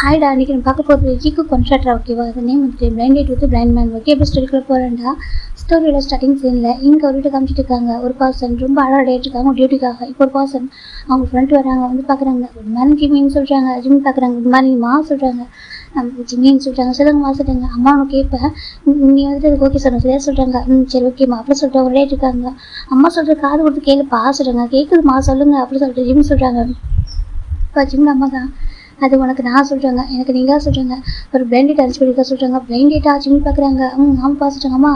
ஹாய்டா, இன்னைக்கு நம்ம பார்க்க போகிறது ஜிக்கு கான்ட்ராக்டர். ஓகேவா? அது நேம் வந்துட்டு blind date with blind man. Okay, எப்படி ஸ்டோரிக்குள்ள போகிறேன்டா, ஸ்டோரியோட ஸ்டார்டிங் சீனில் இங்கே ஒரு வீட்டை காமிச்சிட்டு இருக்காங்க. ஒரு பர்சன் ரொம்ப அழகாக டேட் இருக்காங்க டியூட்டிக்காக. இப்போ ஒரு பர்சன் அவங்க ஃப்ரெண்ட் வராங்க, வந்து பார்க்குறாங்க. குட் மார்னிங் ஜிம்மின்னு சொல்கிறாங்க. ஜிம் பார்க்குறாங்க. குட் மார்னிங் மா சொல்கிறாங்க. ஜிம்மின்னு சொல்கிறாங்க. சொல்லுங்கம்மா சொல்கிறாங்க. அம்மா அவனை கேட்பேன், நீ வந்துட்டு அதுக்கு ஓகே சொல்லணும். சரியா சொல்கிறாங்க. சரி ஓகேம்மா அப்படி சொல்லிட்டு அவங்க டேட் இருக்காங்க. அம்மா சொல்கிற காது கொடுத்து கேளுப்பா சொல்கிறாங்க. கேட்குதுமா சொல்லுங்கள் அப்படி சொல்லிட்டு ஜிம் சொல்கிறாங்க. இப்போ ஜிம் அம்மா தான், அது உனக்கு நான் சொல்கிறாங்க, எனக்கு நீங்கள் சொல்கிறாங்க. ஒரு பிளைண்ட் டேட் அடிச்சு கொடுக்க சொல்கிறாங்க. பிளைண்ட் டேட்டா ஜிம் பார்க்குறாங்க. ஆமாப்பா சொல்கிறாங்க. அம்மா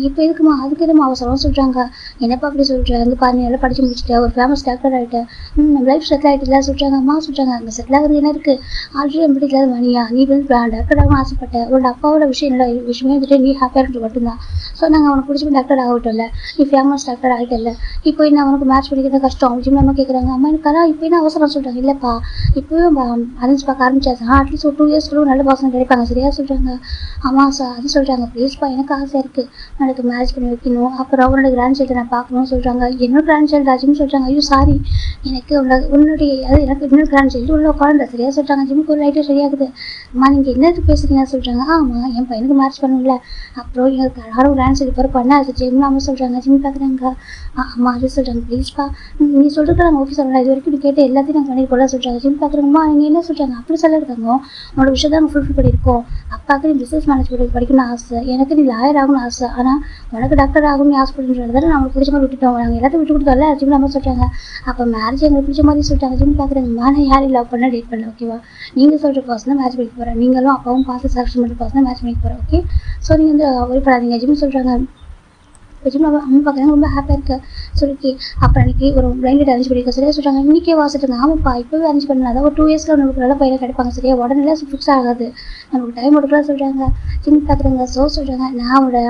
இப்போ எதுக்குமா, அதுக்கு எதுமா அவசரம் சொல்கிறாங்க. என்னப்பா அப்படி சொல்கிறேன், வந்து பாரு நல்லா படித்து முடிச்சுட்டேன், ஒரு ஃபேமஸ் டாக்டர் ஆகிட்டேன், நம்ம லைஃப் செட்டில் ஆகிட்டுல சொல்கிறாங்க. அம்மா சொல்கிறாங்க. அங்கே செட்டில் ஆகுது என்ன இருக்குது, ஆல்ரெடி எப்படி இல்லாத மணியா, நீ வந்து டாக்டர் ஆகணும் ஆசைப்பட்டேன், உன்னோட அப்பாவோட விஷயம் என்னோட விஷயமே வந்துட்டு நீ ஹாப்பியாக இருக்கிறது மட்டும்தான். ஸோ நாங்கள் அவனுக்கு பிடிச்சி டாக்டர் ஆகட்டோம்ல, நீ ஃபேமஸ் டாக்டர் ஆகிட்டல, இப்போ என்ன அவனுக்கு மேட்ச் பண்ணிக்கிறது கஷ்டம் ஜிம் நம்ம கேட்குறாங்க. அம்மா எனக்கு ஆனால் இப்போ என்ன அவசரம் சொல்கிறாங்க. இல்லைப்பா இப்போவே அரேஞ்ச் பார்க்க ஆரம்பிச்சாச்சு, அட்லீஸ்ட் ஒரு 2 years நல்ல பசங்க கிடைப்பாங்க. சரியா சொல்கிறாங்க. ஆமாம் சார் அது சொல்கிறாங்க. ப்ளீஸ்ப்பா எனக்கு ஆசையாக இருக்குது, எனக்கு மேரேஜ் பண்ணி வைக்கணும், அப்புறம் அவனோட கிராண்ட் சைல்டை நான் பார்க்கணும்னு சொல்கிறாங்க. என்னோட கிராண்ட் சைல்டு ஆச்சுன்னு சொல்கிறாங்க. ஐயோ சாரி, எனக்கு உன்னுடைய அது எனக்கு இன்னொரு கிராண்ட் சைல்டு உள்ள குழந்தை. சரியா சொல்கிறாங்க. ஜிம்முக்கு ஒரு லைட்டாக சரியாகுது. அம்மா நீங்கள் என்னது பேசுகிறீங்க சொல்கிறாங்க. ஆமாம் என் பையனுக்கு மேரேஜ் பண்ணல, அப்புறம் எனக்கு அழகான கிராண்ட் சைல்டு பிறகு பண்ண அது ஜிம்னு அம்மா சொல்கிறாங்க. ஜிம் பார்க்குறாங்க. அம்மா அது சொல்கிறாங்க. ப்ளீஸ்ப்பா நீ சொல்கிறது நாங்கள் ஓகே சொல்லலாம், இது வரைக்கும் நீ கேட்டு எல்லாத்தையும் நாங்கள் பண்ணி போல சொல்கிறாங்க. ஜிம் பார்க்குறோம்மா நீங்கள் என்ன சொல்கிறாங்க. அப்படி சொல்ல இருக்காங்க, உன்னோட விஷயம் தான் ஃபுல்ஃபில் பண்ணியிருக்கோம். அப்பாவுக்கு நீ பிஸ்னஸ் மேனேஜ்மெண்ட் படிக்கணும்னு ஆசை, எனக்கு நீ லாயர் ஆகணும்னு ஆசை, ஆனால் உனக்கு டாக்டர் ஆகணும்னு ஆசைப்படுறதால நம்மளுக்கு பிடிச்ச மாதிரி விட்டுட்டோம், நாங்கள் எல்லாத்தையும் விட்டு கொடுத்தோம்ல ஜிம் நம்ம சொல்கிறாங்க. அப்போ மேரேஜ் எங்களுக்கு பிடிச்ச மாதிரி சொல்லிட்டாங்க. ஜிம் பார்க்குறாங்க. நான் யாரையும் லவ் பண்ண டேட் பண்ணல. ஓகேவா, நீங்கள் சொல்கிற பர்சன் தான் மேட்ச் பண்ணிக்க போகிறேன், நீங்களும் அப்பாவும் பார்த்து செலக்ஷன் பண்ணுற பர்சன் தான் மேட்ச் பண்ணிக்க போகிறேன். ஓகே, ஸோ நீங்கள் வந்து ஒரி பண்ணாதீங்க ஜிம் சொல்கிறாங்க. ஜிம் அம்மா பார்க்குறாங்க. ரொம்ப ஹாப்பியாக இருக்குது சொல்லி அப்புறம் அன்றைக்கி ஒரு பிளைண்ட் டேட் அரேஞ்ச் பண்ணிக்க சரியா சொல்கிறாங்க. இன்றைக்கே வாசிட்டு ஆமாப்பா இப்போவே அரேஞ்ச் பண்ணலாம், அதான் ஒரு 2 years நமக்கு நல்ல பையனை கிடைப்பாங்க. சரியா உடனே ஃபிக்ஸ் ஆகாது, நமக்கு டைம் எடுக்கலாம் சொல்கிறாங்க. ஜிம் பார்க்குறாங்க. ஸோ சொல்கிறாங்க. நான் அவனோட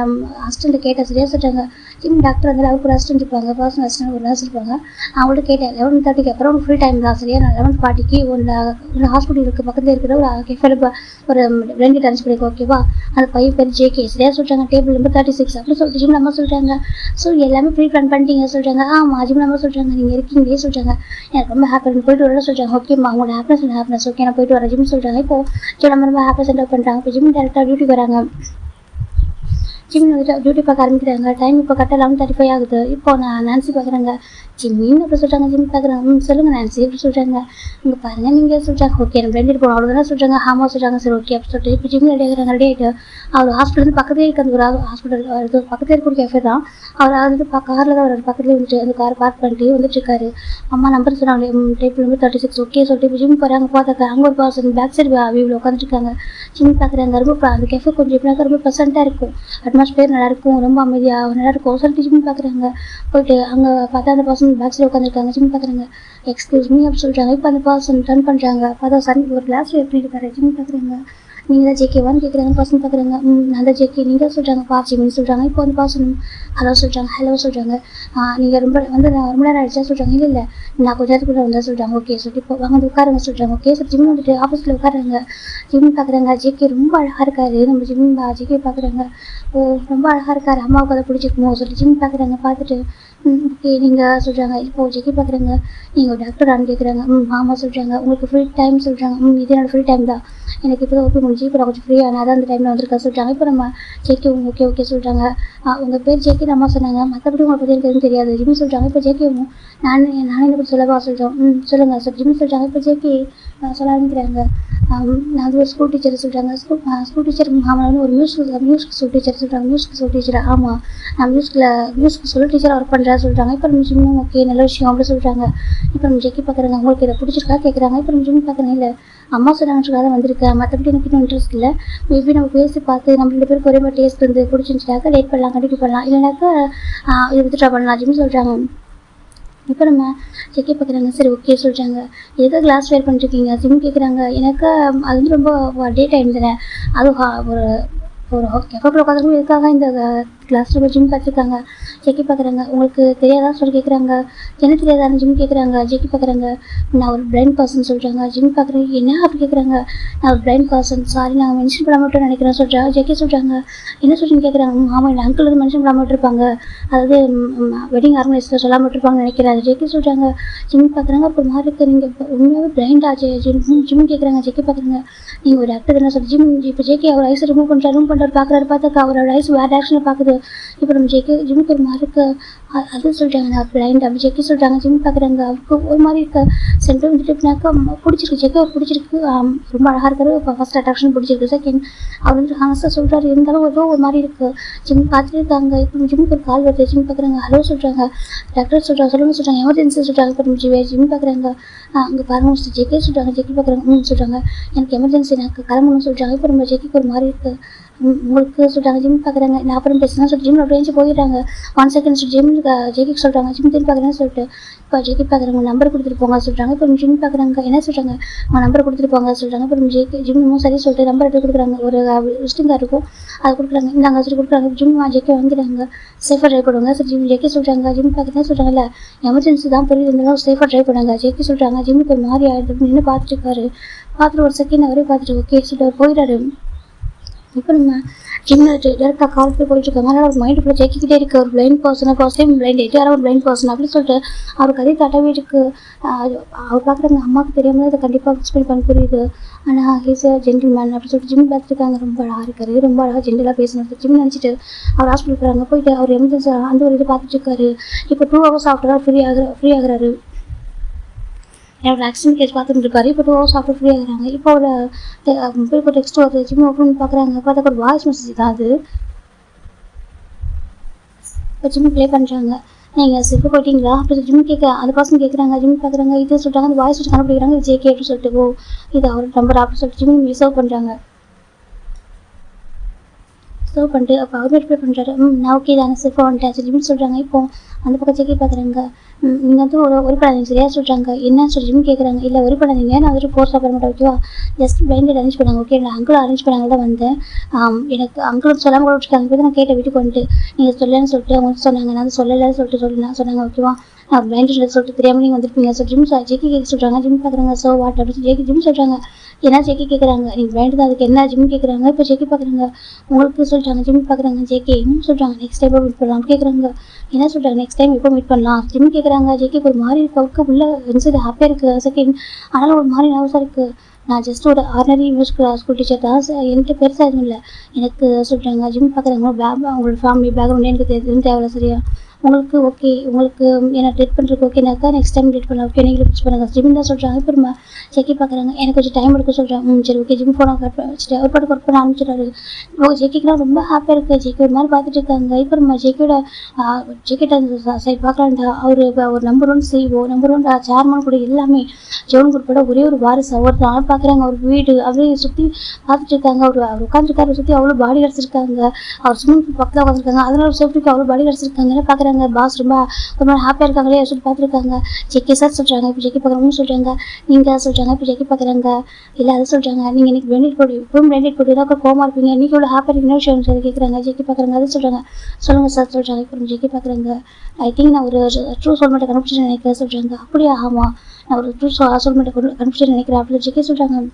அசிஸ்டண்ட்டை கேட்டேன். சரியா சொல்கிறாங்க. ஜிம் டாக்டர் வந்து அவருக்கு ஒரு அசிஸ்டன்ட் இருப்பாங்க, பர்சனல் அசிஸ்டன்ட் ஒரு நர்ஸ் இருப்பாங்க. அவங்கள்ட்ட கேட்டேன் 11:30 அப்புறம் ஒரு ஃப்ரீ டைம் தான். சரியா நான் 11:40 ஒரு ஹாஸ்பிட்டலுக்கு பக்கத்தில் இருக்கிற ஒரு கேஃபேல ஒரு பிளைண்ட் டேட் அரேஞ்ச் பண்ணிக்க. ஓகேவா, அந்த பையன் பேர் ஜேகே. சரியா சொல்கிறாங்க. டேபிள் நம்பர் 36 அப்படி சொல்லிட்டு ஜிம் நம்ம சொல்கிறாங்க. ஸோ எல்லாமே ப்ரீ பிளான் பண்ணிட்டீங்க சொல்கிறாங்க. ஆமாம் ஜிம் நம்ம சொல்கிறாங்க. நீங்கள் இருக்கீங்களே சொல்கிறாங்க. எனக்கு ரொம்ப ஹாப்பியாக போயிட்டு வரல சொல்கிறாங்க. ஓகேம்மா உங்களோட ஹாப்பினஸ் ஓகே நான் போயிட்டு வரேன் ஜிம் சொல்கிறாங்க. இப்போது நம்ம ரொம்ப ஹாப்பியாக சென்ட் பண்ணுறாங்க. இப்போ ஜிம் டேரக்டாக டியூட்டி வராங்க. ஜிம் வந்துட்டு டியூட்டி பார்க்க ஆரம்பிக்கிறாங்க. டைம் இப்போ கரெக்டாக 11:35 ஆகுது. இப்போ நான் நான்சி பார்க்குறாங்க. ஜிம்மின்னு அப்படி சொல்கிறாங்க. ஜிம் பார்க்குறாங்க. சொல்லுங்கள் நான்சி அப்படி சொல்கிறாங்க. இங்கே பாருங்கள் நீங்கள் சொல்கிறாங்க. ஓகே நம்ம ரெண்டு போகணும் அவ்வளோதானே சொல்கிறாங்க. ஆமாம் சொல்கிறாங்க. சரி ஓகே அப்படி சொல்லிட்டு இப்போ ஜிம் ரெடி ஆகிறாங்க. ரெடி ஆகிட்டு அவர் ஹாஸ்பிட்டல் பக்கத்துலேயே இருக்க அந்த ஒரு ஹாஸ்பிட்டல் இது பக்கத்துலேயே இருக்க ஒரு கேஃபே தான். அவர் வந்து காரில் தான் அவர் பக்கத்துலேயே வந்துட்டு அந்த கார் பார்க் பண்ணிட்டு வந்துட்டு இருக்காரு. அம்மா நம்பர் சொன்னாங்க. டேபிள் நம்பர் 36 ஓகே சொல்லிட்டு இப்போ ஜிம் போகிறாங்க. பார்த்தாக்க அங்கே ஒரு பர்சன் பேக் சைடு வியூவில் உட்காந்துருக்காங்க. ஜிம் பார்க்குறாங்க. ரொம்ப அந்த கேஃபே கொஞ்சம் எப்படினாக்கா ரொம்ப ப்ளசண்ட்டாக இருக்கும், அட்மாஸ்பியர் நல்லாயிருக்கும், ரொம்ப அமைதியாக நல்லாயிருக்கும் சொல்லிட்டு ஜிம் பார்க்குறாங்க. போயிட்டு அங்கே பார்த்தா அந்த பர்சன் பேக் சைடு உட்காந்துருக்காங்க. ஜிம் பார்க்குறாங்க. எக்ஸ்கியூஸ் மீ அப்படி சொல்கிறாங்க. இப்போ அந்த பர்சன் டர்ன் பண்ணுறாங்க. பார்த்தா சன் ஒரு கிளாஸில் எப்படி இருக்காரு. ஜிம் பார்க்குறாங்க. நீங்கள் தான் ஜேகேவான்னு கேட்குறாங்க. பர்சன் பார்க்குறாங்க. நான் தான் ஜேகே. நீங்கள் சொல்கிறாங்க பாச்சிமின்னு சொல்கிறாங்க. இப்போ வந்து பர்சன் ஹலோ சொல்கிறாங்க. ஹலோ சொல்கிறாங்க. நீங்கள் ரொம்ப வந்து நான் ரொம்ப நேரம் ஆகிடுச்சா சொல்கிறாங்க. இல்லை நான் கொஞ்சம் நேரத்துக்குள்ளே வந்தால் சொல்கிறாங்க. ஓகே சொல்லிட்டு இப்போ வாங்க வந்து உட்காருங்க சொல்கிறாங்க. ஓகே சார் ஜிம் வந்துட்டு ஆஃபீஸில் உட்காருங்க. ஜிம் பார்க்குறாங்க. ஜேகே ரொம்ப அழகாக இருக்காரு. நம்ம ஜிம் ஜேகே பார்க்குறாங்க. ஓ ரொம்ப அழகாக இருக்காரு, அம்மாவுக்கு அதை பிடிச்சிக்குமோ சொல்லிட்டு ஜிம் பார்க்குறாங்க. பார்த்துட்டு ஓகே நீங்கள் சொல்கிறாங்க. இப்போது ஜேகே பார்க்குறாங்க. நீங்கள் டாக்டர் ஆன்னு கேட்குறாங்க. ஆமாம் சொல்கிறாங்க. உங்களுக்கு ஃப்ரீ டைம் சொல்கிறாங்க. இது என்னோடய ஃப்ரீ டைம் தான், எனக்கு இப்போ தான் ஓகே முடிஞ்சு இப்போ நான் கொஞ்சம் ஃப்ரீயாக நான் தான் அந்த டைமில் வந்திருக்கேன் சொல்கிறாங்க. இப்போ நம்ம ஜேகே ஓகே ஓகே சொல்கிறாங்க. உங்கள் பேர் ஜேகே அம்மா சொன்னாங்க, மற்றபடி உங்களை பற்றி எனக்கு எதுவும் தெரியாது ஜிம் சொல்கிறாங்க. இப்போ ஜேகேவும் நானே என்ன பற்றி சொல்லவா சொல்கிறோம். சொல்லுங்கள் சார் ஜிம் சொல்கிறாங்க. இப்போ ஜேகே சொல்ல ஆரம்பிக்கிறாங்க. நான் வந்து ஒரு ஸ்கூல் டீச்சர் சொல்கிறாங்க. ஸ்கூல் டீச்சர் அவன் வந்து ஒரு மியூசிக் ஸ்கூல் டீச்சர் சொல்கிறாங்க. மியூசிக் ஸ்கூல் டீச்சரா. ஆமாம் நான் மியூசிக் ஸ்கூல் டீச்சராக ஒர்க் பண்ணுறேன் சொல்கிறாங்க. இப்போ நம்ம ஜிம் ஓகே நல்ல விஷயம் அப்படி சொல்கிறாங்க. இப்போ நம்ம ஜேகே பார்க்குறாங்க. உங்களுக்கு இதை பிடிச்சிருக்கா கேட்குறாங்க. இப்போ நம்ம ஜிம் பார்க்குறேன். இல்லை அம்மா சொன்னாங்க வந்திருக்கேன், மற்றபடி எனக்கு இன்னும் இன்ட்ரெஸ்ட் இல்லை. மேபி நம்ம பேசி பார்த்து நம்ம 2 பேருக்கு ஒரே மாதிரி டேஸ்ட் வந்து பிடிச்சிருந்துச்சாக்கா லேட் பண்ணலாம், கண்டிப்பாக பண்ணலாம், இல்லைனாக்கா இது வித்ட்ரா பண்ணலாம் ஜிம் சொல்கிறாங்க. இப்போ நம்ம ஜேகே பார்க்குறாங்க. சரி ஓகே சொல்கிறாங்க. எதோ கிளாஸ் வேர் பண்ணிருக்கீங்க ஜிம் கேட்குறாங்க. எனக்கு அது வந்து ரொம்ப டே டைம் தானே, அது ஒரு கேஃபேக்குள்ள உட்காந்துருக்கும். எதுக்காக இந்த கிளாஸில் ஜிம் பார்த்துருக்காங்க. ஜெக்கி பார்க்குறாங்க. உங்களுக்கு தெரியாதா சொல்லி கேட்குறாங்க. என்ன தெரியாதான்னு ஜிம் கேட்குறாங்க. ஜெக்கி பார்க்குறாங்க. நான் ஒரு பிளைண்ட் பர்சன் சொல்கிறாங்க. ஜிம் பார்க்குறேன். என்ன அப்படி கேட்குறாங்க. நான் ஒரு பிளைண்ட் பர்சன், சாரி நான் மென்ஷன் பண்ண மாட்டோம்னு நினைக்கிறேன் சொல்கிறாங்க. ஜெக்கி சொல்கிறாங்க. என்ன சொல்லின்னு கேட்குறாங்க. ஆமாம் என் அங்கிள் வந்து மென்ஷன் பண்ண மாட்டிருப்பாங்க, அதாவது வெட்டிங் ஆர்கனைஸில் சொல்ல மாட்டிருப்பாங்கன்னு நினைக்கிறேன். ஜெக்கி சொல்கிறாங்க. ஜிம் பார்க்குறாங்க. அப்புறம் மாதிரி இருக்குது, நீங்கள் உண்மையாகவே பிளைண்ட் ஆச்சு ஜிம் கேட்குறாங்க. ஜெக்கி பார்க்குறாங்க. நீங்கள் ஒரு ஆக்டர் தானே சொல்லி ஜிம் இப்போ ஜெக்கி அவர் ஐஸ் ரிமூவ் பண்ணுறாரு பார்க்குறாரு. பார்த்தாக்கா அவரோட ஐஸ் வேறு டேரக்ஷனில் பார்க்குது. இப்போ நம்ம ஜிம்முக்கு ஒரு மாதிரி இருக்கு, அது சொல்லிட்டாங்க. நான் பிளைண்ட் அப்படி ஜெக்கி சொல்லிட்டாங்க. ஜிம் பார்க்குறாங்க. அவருக்கு ஒரு மாதிரி இருக்க சென்டர் வந்துட்டுனாக்கா பிடிச்சிருக்கு. ஜெக்கி அவர் பிடிச்சிருக்கு, ரொம்ப அழகாக இருக்காரு. இப்போ ஃபஸ்ட் அட்ராக்ஷன் பிடிச்சிருக்கு. செகண்ட் அவர் வந்து ஹானஸாக சொல்கிறாரு, இருந்தாலும் ஒரு மாதிரி இருக்குது. ஜிம் பார்த்துட்டு இருக்காங்க. இப்போ ஜிம்முக்கு ஒரு கால் வருது. ஜிம் பார்க்குறாங்க. ஹலோ சொல்கிறாங்க. டாக்டர் சொல்கிறாங்க. சொல்லுங்கள் எமர்ஜென்சி சொல்கிறாங்க. இப்போ நம்ம ஜிம் பார்க்குறாங்க. அங்கே பாருங்க ஜெக்கி சொல்கிறாங்க. ஜெக்கி பார்க்குறாங்க. சொல்கிறாங்க எனக்கு எமர்ஜென்சி, எனக்கு கிளம்பணும்னு சொல்கிறாங்க. இப்போ நம்ம ஜெக்கிக்கு ஒரு மாதிரி இருக்குது, உங்களுக்கு சொல்கிறாங்க. ஜிம் பார்க்குறாங்க. நான் அப்புறம் பேசுனா சொல்லிட்டு ஜிம் அப்படியே போயிடுறாங்க. 1 செகண்ட் ஜிம் ஜெக்கிக்கு சொல்கிறாங்க. ஜிம் திரும்பி பார்க்குறேன்னு சொல்லிட்டு இப்போ ஜெக்கி பார்க்குறாங்க. நம்பர் கொடுத்துட்டு போங்க சொல்கிறாங்க. இப்போ ஜிம் பார்க்குறாங்க. என்ன சொல்கிறாங்க. நம்பர் கொடுத்துட்டு போங்க சொல்கிறாங்க. இப்போ ஜிம்மும் சரி சொல்லிட்டு நம்பர் எடுத்து கொடுக்குறாங்க. ஒரு விசிட்டிங் கார்டு இருக்கும், அதை கொடுக்குறாங்க. இந்தாங்க சொல்லி கொடுக்குறாங்க. ஜிம் ஜெக்கி வாங்கிக்கிறாங்க. சேஃபாக ட்ரைவ் பண்ணுவாங்க. சரி ஜிம் ஜெக்கி சொல்கிறாங்க. ஜிம் பார்க்குறேன்னு சொல்கிறாங்கல்ல, எமர்ஜென்சி தான் புரியுது, இருந்தாலும் சேஃபாக ட்ரைவ் பண்ணுவாங்க. ஜெக்கி சொல்கிறாங்க. ஜிம்முக்கு ஒரு மாதிரி ஆகிடுது. நின்று பார்த்துட்டு இருக்காரு. பார்த்துட்டு ஒரு செகண்ட் அவரே பார்த்துட்டு ஓகே சொல்லிட்டு அவர் போயிடாரு. இப்போ நம்ம ஜிம்மில் டேரெக்டாக கால் போயிட்டு இருக்காங்க. அதனால் ஒரு மைண்டு ஃபுல்லாக ஜெக்கிக்கிட்டே இருக்குது. ஒரு பிளைண்ட் பர்சனை ஃபர்ஸ்ட் டைம் பிளைண்ட் ஆகிட்டு யாரும் ஒரு பிளைண்ட் பர்சன் அப்படின்னு சொல்லிட்டு அவருக்கு அதே தட்டவே இருக்குது. அவர் பார்க்குறாங்க. அம்மாவுக்கு தெரியாமல் இதை கண்டிப்பாக எக்ஸ்பிளைன் பண்ண புரியுது. ஆனால் ஹீஸ் ஜென்டில் மேன் அப்படின்னு சொல்லிட்டு ஜிம் பார்த்துருக்காங்க. ரொம்ப அழகாக இருக்காரு, ரொம்ப அழகாக ஜென்டலாக பேசினது ஜிம் நினச்சிட்டு அவர் ஹாஸ்பிட்டல் போகிறாங்க. போயிட்டு அவர் எமர்ஜென்சி அந்த ஒரு இது பார்த்துட்டு இருக்காரு. இப்போ 2 hours ஆஃப்டர் ஃப்ரீ ஆகுறாரு. என்னோட ஆக்சிடென்ட் கேஸ் பார்த்துட்டு இருக்காரு. இப்போ 2 hours ஆஃப்டர் ஃப்ரீ ஆகுறாங்க. இப்போ ஒரு இப்போ டெக்ஸ்ட் வருது. ஜிம் ஓப்பன் பார்க்குறாங்க. பார்த்தா ஒரு வாய்ஸ் மெசேஜ் தான் அது. இப்போ ஜிம் ப்ளே பண்ணுறாங்க. நீங்கள் சிப்பு போயிட்டீங்களா அப்படி ஜிம் அந்த பர்சன் கேட்குறாங்க. ஜிம் பார்க்குறாங்க. இது சொல்கிறாங்க. அந்த வாய்ஸ் வச்சு கண்டுபிடிக்கிறாங்க. இது ஜேகே அப்படின்னு சொல்லிட்டு இது அவர் நம்பர் அப்படின்னு சொல்லிட்டு ஜிம் ரிசர்வ் பண்ணுறாங்க. சர்வ் பண்ணிட்டு அப்போ அவர் ரிப்ளை பண்ணுறாரு. நான் ஓகே தானே சிப்பு வந்துட்டேன் ஜிம் சொல்கிறாங்க. இப்போ அந்த பக்கம் ஜெக்கி பார்க்குறாங்க. நீங்கள் வந்து ஒரு படாதீங்க சரியா சொல்கிறாங்க. என்ன சொல்லி ஜிம் கேட்குறாங்க. இல்லை ஒரு படாதீங்க, நான் வந்துட்டு ஃபோர்ஸாக பண்ண மாட்டேன் ஓகேவா, ஜஸ்ட் பிளைண்டட் அரேஞ்ச் பண்ணாங்க. ஓகே நான் அங்கிள் அரேஞ்ச் பண்ணாங்க தான் வந்தேன். எனக்கு அங்கிள் சொல்லாமல் கூட வச்சுருக்காங்க. இப்போ நான் கேட்ட வீட்டுக்கு வந்துட்டு நீங்கள் சொல்லலன்னு சொல்லிட்டு அவங்க சொன்னாங்க. நான் சொல்லலைன்னு சொல்லிட்டு சொன்னாங்க ஓகேவா, நான் பிளைண்டட் சொல்லிட்டு தெரியாமல் நீங்கள் வந்துருப்பீங்க. ஸோ ஜிம் ஜெக்கி கேட்க சொல்கிறாங்க. ஜிம் பார்க்குறாங்க. ஸோ வாட் அப்படின்னு ஜிம் சொல்கிறாங்க. ஏன்னா ஜெக்கி கேட்குறாங்க. நீங்கள் பிளைண்ட் தான், அதுக்கு என்ன ஜிம் கேட்குறாங்க. இப்போ ஜெக்கி பார்க்குறாங்க. உங்களுக்கு சொல்லிட்டாங்க. ஜிம் பார்க்குறாங்க. ஜெக்கி இன்னும் சொல்கிறாங்க. நெக்ஸ்ட் டைம் மீட் பண்ணலாம் கேட்குறாங்க. என்ன சொல்கிறாங்க. நெக்ஸ்ட் டைம் எப்போ மீட் பண்ணலாம் ஜிம் கேட்குறாங்க. ஜெக்கிக்கு ஒரு மாதிரி இருக்க உள்ள இன்சைட் ஹாப்பியாக இருக்குது செகண்ட், ஆனாலும் ஒரு மாதிரி நர்வஸாக இருக்குது. நான் ஜஸ்ட் ஒரு ஆர்டினரி ஸ்கூல் டீச்சர் தான், என்கிட்ட பெருசாக எதுவும் இல்லை எனக்கு சொல்கிறாங்க. ஜிம் பார்க்குறாங்க. அவங்களோட ஃபேமிலி பேக்ரவுண்ட் எனக்கு எதுவும் தேவையில்ல சரியா, உங்களுக்கு ஓகே, உங்களுக்கு என்ன டேட் பண்ணுறதுக்கு ஓகேனாக்கா நெக்ஸ்ட் டைம் டேட் பண்ணலாம் ஓகே, நீங்களும் பிடிச்சி பண்ணுங்கள் ஜிம் தான் சொல்கிறாங்க. இப்போ நம்ம ஜெக்கி பார்க்குறாங்க. எனக்கு கொஞ்சம் டைம் எடுக்க சொல்கிறேன். சரி ஓகே ஜிம் ஃபோனை கட் பண்ணி வச்சுட்டு ஒரு பாட்டு ஒர்க் பண்ண ஆரம்பிச்சிட்டாரு. ஜெக்கிக்கெலாம் ரொம்ப ஹாப்பியாக இருக்குது. ஜெக்கி ஒரு மாதிரி பார்த்துட்டு இருக்காங்க. இப்போ நம்ம ஜெக்கிட்ட சைட் பார்க்கலான்டா. ஒரு நம்பர் 1 CEO, நம்பர் 1 சேர்மன் கூட எல்லாமே ஜோன் குரூப்போட ஒரே ஒரு வாரிசு அவர் தான் பார்க்குறாங்க. அவர் வீடு அப்படியே சுற்றி பார்த்துட்டு இருக்காங்க. அவர் உட்காந்துருக்காரு. சுற்றி அவ்வளோ பாடி கிடச்சிருக்காங்க. அவர் ஸ்விம்மிங் பூல் பக்கத்தில் உட்காந்துருக்காங்க. அதனால ஒரு சேஃப்டிக்கு அவ்வளோ பாடி கிடச்சிருக்காங்கன்னு பார்க்குறாங்க. பாஸ் ரொம்ப ஹாப்பியாக இருக்காங்களே சொல்லி பார்த்துருக்காங்க. ஜெக்கி சார் சொல்கிறாங்க. இப்போ ஜெக்கி பார்க்குறவங்க சொல்கிறாங்க. நீங்கள் சொல்கிறாங்க. இப்போ ஜெக்கி பார்க்குறாங்க. இல்லை அதை சொல்கிறாங்க. நீங்கள் இன்றைக்கி பிளெண்டட் போட்டு இப்பவும் பிளெண்டட் போட்டு தான் கோமா இருப்பீங்க, இன்றைக்கி எவ்வளோ ஹாப்பியாக இருக்கீங்க விஷயம் சொல்லி கேட்குறாங்க. ஜெக்கி பார்க்குறாங்க. அதை சொல்கிறாங்க. சொல்லுங்கள் சார் சொல்கிறாங்க. இப்போ ஜெக்கி பார்க்குறாங்க. ஐ திங்க் நான் ஒரு ட்ரூ சோல்மேட்டை கண்டுபிடிச்சு நினைக்கிறேன் சொல்கிறாங்க. அப்படியே ஆமாம் நான் ஒரு ட்ரூ சோல்மேட்டை கண்டுபிடிச்சு நினைக்கிறேன் அப்படின்னு ஜெக்கி சொல்கிறாங்க.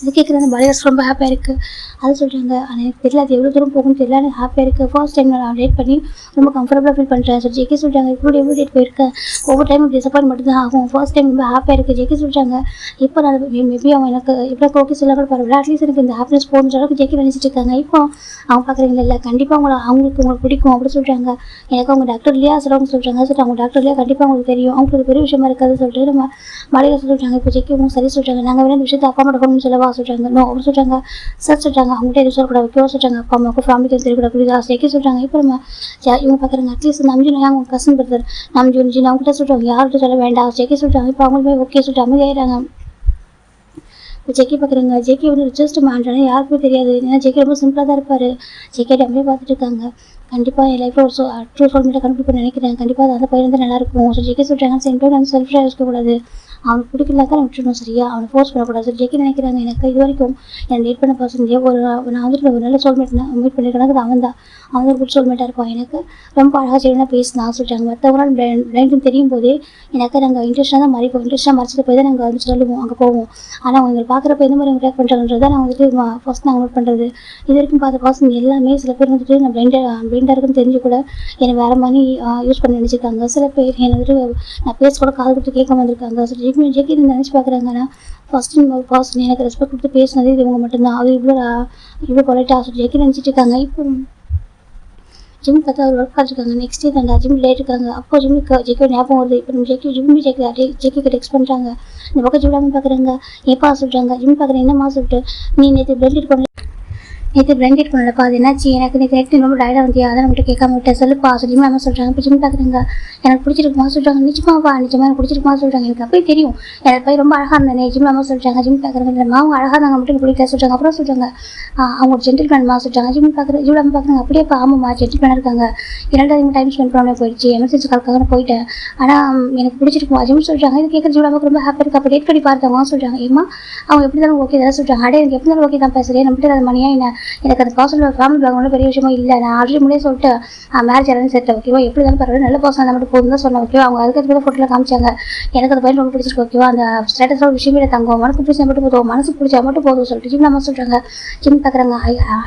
இது கேட்குறது பாலிகாஸ் ரொம்ப ஹாப்பியாக இருக்குது அது சொல்கிறாங்க. ஆனால் எனக்கு தெரியல அது எவ்வளோ தூரம் போகும்னு தெரியல, எனக்கு ஹாப்பியாக இருக்குது. ஃபர்ஸ்ட் டைம் நான் டேட் பண்ணி ரொம்ப கம்ஃபர்டபுளாக ஃபீல் பண்ணுறேன். ஸோ ஜெக்கி சொல்கிறாங்க. எவ்வளோ டேட் போயிருக்கேன், ஒவ்வொரு டைம் டிசப்பாயின்ட் மட்டும் தான் ஆகும். ஃபர்ஸ்ட் டைம் ரொம்ப ஹாப்பியாக இருக்குது. ஜெக்கி சொல்கிறாங்க. இப்போ நான் மேபி அவன் எனக்கு எப்படி ஓகே சொல்ல கூட பரவாயில்ல, அட்லீஸ்ட் எனக்கு இந்த ஹாப்பினஸ் போகணுன்ற அளவுக்கு ஜெக்கி நினச்சிட்டு இருக்காங்க. இப்போ அவங்க பார்க்குறீங்களா இல்லை கண்டிப்பாக உங்களுக்கு பிடிக்கும் அப்படி சொல்கிறாங்க. எனக்கு அவங்க டாக்டர் இல்லையா சொல்கிறவங்க சொல்கிறாங்க. சொல்லிட்டு அவங்க டாக்டர் இல்லையா கண்டிப்பாக அவங்களுக்கு தெரியும், அவங்களுக்கு பெரிய விஷயமா இருக்காது சொல்லிட்டு நம்ம பாலிகாஸ் சொல்கிறாங்க. இப்போ ஜெக்கி அவங்க சரி சொல்கிறாங்க. நாங்கள் வேணும் இந்த விஷயத்தை அப்பா அம்மா சொல்லணும்னு சொல்லவா சொல்கிறாங்க. நோ அப்படி சொல்கிறாங்க. சார் சொல்கிறாங்க. அவங்கள்ட்ட எதுவும் சொல்லக்கூடாது ஓகேவா சொல்கிறாங்க. அப்பா அம்மாவுக்கு ஃபேமிலிக்கு தெரியக்கூடாது புரியுதா ஜெக்கி சொல்கிறாங்க. இப்போ நம்ம இவங்க பார்க்குறாங்க. அட்லீஸ்ட் நம்ஜின் அவங்க கசன் பிரதர் நம்ஜின் அவங்ககிட்ட சொல்கிறாங்க. யார்கிட்ட சொல்ல வேண்டாம் ஜெக்கி சொல்கிறாங்க. இப்போ அவங்களுமே ஓகே சொல்லிட்டு அமைதியாயிடுறாங்க. இப்போ ஜெக்கி பார்க்குறாங்க. ஜெக்கி வந்து ரிச்சஸ்ட் மேன்றானே யாருக்குமே தெரியாது. ஏன்னா ஜெக்கி ரொம்ப சிம்பிளாக தான் இருப்பார். ஜெக்கி அப்படியே பார்த்துட்டு இருக்காங்க. கண்டிப்பாக என் லைஃப்பில் ஒரு ட்ரூ சோல்மேட்டை கண்டுபிடிப்பேன் நினைக்கிறேன். கண்டிப்பாக அது அந்த பையன் வந்து நல்லாயிருக்கும். ஸோ ஜெக்கி சொல்கிறாங்க. சென்டோடு வந்து செல்ஃபிஷாக இருக்கக்கூடாது அவனுக்கு பிடிக்கலாக்கா நான் விட்டுருணும் சரியா, அவனை ஃபோர்ஸ் பண்ணக்கூடாது. ஜெக்கி நினைக்கிறாங்க எனக்கு இது வரைக்கும் என் டேட் பண்ண பர்சன் நான் வந்துட்டு ஒரு நல்ல சோல்மேட் மீட் பண்ணியிருக்கேன். அவன் தான் ஒரு குட் சோல்மேட்டாக இருப்பான். எனக்கு ரொம்ப அழகாக செய்யணும் பேசினா சொல்லிட்டாங்க. மற்றவங்களால் பிளைண்டுன்னு தெரியும் போதே எனக்கு நாங்கள் இன்ட்ரெஸ்ட்டாக தான் மறைப்போம். இன்ட்ரெஸ்ட்டாக மறைச்சிட்டு போய் தான் நாங்கள் வந்து சொல்லுவோம், அங்கே போவோம். ஆனால் அவங்க பார்க்குறப்ப எந்த மாதிரி அவங்க ரியாக்ட் பண்ணுறாங்கன்றதை நான் வந்துட்டு ஃபஸ்ட் நாங்கள் நோட் பண்ணுறது. இது வரைக்கும் பார்த்த பர்சன் எல்லாமே சில பேர் வந்துட்டு நான் பிளைண்டாக இருக்குன்னு தெரிஞ்சு கூட என்னை வேறு மாதிரி யூஸ் பண்ணி நினச்சிருக்காங்க. சில பேர் என்னை வந்துட்டு நான் பேச கூட காது கொடுத்து கேட்க வந்திருக்காங்க. ஸோ ஜெக்கி நினச்சி பார்க்குறாங்கன்னா ஃபஸ்ட் ஒரு பர்சன் எனக்கு ரெஸ்பெக்ட் கொடுத்து பேசினது இது இவங்க மட்டும்தான். அது இவ்வளோ பொலைட்டாக ஜெக்கி நினச்சிட்டு இருக்காங்க. இப்போ ஜிம் பார்த்தா அவர் ஒர்க் பார்த்துருக்காங்க. நெக்ஸ்ட் டே தாண்டா ஜிம் லேட் இருக்காங்க. அப்போ ஜிம்முக்கு ஜெக்கி ஞாபகம் வருது. இப்போ நம்ம ஜெக்கிக்கு டெக்ஸ்ட் பண்ணுறாங்க. இந்த பக்கம் ஜிம்லாமல் பார்க்குறாங்க. எப்பா சொல்கிறாங்க ஜிம் பார்க்குறேன் என்னம்மா சொல்லிட்டு நீ நேற்று பிளட் பண்ணல நேற்று பிளண்டட் பண்ணலப்பா அது என்னாச்சு எனக்கு நேற்று ரொம்ப டயர்டாக வந்தியா அதான் நம்மகிட்ட கேட்காம விட்டேன் சொல்லுப்பா ஜிம் அம்மா சொல்கிறாங்க. இப்போ ஜிம் பார்க்குறாங்க எனக்கு பிடிச்சிருக்குமா சொல்கிறாங்க. நிச்சயமாப்பா நிச்சயமாக எனக்கு பிடிச்சிருக்குமா சொல்கிறாங்க. எனக்கு அப்போயே தெரியும் எனக்கு போய் ரொம்ப அழகாக இருந்தேன். ஜிம் அம்மா சொல்கிறாங்க. ஜிம் பார்க்குறாங்க அவங்க அழகாக இருந்தாங்க மட்டும் பிடிக்கல சொல்கிறாங்க. அப்புறம் சொல்கிறாங்க அவங்க ஒரு ஜென்டில்மேன்மா சொல்கிறாங்க. ஜிம் அம்மா பார்க்குறாங்க. அப்படியேப்பா ஆமாம்மா ஜென்டில்மேனாக இருக்காங்க. 2 டைம் ஸ்பெண்ட் பண்ணாமல் போயிடுச்சு. எமர்ஜென்சி கால்க்காக போயிட்டேன். ஆனால் எனக்கு பிடிச்சிருக்குமா ஜிம் சொல்கிறாங்க. இது கேட்குற ஜிம் அம்மாவுக்கு ரொம்ப ஹாப்பியாக இருக்கு. அப்போ டேட் பண்ணி பார்த்தவங்க சொல்கிறாங்க ஏமா அவங்க எப்படி தானே ஓகே தான் சொல்கிறாங்க. அடே எனக்கு எப்படி இருந்தாலும் ஓகே தான் பேசுகிறேன் நம்மகிட்ட அது மணியா என்ன எனக்கு அந்த பர்சனல் ஃபேமிலி பேக் ஒன்றும் பெரிய விஷயமா இல்லை. நான் ஆல்ரெடி முன்னே சொல்லிட்டு மேரேஜ் எல்லாம் சேர்த்தேன் ஓகேவா. எப்படி தான் பரவாயில்ல நல்ல பர்சன் மட்டும் போதும் தான் சொன்னேன் ஓகேவா. அவங்க அதுக்கு ஃபோட்டோவில் காமிச்சாங்க. எனக்கு அந்த பையன் ரொம்ப பிடிச்சிருக்கு ஓகேவா. அந்த ஸ்டேட்டஸோட விஷயமே தங்கும் மனசுக்கு பிடிச்சா மட்டும் போதும் மனசுக்கு பிடிச்சா மட்டும் போதும் சொல்லிட்டு ஜிம் நம்ம சொல்கிறாங்க. ஜிம் பார்க்குறாங்க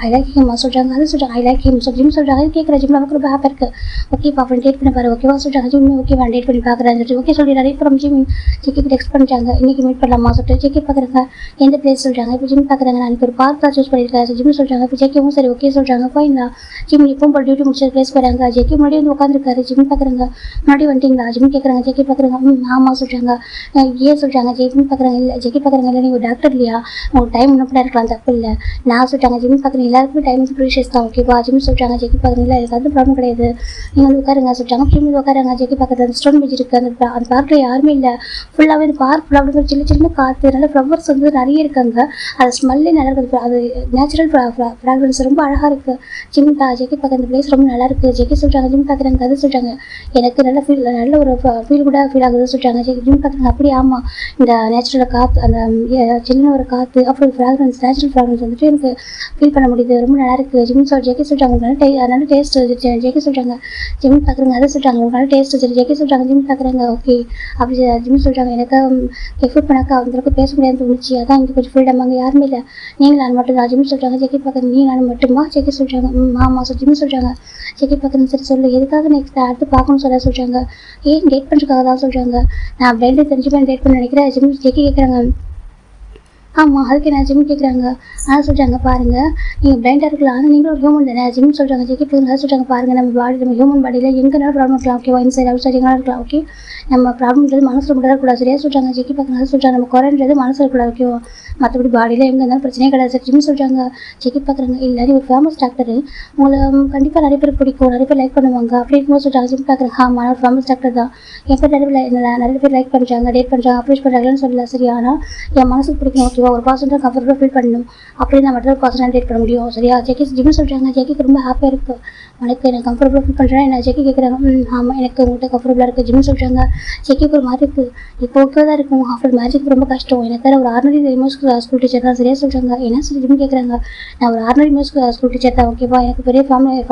ஐ லைக் ஹிம் சொல்கிறாங்க. அது சொல்கிறாங்க ஐ லைக் ஹிம் ஜிம் சொல்கிறாங்க. அது கேட்குற ஜிம் நமக்கு ரொம்ப ஹாப்பியாக இருக்குது. ஓகேப்பா அப்புறம் டேட் பண்ணி பாரு ஓகேவா சொல்கிறாங்க. ஜிம் ஓகேவா டேட் பண்ணி பார்க்குறேன் சொல்லிட்டு ஓகே சொல்லி நிறைய அப்புறம் ஜிம் ஜெக்கிக்கு டெக்ஸ்ட் பண்ணிட்டாங்க. இன்றைக்கி மீட் பண்ணலாமா சொல்லிட்டு ஜெக்கி பார்க்குறாங்க எந்த பிளேஸ் சொல்கிறாங்க. இப்போ ஜிம் பார்க்குறாங்க நான் ஒரு பார்க் தான் சூஸ் பண்ணியிருக்கேன் ஜிம் சொல்கிறாங்க. இப்போ ஜெக்கியும் சரி ஓகே சொல்கிறாங்க. போயிங்களா ஜிம் இப்போ போல் டியூட்டி முடிச்ச பிளேஸ் போகிறாங்க. ஜெக்கி முன்னாடி வந்து உட்காந்துருக்காரு. ஜிம் பார்க்குறாங்க முன்னாடி வந்துட்டீங்களா ஜிம் கேட்குறாங்க. ஜெக்கி பார்க்குறாங்க ஆமாம் சொல்கிறாங்க. ஏன் சொல்கிறாங்க ஜெக்கி பார்க்குறாங்க இல்லை ஜெக்கி பார்க்குறாங்க இல்லை நீங்கள் டாக்டர் இல்லையா உங்களுக்கு டைம் முன்னப்பட இருக்கலாம் தப்பு இல்லை நான் சொல்கிறாங்க. ஜிம் பார்க்குறேன் எல்லாருக்குமே டைம் ப்ரீஷியஸ் தான் ஓகேவா. ஜிம் சொல்கிறாங்க. ஜெக்கி பார்க்குறீங்க இல்லை எனக்கு அது ப்ராப்ளம் கிடையாது நீங்கள் வந்து உட்காருங்க சொல்கிறாங்க. ஜிம் வந்து உட்காருங்க. ஜெக்கி பார்க்குறது அந்த ஸ்டோன் பீச் இருக்குது. அந்த பார்க்கில் யாருமே இல்லை ஃபுல்லாகவே இந்த பார்க் ஃபுல்லாக அப்படி சின்ன சின்ன காற்று நல்ல ஃப்ளவர்ஸ் வந்து நிறைய இருக்காங்க. அது ஸ்மெல்லே நல்லா இருக்குது. அது நேச்சுரல் ஃப்ராக்ரன்ஸ் ரொம்ப அழகாக இருக்குது. ஜிம் ஜெக்கி பார்க்க அந்த பிளேஸ் ரொம்ப நல்லா இருக்குது. ஜெக்கி சொல்கிறாங்க. ஜிம் பார்க்குறாங்க அது சொல்கிறாங்க எனக்கு நல்ல ஒரு ஃபீல் கூட ஃபீல் ஆகுது சொல்கிறாங்க. ஜிம் பார்க்குறாங்க அப்படி ஆமாம் இந்த நேச்சுரல் காற்று அந்த சின்ன ஒரு காற்று அப்புறம் ஃப்ராக்ரன்ஸ் நேச்சுரல் ஃப்ராக்ரன்ஸ் வந்துட்டு எனக்கு ஃபீல் பண்ண முடியுது ரொம்ப நல்லா இருக்குது. ஜெக்கி சொல்கிறாங்க நல்ல டேஸ்ட் ஜெக்கி சொல்கிறாங்க. ஜிம் பார்க்குறாங்க அதை சொல்கிறாங்க நல்ல டேஸ்ட் ஜெக்கி சொல்கிறாங்க. ஜிம் பார்க்குறாங்க ஓகே அப்படி ஜிம் சொல்கிறாங்க. எனக்கு எஃபோர்ட் பண்ணாக்கா அந்தளவுக்கு பேச முடியாது தோணுச்சு அதான் இங்கே கொஞ்சம் ஃப்ரீடம் அங்கே யாருமே இல்லை நீங்கள் நான் மட்டும் தான் ஜிம் சொல்கிறாங்க. ஜெக்கி பார்க்குறேன் நீ நான் மட்டுமா ஜெக்கி சொல்கிறாங்க ஆமாம் ஜிம் சொல்கிறாங்க. ஜெக்கி பார்க்குறேன் சரி சொல்லு எதுக்காக நெக்ஸ்ட் அடுத்து பார்க்கணும்னு சொல்கிறாங்க. ஏன் டேட் பண்ணுறதுக்காக தான் சொல்கிறாங்க. நான் பிளைண்டு தெரிஞ்சு டேட் பண்ண நினைக்கிறேன். ஜெக்கி கேட்குறாங்க ஆமாம் அதுக்கு நான் ஜிம் கேட்குறாங்க. ஆனால் சொல்கிறாங்க பாருங்கள் நீங்கள் பிளைண்டாக இருக்கலாம் ஆனால் நீங்களும் ஒரு ஹியூமன் தானே ஜிம் சொல்கிறாங்க. ஜெக்கி பார்க்குறாங்க சொல்கிறாங்க பாருங்கள் நம்ம ஹியூமன் பாடியில் எங்கேனாலும் ப்ராப்ளம் இருக்கலாம் ஓகேவா இன்சைட் அவுட் சைட் எங்கேனாலும் இருக்கலாம் ஓகே நம்ம ப்ராப்ளம்ன்றது மனசில் மட்டும் இருக்கக்கூடாது சரியா சொல்கிறாங்க. ஜெக்கி பார்க்குறாங்க சொல்கிறாங்க நம்ம குறைன்றது மனசில் இருக்கக்கூடாது ஓகேவா மற்றபடி பாடியில் எங்கே இருந்தாலும் பிரச்சனையே கிடையாது சார் ஜிம் சொல்கிறாங்க. ஜெக்கி பார்க்குறாங்க இல்லை ஒரு ஃபேமஸ் டாக்டர் உங்களை கண்டிப்பாக நிறைய பேர் பிடிக்கும் நிறைய பேர் லைக் பண்ணுவாங்க அப்படி இருக்கும்போது சொல்கிறாங்க. ஜிம் பார்க்குறாங்க ஆமாம் ஒரு ஃபேமஸ் டாக்டர் தான் என் பேர் நிறைய பேர் லைக் பண்ணுறாங்க டேட் பண்ணுறாங்க அப்ரோச் பண்ணுறாங்கன்னு சொல்லல சரியா. ஆனால் என் மனசுக்கு பிடிக்கும் ஓகேவா ஒரு பர்சன்ட் கம்ஃபர்டபுளாக ஃபீல் பண்ணணும் அப்படி நான் மட்டும் பர்சனாக டேட் பண்ண முடியும் சரியா. ஜிம் சொல்கிறாங்க. ஜெக்கிக்கு ரொம்ப ஹாப்பியாக இருக்குது உனக்கு எனக்கு கம்ஃபர்டபுளாக ஃபீல் பண்ணுறேன் என்ன ஜெக்கி கேட்குறாங்க. ஆமாம் எனக்கு உங்கள்கிட்ட கம்ஃபர்டபுளாக இருக்குது ஜிம் சொல்கிறாங்க. ஜெக்கிக்கு ஒரு மாதிரி இருக்குது இப்போ ஓகே தான் இருக்கும் ஆஃப்டர் மேரேஜுக்கு ரொம்ப கஷ்டம் எனக்கு ஒரு ஆர்டினரி மியூசிக் ஸ்கூல் டீச்சர் தான் சரியாக சொல்கிறாங்க. என்ன சொல்லி ஜிம் கேட்குறாங்க. நான் ஒரு ஆர்டினரி மியூசிக் ஸ்கூல் டீச்சர் தான் ஓகேவா எனக்கு பெரிய ஃபேமிலி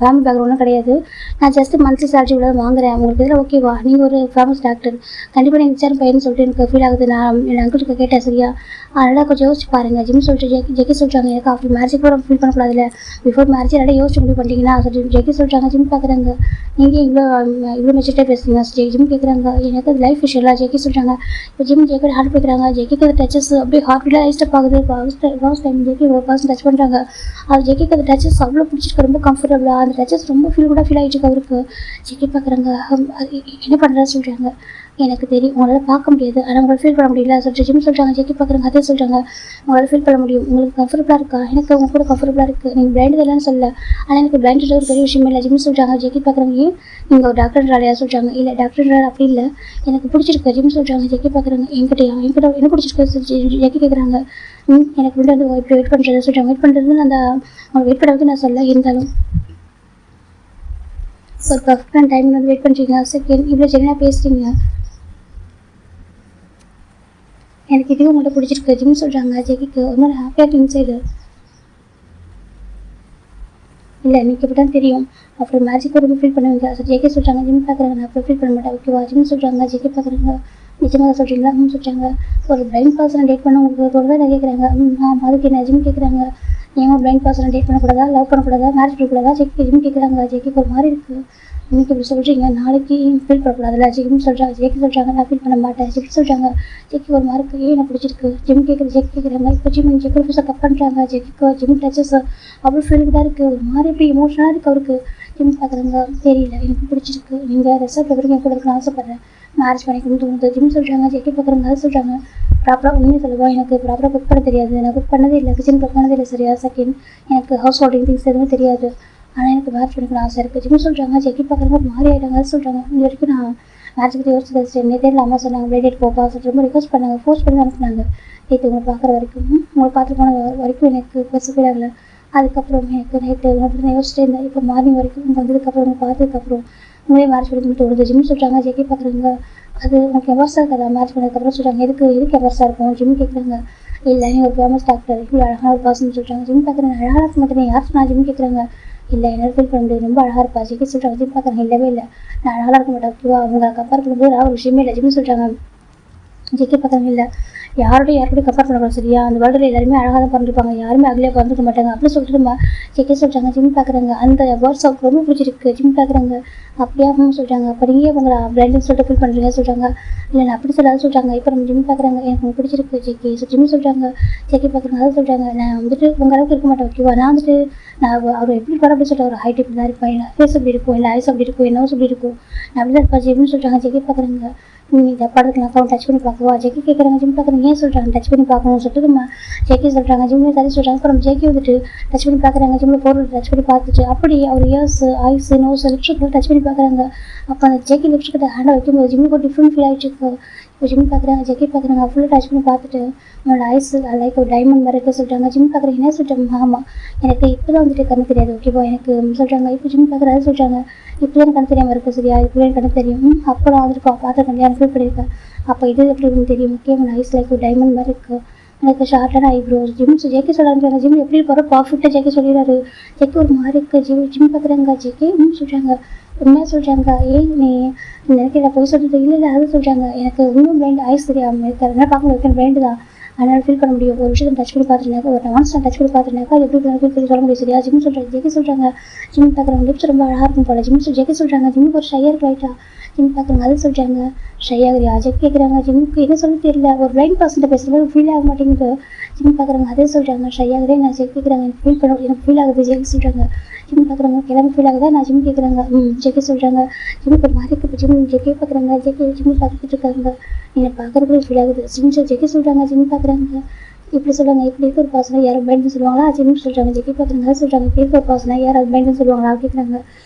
பேக்ரவுண்டும் கிடையாது நான் ஜஸ்ட் மந்த்லி சேலரி உள்ள வாங்குறேன் உங்களுக்கு இதில் ஓகேவா நீங்கள் ஒரு ஃபேமஸ் டாக்டர் கண்டிப்பாக நீங்கள் விசாரம் பையன்னு சொல்லிட்டு எனக்கு ஃபீல் ஆகுது நான் என் அங்கிளுக்கு கேட்டேன் சரியா. அதனால் கொஞ்சம் யோசிச்சு பாருங்கள் ஜிம் சொல்லிட்டு ஜெக்கி சொல்கிறாங்க. எனக்கு ஆஃப்டர் மேரேஜுக்கு கூட ஃபீல் பண்ணக்கூடாதுல்ல பிஃபோர் மேரேஜ் நல்லா யோசிச்சு முடிவு பண்ணிட்டீங்கன்னா ஜெக்கி சொல்கிறாங்க. ஜிம் பார்க்குறாங்க நீங்கள் இவ்வளோ மெச்சூரிட்டியாக பேசுறீங்க ஜிம் கேட்குறாங்க. எனக்கு அது லைஃப் விஷயம் இல்லை ஜெக்கி சொல்கிறாங்க. இப்போ ஜிம் ஜெக்கி ஹார்ட் போய்க்கிறாங்க. ஜெக்கிக்கு அது டச்சஸ் அப்படியே ஹார்ட்ல ஐஸ்டப் ஆகுது. ஃபர்ஸ்ட் டைம் ஜெக்கி ஒரு பர்சன் டச் பண்ணுறாங்க. அது ஜெக்கிக்கு அந்த டச்சஸ் அவ்வளோ பிடிச்சிருக்கு ரொம்ப கம்ஃபர்டபுளாக அந்த டச்சஸ் ரொம்ப ஃபீல் ஆகிட்டு அவருக்கு. ஜெக்கி பார்க்குறாங்க என்ன பண்ணுறா சொல்கிறாங்க. எனக்கு தெரியும் உங்களால் பார்க்க முடியாது ஆனால் உங்களால் ஃபீல் பண்ண முடியல சொல்லிட்டு ஜிம் சொல்கிறாங்க. ஜெக்கி பார்க்குறாங்க அதே சொல்கிறாங்க உங்களால் ஃபீல் பண்ண முடியும் உங்களுக்கு கம்ஃபர்டபுளாக இருக்கா எனக்கு உங்க கூட கம்ஃபர்டபுளாக இருக்குது நீங்கள் பிளைண்டு இல்லைன்னு சொல்லல ஆனால் எனக்கு பிளைண்ட் ஒரு பெரிய விஷயம் இல்லை ஜிம் சொல்கிறாங்க. ஜெக்கி பார்க்குறாங்க ஏன் நீங்கள் ஒரு டாக்டர்ன்றாலையா சொல்கிறாங்க. இல்லை டாக்டர்ன்றால் அப்படி இல்லை எனக்கு பிடிச்சிருக்கு ஜிம் சொல்கிறாங்க. ஜெக்கி பார்க்குறாங்க என்கிட்ட என்ன பிடிச்சிருக்கு ஜெக்கி கேட்குறாங்க. எனக்கு வந்து இப்படி வெயிட் பண்ணுறது சொல்கிறாங்க. வெயிட் பண்ணுறது அந்த அவங்க வெயிட் பண்ணுறது நான் சொல்ல இருந்தாலும் ஒரு பர்ஃபெக்டான டைம் வந்து வெயிட் பண்ணுறீங்க செகண்ட் இவ்வளோ ஜெனியாக பேசுகிறீங்க எனக்கு இதுவும் உங்கள்கிட்ட பிடிச்சிருக்கு ஜிம் சொல்கிறாங்க ஜெக்கிக்கு ஒரு மாதிரி ஹாப்பியாக இன்சைடு. இல்லை எனக்கு இப்படி தான் தெரியும் அப்புறம் மேஜிக் ஒரு ஃபீல் பண்ணுவீங்க. ஸோ ஜெகே சொல்கிறாங்க ஜிம் பார்க்குறாங்க நான் அப்படி ஃபீல் பண்ண மாட்டேன் ஓகேவா. ஜிம் சொல்கிறாங்க ஜெகே பார்க்குறாங்க நிஜமாக சொல்கிறீங்களா சொல்கிறாங்க. ஒரு பிளைண்ட் பர்சனை டேட் பண்ண உங்களுக்கு ஒரு தான் கேட்குறாங்க. அதுக்கு என்ன ஜிம் கேட்குறாங்க ஏன் ஒரு பிளைண்ட் பர்சனை டேட் பண்ணக்கூடாதா லவ் பண்ணக்கூடாதா மேரேஜ் பண்ணக்கூடாதா ஜெக்கி ஜிம் கேட்குறாங்க. ஜெக்கிக்கு ஒரு மாதிரி இருக்குது இன்னைக்கு இப்படி சொல்கிறீங்க நாளைக்கு ஃபீல் பண்ணக்கூடாதுல்ல. ஜிம் சொல்கிறாங்க ஜெக்கி சொல்கிறாங்க நான் ஃபீல் பண்ண மாட்டேன். ஜெக்கி சொல்கிறாங்க ஜெக்கி ஒரு மாதிரி இருக்குது ஏன் பிடிச்சிருக்கு. ஜிம் ஜெக்கி கேட்குறாங்க இப்போ ஜெக்கி பீஸை கப் பண்ணுறாங்க. ஜெக்கிக்கு ஜிம் டச்சஸ் அவ்வளோ ஃபீலுக்கு தான் இருக்குது ஒரு மாதிரி இப்படி எமோஷனாக இருக்குது அவருக்கு. ஜிம் பார்க்குறாங்க தெரியல எனக்கு பிடிச்சிருக்கு நீங்கள் ரெசார்ட் வரைக்கும் என் கூட இருக்குன்னு ஆசைப்பட்றேன் மேரேஜ் பண்ணிக்கணும்னு தோணுது. ஜிம் சொல்கிறாங்க ஜெக்கி பார்க்குறாங்க அது சொல்கிறாங்க ப்ராப்பராக உண்மையை சொல்லுவோம் எனக்கு ப்ராப்பராக குக் பண்ண தெரியாது நான் குக் பண்ணதே இல்லை கிச்சன் குக் பண்ணதே இல்லை சரியா. செகண்ட் எனக்கு ஹவுஸ் ஹோல்டிங் திங்ஸ் எதுவுமே தெரியாது ஆனால் எனக்கு மேரேஜ் பண்ணிக்கணும் ஆசை இருக்குது. ஜிம் சொல்கிறாங்க ஜெக்கி பார்க்குறவங்க ஒரு மாதிரி ஆகிட்டாங்க அது சொல்கிறாங்க இது வரைக்கும் நான் மேரேஜ் பற்றி யோசிச்சு நேற்றே அம்மா சொன்னாங்க பிளேடேட் போப்பா சொல்லிட்டு ரொம்ப ரிக்வஸ்ட் பண்ணாங்க ஃபோர்ஸ் பண்ணி அனுப்புனாங்க. நேற்று உங்களை பார்க்குற வரைக்கும் உங்களை பார்த்து போன வரைக்கும் எனக்கு பெருசு ஆகலை. அதுக்கப்புறம் எனக்கு நைட்டு உங்களை யோசிச்சுட்டே இருந்தேன் இப்போ மார்னிங் வரைக்கும் உங்கள் வந்ததுக்கப்புறம் உங்களை பார்த்ததுக்கப்புறம் உங்களே மேரேஜ் பண்ணிட்டு தோணுது. ஜிம் சொல்கிறாங்க ஜெக்கி பார்க்குறாங்க அது உங்களுக்கு எவர்ஸாக இருக்காதா மேரேஜ் பண்ணதுக்கப்புறம் சொல்கிறாங்க எதுக்கு எவர்ஸாக இருக்கும். ஜிம் கேட்குறாங்க இல்லை நீ ஒரு ஃபேமஸ் டாக்டர் இவ்வளோ அழகான ஒரு பர்சன் சொல்கிறாங்க. ஜிம் பார்க்குறாங்க அழகாக இருக்க மாட்டேன் யார் சொன்னா. ஜிம் கேட்குறாங்க இல்லை என்ன ஃபீல் பண்ண முடியாது ரொம்ப அழகாக இருப்பா. ஜெக்கி சொல்கிறாங்க ஜிம் பார்க்குறாங்க இல்லவே இல்லை நான் அழகாக இருக்க மாட்டேன் ஓகேவா அவங்க கம்பேர் பண்ணும்போது அழகாக ஒரு விஷயமே இல்லை. ஜிம் சொல்கிறாங்க ஜெக்கி பார்க்குறாங்க இல்லை யாரோடய கம்பேர் பண்ணக்கூடாது சரியா. அந்த வேர்ல்டில் எல்லாருமே அழகாக தான் பிறந்திருப்பாங்க யாருமே அகலியாக பிறந்துக்க மாட்டாங்க அப்படின்னு சொல்லிட்டு ஜெக்கி சொல்கிறாங்க. ஜிம் பார்க்குறாங்க அந்த வேர்ட்ஸ் அவருக்கு ரொம்ப பிடிச்சிருக்கு. ஜிம் பார்க்குறாங்க அப்படியே சொல்கிறாங்க அப்போ நீங்கள் உங்களை பிளைண்டுன்னு சொல்லிட்டு ஃபீல் பண்ணுறீங்க சொல்கிறாங்க. இல்லை நான் அப்படி சொல்லாத சொல்கிறாங்க. இப்போ நம்ம ஜிம் பார்க்குறாங்க எனக்கு உங்களுக்கு பிடிச்சிருக்கு ஜெக்கி. ஸோ ஜிம் சொல்கிறாங்க ஜெக்கி பார்க்குறாங்க அதை சொல்கிறாங்க நான் வந்துட்டு உங்கள் அளவுக்கு இருக்க மாட்டேன் ஓகேவா. நான் வந்துட்டு நான் அவர் எப்படி இருப்பார் அப்படின்னு சொல்லிட்டு ஒரு ஹைட் இப்படி தான் இருப்பேன் இல்லை ஃபேஸ் அப்படி இருக்கும் இல்லை ஐஸ் அப்படி இருக்கும் என்ன அப்படி இருக்கும் நான் அப்படி தான் இருப்பேன் ஜிம்னு சொல்கிறாங்க. ஜெக்கி பார்க்குறாங்க இந்த படத்துக்கு அக்கௌண்ட் டச் பண்ணி பார்க்கவா. ஜெக்கி கேட்குறாங்க ஜிம் பார்க்குறாங்க ஏன் சொல்கிறாங்க டச் பண்ணி பார்க்கணும்னு சொல்லிட்டு நம்ம ஜெக்கி சொல்கிறாங்க ஜிம்மே சரி சொல்கிறாங்க. அப்புறம் ஜெக்கி வந்துட்டு டச் பண்ணி பார்க்குறாங்க ஜிம்மில் பொருள் டச் பண்ணி பார்த்துட்டு அப்படி அவர் ears eyes nose lipstick touch பண்ணி பார்க்குறாங்க. அப்போ அந்த ஜெக்கி லிப்ஸ்டிக்கிட்ட ஹேண்டை வைக்கும்போது ஜிம்முக்கு ஒரு டிஃப்ரெண்ட் ஃபீல் ஆகிட்டு இருக்கு. இப்போ ஜிம் பார்க்குறாங்க ஜெக்கி பார்க்குறாங்க ஃபுல்லாக டச் பண்ணி பார்த்துட்டு அவனோட ஐஸ் லைக் ஒரு டைமண்ட் மாதிரி இருக்க சொல்கிறாங்க. ஜிம் பார்க்குறாங்க என்ன சொல்கிறாங்க ஆமாம் எனக்கு இப்போ தான் வந்துட்டு கண்ணு தெரியாது ஓகேவா எனக்கு சொல்கிறாங்க. இப்போ ஜிம் பார்க்குறாரு சொல்கிறாங்க இப்போ தான் கண்ணு தெரியாமல் இருக்குது சரியா இப்போ எனக்கு கண்ணு தெரியும் அப்போ நான் வந்துட்டு பார்த்துருக்கேன் யாரும் ஃபீல் பண்ணியிருக்கேன் அப்போ இது எப்படி இருக்குன்னு தெரியும் ஓகே அவன் ஐஸ் லைக் ஒரு டைமண்ட் மாதிரி இருக்குது எனக்கு ஷார்ட்டான ஐப்ரோஸ். ஜிம் ஜெக்கி சொல்கிறாங்க ஜிம் எப்படி இருப்பாரோ பர்ஃபெக்டாக ஜெக்கி சொல்லிடுறாரு. ஜெக்கி ஒரு மாதிரி இருக்குது ஜிம் பார்க்குறாங்க ஜெக்கி சொல்கிறாங்க உண்மையாக சொல்கிறாங்க ஏன் நீ எனக்கு நான் போய் சொல்கிறது இல்லை அது சொல்கிறாங்க எனக்கு இன்னும் பிளைண்ட் ஐஸ் தெரியாமல் இருக்காரு என்ன பார்க்க முடியும் பிளைண்டு தான் அதனால் ஃபீல் பண்ண முடியும் ஒரு விஷயத்தை டச் பண்ணி பார்த்துருந்தாக்கா ஒரு நான் டச் பண்ணி பார்த்துருந்தாக்கா அது எப்படி ஃபீல் சொல்ல முடியும் சரியா. ஜிம் சொல்கிறாங்க ஜெக்கி சொல்கிறாங்க ஜிம் பார்க்குறவங்க லிப்ஸ் ரொம்ப அழகாக இருக்கும் போல. ஜெக்கி சொல்கிறாங்க ஜிம்முக்கு ஒரு ஷையாக இருக்கு ரைட்டா. ஜிம் பார்க்குறாங்க அது சொல்கிறாங்க ஷையாகிறியா. ஜெக்கி கேட்குறாங்க ஜிம்முக்கு என்ன சொல்லி தெரியல ஒரு பிளைண்ட் பர்சன்ட்ட பேசுகிறது ஃபீல் ஆக மாட்டேங்குது. ஜிம் பார்க்குறாங்க அதே சொல்கிறாங்க ஷையாகிறே நான் ஜெக்கி கேட்குறாங்க எனக்கு ஃபீல் பண்ண எனக்கு ஃபீல் ஆகுது. ஜெக்கி சொல்கிறாங்க ஜிம் பார்க்குறாங்க எல்லாமே ஃபீல் ஆகுதா நான் ஜிம் கேட்குறாங்க ஜெக்கி சொல்கிறாங்க ஜிம்முக்கு ஒரு மாதிரி இருக்குது. ஜிம் ஜெக்கி பார்க்குறாங்க ஜெக்கி ஜிம் பார்த்துட்டு இருக்காங்க என்னை பார்க்குறதுக்கு ஃபீல் ஆகுது. ஜெக்கி சொல்கிறாங்க ஜிம் பார்க்குறாங்க இப்படி சொல்லுவாங்க இப்படி இருக்க ஒரு பர்சனை யாரும் பிளைண்ட்னு சொல்லுவாங்களா. ஜிம் சொல்கிறாங்க ஜெக்கி பார்க்குறாங்க அதை சொல்கிறாங்க இப்படி இருக்க ஒரு பர்சனை யாரும் பிளைண்ட்னு சொல்லுவாங்களா கேட்குறாங்க.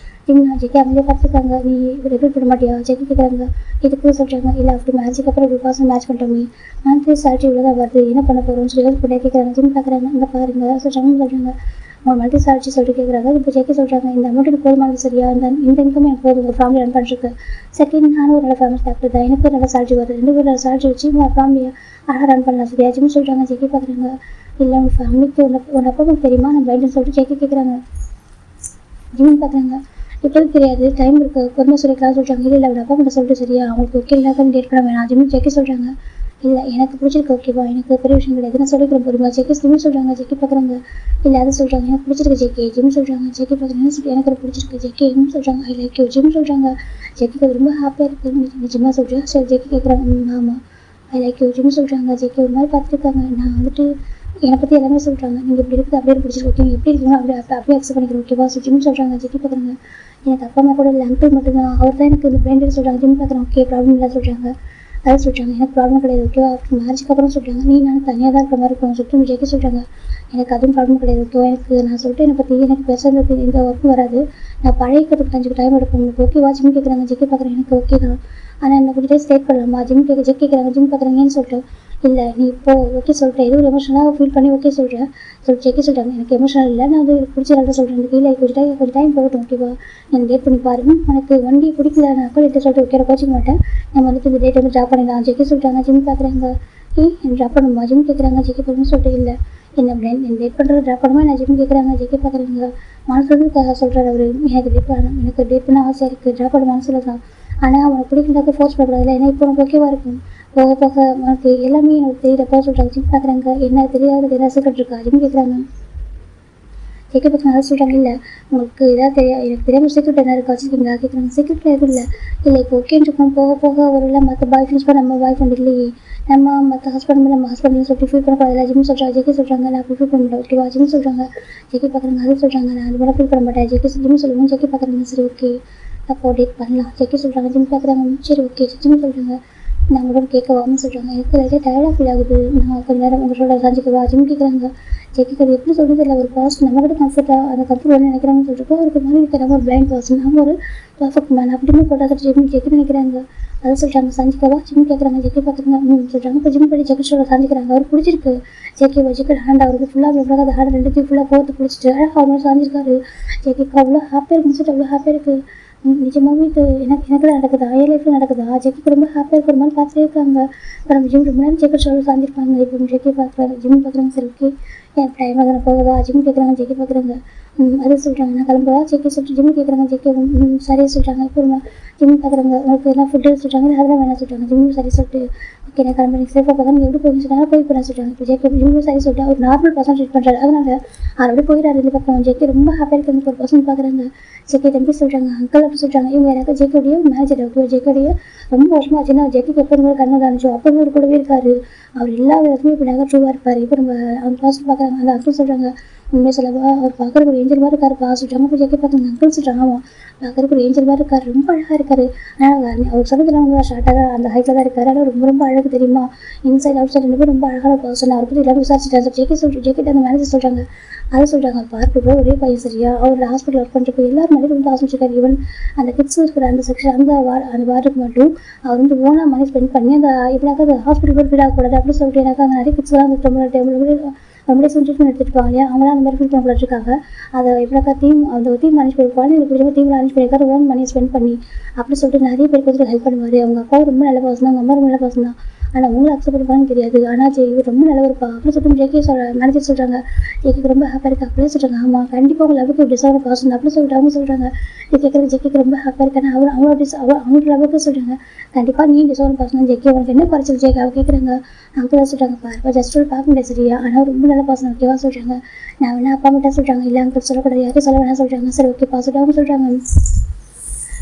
ஜிம் ஜெக்கி அவங்க பார்த்துருக்காங்க நீ இப்படி ரிப்பீட் பண்ண மாட்டியா. ஜெக்கி கேட்குறாங்க இதுக்கு சொல்கிறாங்க இல்லை அப்படி மேட்சுக்கு அப்புறம் இப்படி பர்சன் மேட்ச் பண்ணிட்டோமே மந்த்லி சேலரி இவ்வளோ தான் வருது என்ன பண்ண போகிறோம்னு சொல்லி கூட கேட்குறாங்க. ஜிம் பார்க்குறாங்க இந்த பாருங்க சொல்கிறாங்க அவங்க மல்டி சேலரி சொல்லிட்டு கேட்குறாங்க. இப்போ ஜெக்கி சொல்கிறாங்க இந்த அமௌண்ட் எனக்கு போதுமானது சரியா இந்த இன்கம் எனக்கு போதும் உங்கள் ஃபேமிலி ரன் பண்ணிருக்கு. செகண்ட் நானும் ஒரு நல்ல ஃபேமஸ் டாக்டர் தான் எனக்கு நல்ல சேலரி வருது 2 பேர் நல்ல சேலரி வச்சு உங்கள் ஃபேமிலியை அழகாக ரன் பண்ணலாம் சரியா. ஜிம் சொல்கிறாங்க ஜெக்கி பார்க்குறாங்க இல்லை உங்கள் ஃபேமிலிக்கு உன் அப்பாவுக்கு தெரியுமா நான் பிளைண்டுன்னு சொல்லிட்டு ஜெக்கி கேட்குறாங்க. ஜிம் பார்க்குறாங்க இப்போ தெரியாது டைம் இருக்குது பொறுமை சொல்லிக்கலாம் சொல்கிறாங்க. இல்லை அவன் அப்பா கிட்ட சொல்லிட்டு சரியா அவங்களுக்கு ஓகே இல்லாமல் டேட் பண்ண வேணாம். ஜிம் ஜெக்கி சொல்கிறாங்க இல்லை எனக்கு பிடிச்சிருக்கு ஓகேவா எனக்கு பெரிய விஷயம் கிடையாது நான் சொல்லிக்கிறேன் பொறுமை. ஜெக்கி ஜிம் சொல்கிறாங்க ஜெக்கி பார்க்குறாங்க இல்லை அதை சொல்கிறாங்க எனக்கு பிடிச்சிருக்கு ஜெக்கி. ஜிம் சொல்கிறாங்க ஜெக்கி பார்க்குறாங்க எனக்கு பிடிச்சிருக்கு ஜெக்கி. ஜிம் சொல்கிறாங்க ஐ லைக் யூ. ஜிம் சொல்கிறாங்க ஜெக்கிக்கு அது ரொம்ப ஹாப்பியாக இருக்குது நிஜமாக சொல்கிறேன் சரி. ஜெக்கி கேட்குறாங்க ஆமாம் ஐ லைக் யூ. ஜிம் சொல்கிறாங்க ஜெக்கி ஒரு மாதிரி பார்த்துருக்காங்க நான் வந்துட்டு என்னை பற்றி எல்லாமே சொல்கிறாங்க நீங்கள் இப்படி இருக்குது அப்படியே பிடிச்சிருக்கு ஓகே எப்படி இருக்கீங்க அப்படியே அக்செப்ட் பண்ணிக்கிறேன் ஓகேவா. ஸோ ஜிம் சொல்கிறாங்க ஜெக்கி பார்க்குறாங்க எனக்கு அப்பா அம்மா கூட இல்லை அங்கிள் மட்டும்தான் அவர் தான் எனக்கு இந்த பிளைண்டுன்னு சொல்கிறாங்க. ஜிம் பார்க்குறேன் ஓகே ப்ராப்ளம் இல்லை சொல்கிறாங்க. அதை சொல்கிறாங்க எனக்கு ப்ராப்ளம் கிடையாது ஓகேவா. அப்புறம் மேரேஜுக்கு அப்புறம் சொல்கிறாங்க நீ நான் தனியாக தான் இருக்கிற மாதிரி இருக்கும் சொல்லிட்டு ஜெக்கி சொல்கிறாங்க எனக்கு அதுவும் ப்ராப்ளம் கிடையாது ஓகேவா. எனக்கு நான் சொல்லிட்டு என்னை பற்றி எனக்கு பேசுறது எந்த ஒர்க்கும் வராது நான் பழகிக்கிறதுக்கு கொஞ்சம் டைம் எடுக்கும் உங்களுக்கு ஓகேவா. ஜிம் கேட்குறாங்க ஜெக்கி பார்க்குறேன் எனக்கு ஓகே தான் ஆனால் என்ன கொஞ்சம் ஸ்டேட் பண்ணலாமா. ஜெக்கி கேட்குறாங்க ஜிம் பார்க்குறாங்கன்னு சொல்லிட்டு இல்லை நீ இப்போது ஓகே சொல்லிட்டேன் எதுவும் எமோஷனலாக ஃபீல் பண்ணி ஓகே சொல்கிறேன் ஜெக்கி சொல்கிறாங்க எனக்கு எமோஷனல் இல்லை நான் அது பிடிச்ச நல்லா சொல்கிறேன் எனக்கு இல்லை கொஞ்சம் டைம் போகட்டும் ஓகேவா எனக்கு டேட் பண்ணி பாருங்க எனக்கு வண்டி பிடிக்கல நான் கூட சொல்லிட்டு ஓகே கோச்சிக்க மாட்டேன் நம்ம வந்துட்டு இந்த டேட் வந்து ட்ராப் பண்ணிடலாம். ஜெக்கி சொல்கிறாங்க ஜிம் பார்க்குறாங்க ட்ராப் பண்ணுமா ஜிம் கேட்குறாங்க. ஜெகி போகணும்னு சொல்லிட்டு இல்லை என்ன டேட் பண்ணுறது ட்ராப் பண்ணுமா நான் ஜிம் கேட்குறாங்க. ஜெகி பார்க்குறாங்க. மனசுக்காக சொல்கிறார் அவர். எனக்கு டேட் பண்ண ஆசையாக இருக்குது, ட்ராப் பண்ண மனசில் தான். ஆனால் அவனுக்கு பிடிக்கிறதுக்கு ஃபோர்ஸ் பண்ணக்கூடாது. ஏன்னா இப்போ உனக்கு ஓகேவா இருக்கும், போக போக உனக்கு எல்லாமே எனக்கு தெரியறப்போ சொல்கிறாங்க. ஜிம் பார்க்குறாங்க. என்ன தெரியாத ஏதாவது சீக்கிரம் இருக்கா ஜிம் கேட்குறாங்க. ஜெகி பற்றி நல்லா சொல்கிறாங்க. இல்லை உங்களுக்கு ஏதாவது எனக்கு தெரியாமல் சீக்கிரம் என்ன இருக்கா வச்சுருக்கீங்களா கேட்குறாங்க. சீக்கிரம் எதுவும் இல்லை இப்போ ஓகேன்னு இருக்கும், போக போக ஒரு இல்லை மற்ற பாய் ஃப்ரெண்ட்ஸ் கூட நம்ம பாய் ஃப்ரெண்ட் இல்லையே, நம்ம மற்ற ஹஸ்பண்ட் நம்ம ஹஸ்பண்ட் சொல்லிட்டு ஃபீல் பண்ணக்கூடாது. ஜிம் சொல்கிறாங்க. ஜெகி சொல்கிறாங்க நான் அப்படி ஃபீல் பண்ண மாட்டேன் ஓகேவா ஜிம் சொல்கிறாங்க. ஜெகி பார்க்குறாங்க. அது சொல்கிறாங்க நான் அது மாதிரி ஃபீல் பண்ண மாட்டேன். ஜிம் சொல்லுவோம். ஜெகி பார்க்குறாங்க. சரி ஓகே அப்போ டேட் பண்ணலாம். ஜெகி சொல்கிறாங்க. ஜிம் பார்க்குறாங்க. சரி ஓகே ஜிம் சொல்கிறாங்க. நான் உங்களோட கேட்கவான்னு சொல்கிறாங்க. எனக்கு லைட்டாக டயர்டாக ஃபீல் ஆகுது, நான் கொஞ்சம் நேரம் உங்களோட சாஞ்சிக்கவா ஜிம் கேட்குறாங்க. ஜெகிக்கு அது எப்படி சொல்கிறது இல்லை, ஒரு பாஸ் நம்மகிட்ட கம்ஃபர்ட்டாக அந்த கம்ஃபர்ட் வந்து நினைக்கிறாங்கன்னு சொல்லிட்டு அவருக்கு மாதிரி இருக்கிறாங்க. ஒரு பிளைண்ட் பர்சன், நம்ம ஒரு பர்ஃபெக்ட் மேன் அப்படின்னு போட்டால் ஜெகி நினைக்கிறாங்க. அதை சொல்கிறாங்க. சாஞ்சிக்கவா ஜிம் கேட்குறாங்க. ஜெகி பார்க்குறாங்க. சொல்கிறாங்க. இப்போ ஜிம் பண்ணி ஜெகி சாஞ்சிக்கிறாங்க. அவர் பிடிச்சிருக்கு ஜெகி வச்சுக்கிற ஹேண்ட் அவருக்கு ஃபுல்லாக அந்த ஹேண்ட் ரெண்டுத்தையும் ஃபுல்லாக போட்டு பிடிச்சிட்டு அழகாக அவங்க சாஞ்சிருக்காரு. ஜெகிக்கு அவ்வளோ ஹாப்பியாக இருக்குன்னு சொல்லிட்டு அவ்வளோ ஹாப்பியாக இருக்குது. நிஜமாகவே இது எனக்கு தான் நடக்குதா, என் லைஃப்பில் நடக்குதா. ஜெகிக்கு ரொம்ப ஹாப்பியாக இருக்கிற மாதிரி பார்த்துட்டே இருக்காங்க. அப்புறம் ஜிம் ரொம்ப நேரம் ஜெகி சாஞ்சிருப்பாங்க. இப்போ ஜெகி பார்க்குறாங்க. ஜிம் பார்க்குறாங்க. சரி ஓகே என் டைம் ஆகணும் போகவா ஜிம் கேட்குறாங்க. ஜெகி பார்க்குறாங்க. அது சொல்கிறாங்க. நான் கிளம்புவா ஜெகி சொல்லிட்டு ஜிம் கேட்குறாங்க. ஜெகி சரியாக சொல்கிறாங்க. இப்போ ஜிம் பார்க்குறாங்க. உங்களுக்கு எல்லாம் ஃபுட்டு சொல்கிறாங்க. அதெல்லாம் வேணாம் சொல்கிறாங்க. ஜிம் சரி சொல்லிட்டு ஓகே நான் கிளம்பி சேஃபாக பார்க்குறாங்க. எப்படி போய் சொன்னாங்க போய் போகிறேன் சொல்கிறாங்க. இப்போ ஜெகி ஜிம் சரி சொல்லிட்டு அவர் நார்மல் பர்சன் ட்ரீட் பண்ணுறாரு. அதனால அவரோட போயிடாரு. இந்த பக்கம் ஜெகி ரொம்ப ஹாப்பியாக இருக்கிற ஒரு பர்சன் பார்க்குறாங்க. ஜெகி தம்பி சொல்கிறாங்க. அங்கிள் அப்படி சொல்கிறாங்க. இவங்க எனக்கு ஜெகியோடைய மேனேஜர் ஓகே. ஜெகியோடைய ரொம்ப வருஷமாக ஆச்சுன்னா ஜெகிக்கு எப்போ கண்ணு தானிச்சோ அப்போ ஒரு கூடவே இருக்காரு. அவர் எல்லா விதத்துலையும் இப்போ நெகட்டிவாக இருப்பார். இப்போ நம்ம அவங்க பர்சன் பார்க்குறாங்க. அந்த அங்கிள் சொல்கிறாங்க. உண்மையை சொல்லவா அவர் பார்க்குறக்கு ஒரு ஏஞ்சல் மாதிரி இருக்காருப்பா சொல்கிறாங்க. இப்போ ஜெகி பார்க்குறாங்க. அங்கிள் சொல்கிறாங்க. ஆமாம் பார்க்குறக்கு ஒரு ஏஞ்சல் மாதிரி இருக்காரு, ரொம்ப அழகாக இருக்காரு. ஆனால் அவர் சொன்னதுல அவங்க ஷார்ட்டாக அந்த ஹைட்டில் தான் இருக்காரு. ஆனால் ரொம்ப ரொம்ப அழகு தெரியுமா, இன்சைட் அவுட் சைட் ரெண்டு பேரும் ரொம்ப அழகான பர்சன். அவரை பற்றி எல்லாரும் விசாரிச்சுட்டாங்க. ஜெகிட்ட அந்த மேனேஜர் சொல்கிறாங்க. அதை சொல்கிறாங்க. பார்த்துட்டு ஒரே பையன் சரியா அவர் ஹாஸ்பிட்டல் ஒர்க் பண்ணுறப்போ எல்லாரும் மாதிரி ரொம்ப ஆசமிச்சிருக்காரு. ஈவன் அந்த கிட்ஸ் இருக்கிற அந்த செக்ஷன் அந்த வார்டுக்கு மட்டும் அவர் வந்து ஓனாக மணி ஸ்பெண்ட் பண்ணி அந்த இப்படினாக்கா அந்த ஹாஸ்பிட்டல் போய் ஃபீல் ஆகக்கூடாது அப்படின்னு சொல்லிட்டு எனக்கு அங்கே நிறைய கிட்ஸ்லாம் அந்த ரொம்ப ட்ரீட்மெண்ட் எடுத்துட்டு இல்லையா அவங்களாம் அந்த மாதிரி ஃபீல் பண்ணக்கூடாதுக்காக அதை எப்படினாக்கா அந்த தீம் மேனேஜ் பண்ணிருப்பாங்க. எனக்கு பிடிச்ச தீம் அரேஞ்ச் பண்ணியிருக்காரு ஓன் மணி ஸ்பெண்ட் பண்ணி அப்படின்னு சொல்லிட்டு நிறைய பேருக்கு வந்து ஹெல்ப் பண்ணுவார். அவங்க அப்பா ரொம்ப நல்ல பர்சன் தான், அவங்க அம்மா ரொம்ப நல்ல பர்சன் தான். ஆனால் அவங்களும் அக்செப்ட் பண்ணிப்பாங்கன்னு தெரியாது. ஆனால் இவர் ரொம்ப நல்லவருப்பா அப்படின்னு சொல்லிட்டு ஜெகி மேனேஜர் சொல்கிறாங்க. ஜெகிக்கு ரொம்ப ஹாப்பியாக இருக்குது அப்படியே சொல்கிறாங்க. ஆமாம் கண்டிப்பாக உங்கள் லவ்வுக்கு டிசர்வ் பர்சன் அப்படின்னு சொல்லிட்டு அவங்க சொல்கிறாங்க. இது கேட்குறது ஜெகிக்கு ரொம்ப ஹாப்பியாக இருக்காங்க. அவங்களோட லவ்வுக்கு சொல்கிறாங்க. கண்டிப்பாக நீ டிசர்வ் பர்சன் ஜெகி உனக்கு என்ன குறைச்சல் ஜெகி அவ கேட்குறாங்க. அவங்க தான் சொல்கிறாங்க. பாருப்பா ஜஸ்ட் ஒரு பார்க்க முடியாது சரியா, ஆனால் ரொம்ப நல்ல பர்சன் ஓகேவா சொல்கிறாங்க. நான் வேணா அப்பா மட்டும் சொல்கிறாங்க. இல்லை அங்கே சொல்லக்கூடாது யாரும் சொல்ல வேணா சொல்கிறாங்க. சரி ஓகேப்பா சொல்லிட்டு அவங்க சொல்கிறாங்க.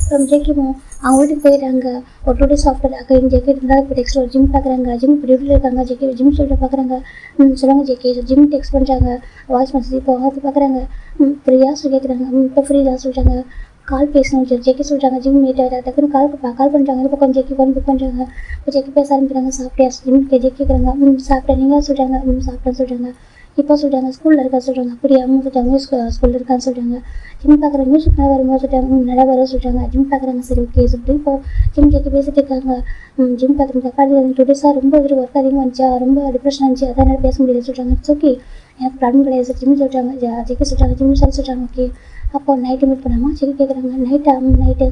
அப்புறம் ஜெகிவும் அவங்க வீட்டுக்கு போயிடுறாங்க. ஒரு 2 days ஆஃப்டர் அகைன் ஜெகி இருந்தால் இப்போ டெக்ஸ்ட் ஒரு ஜிம் பார்க்குறாங்க. ஜிம் இப்போ டியூட்டியில் இருக்காங்க. ஜெகி ஜிம் சொல்லிட்டு பார்க்குறாங்க. சொல்லுவாங்க ஜெகி ஜிம் டெக்ஸ்ட் பண்ணுறாங்க. வாய்ஸ் மெசேஜ் இப்போ அவங்க பார்க்குறாங்க. ஃப்ரீயாக சொல்லி கேட்குறாங்க. இப்போ ஃப்ரீ தான் சொல்கிறாங்க. கால் பேசணும் ஜெகி சொல்கிறாங்க. ஜிம் மீட் டக்குன்னு கால் பண்ணுறாங்க. இந்த பக்கம் ஜெகி ஃபோன் புக் பண்ணுறாங்க. இப்போ ஜெகி பேச ஆரம்பிக்கிறாங்க. சாப்பிட்டியா ஜிம் ஜெகி கேட்குறாங்க. சாப்பிட்டேன் நீங்கள் சொல்கிறாங்க. சாப்பிட்டேன்னு சொல்கிறாங்க. இப்போ சொல்கிறாங்க ஸ்கூலில் இருக்கா சொல்கிறாங்க. அப்படியே அவங்க சொல்லிட்டாங்க ஸ்கூலில் இருக்கான்னு சொல்கிறாங்க. ஜிம் பார்க்குற மியூசிக் நல்லா வரும்போது சொல்லிட்டாங்க. நல்லா வர சொல்கிறாங்க. ஜிம் பார்க்குறாங்க. சரி ஓகே சொல்லிட்டு இப்போ ஜிம் கேட்க பேசிட்டு இருக்காங்க. ஜிம் பார்க்குறாங்க. அக்காடி 2 days ரொம்ப ஒர்க் அதிகமாக இருந்துச்சா, ரொம்ப டிப்ரெஷன் இருந்துச்சு, அதான் என்னால் பேச முடியல சொல்கிறாங்க. இட்ஸ் ஓகே எனக்கு ப்ராப்ளம் கிடையாது சார் ஜிம் சொல்கிறாங்க. ஜெகி சொல்கிறாங்க. ஜிம் சார் சொல்கிறாங்க. ஓகே அப்போ நைட்டு மீட் பண்ணாமா ஜெகி கேட்குறாங்க. நைட்டு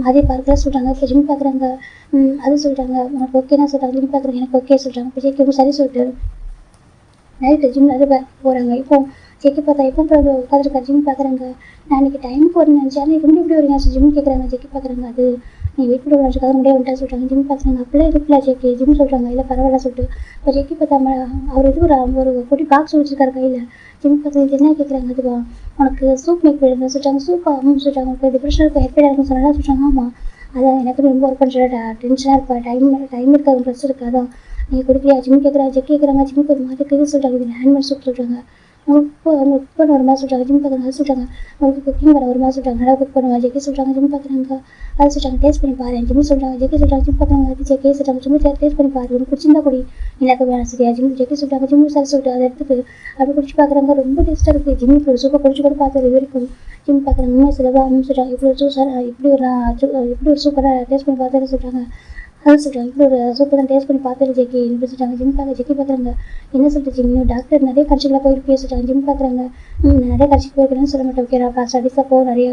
அதே பார்க்கலாம் சொல்கிறாங்க. இப்போ ஜிம் பார்க்குறாங்க. அது சொல்கிறாங்க. உனக்கு ஓகேனா சொல்கிறாங்க. ஜிம் பார்க்குறாங்க. எனக்கு ஓகே சொல்கிறாங்க. இப்போ ஜெகி சரி சொல்லிட்டு நைட்டு ஜிம் அது போகிறாங்க. இப்போ ஜெகி பார்த்தா எப்போ உட்காந்துருக்கா ஜிம் பார்க்குறாங்க. நான் இன்றைக்கி டைமுக்கு வரேன்னு நினச்சேன், ஆனால் எப்படி எப்படி வரீங்க ஜிம் கேட்குறாங்க. ஜெகி பார்க்குறாங்க. அது நீ வெயிட் பண்ணி வச்சுக்காக முடியாது வந்துட்டா சொல்கிறாங்க. ஜிம் பார்க்குறாங்க. அப்படியே இருக்குல்ல ஜெகி ஜிம் சொல்கிறாங்க. இல்லை பரவாயில்ல சொல்லிட்டு இப்போ ஜெகி பார்த்தா அவர் இது ஒரு பொடி பாக்ஸ் வச்சுருக்காரு கையில். ஜிம் பார்க்குறது என்ன கேட்குறாங்க. அதுவா உனக்கு சூப் மேக் பண்ணிருந்தேன் சொல்லிட்டாங்க. சூப்பா சொல்லிட்டாங்க. உனக்கு டிப்ரெஷன் இருக்க ஹெல்ப் இருக்குன்னு சொன்னாலும் சொல்கிறாங்க. ஆமாம் அதான் எனக்கு ரொம்ப ஒர்க் பண்ணுற டென்ஷனாக இருப்பேன், டைம் இருக்காது ட்ரெஸ் இருக்குது, அதான் நீ குடிக்கிறியா ஜிம் கேட்குறா. ஜெகி கேட்குறாங்க. ஜிம்க்கு ஒரு மாதிரி இது சொல்கிறாங்க. இது ஹேண்ட்மேட் சூப் சொல்கிறாங்க. அவங்க குக் பண்ண ஒரு மாதிரி சொல்கிறாங்க. ஜிம் பார்க்குறாங்க. அது சொல்கிறாங்க. உங்களுக்கு குக்கிங் வர ஒரு மாதிரி சொல்கிறாங்க. நல்லா குக் பண்ணுவாங்க. ஜெகி சொல்கிறாங்க. ஜிம் பார்க்குறாங்க. அது சொல்கிறாங்க. டேஸ்ட் பண்ணி பாரு ஜிம் சொல்கிறாங்க. ஜெகி சொல்கிறாங்க. ஜிம் பார்க்குறாங்க. அது ஜெகி சொல்கிறாங்க. ஜிம் டேஸ்ட் பண்ணி பாரு உனக்கு பிடிச்சிருந்தா குடி, எனக்கு வேணாம் சரியா ஜெகி சொல்கிறாங்க. ஜிம் சார் சொல்லிட்டு அதை எடுத்துட்டு அப்படி குடிச்சு பார்க்குறாங்க. ரொம்ப டேஸ்ட்டாக இருக்குது. ஜிம் இப்போ சூப்பர் குடிச்சு கூட பார்த்தது இது வரைக்கும். ஜிம் பார்க்குறாங்க. உண்மையாக சொல்லவா சொல்கிறாங்க. இப்படி ஒரு சூப்பராக டேஸ்ட் பண்ணி பார்த்தேன்னு சொல்கிறாங்க. அதான் சொல்கிறாங்க. இப்படி ஒரு சூப்பர் தான் டேஸ்ட் பண்ணி பார்த்துட்டு ஜெக்கி இப்படி சொல்லிட்டாங்க. ஜிம் பார்க்க ஜெக்கி பார்க்குறாங்க. என்ன சொல்லிட்டு ஜிம் டாக்டர் நிறைய கட்சிகளாக போயிருக்கே சொல்லிட்டாங்க. ஜிம் பார்க்குறாங்க. நிறைய கட்சிக்கு போயிருக்கேன்னு சொல்ல மாட்டேன். ஓகே நான் ஸ்டடீஸ் அப்போ நிறைய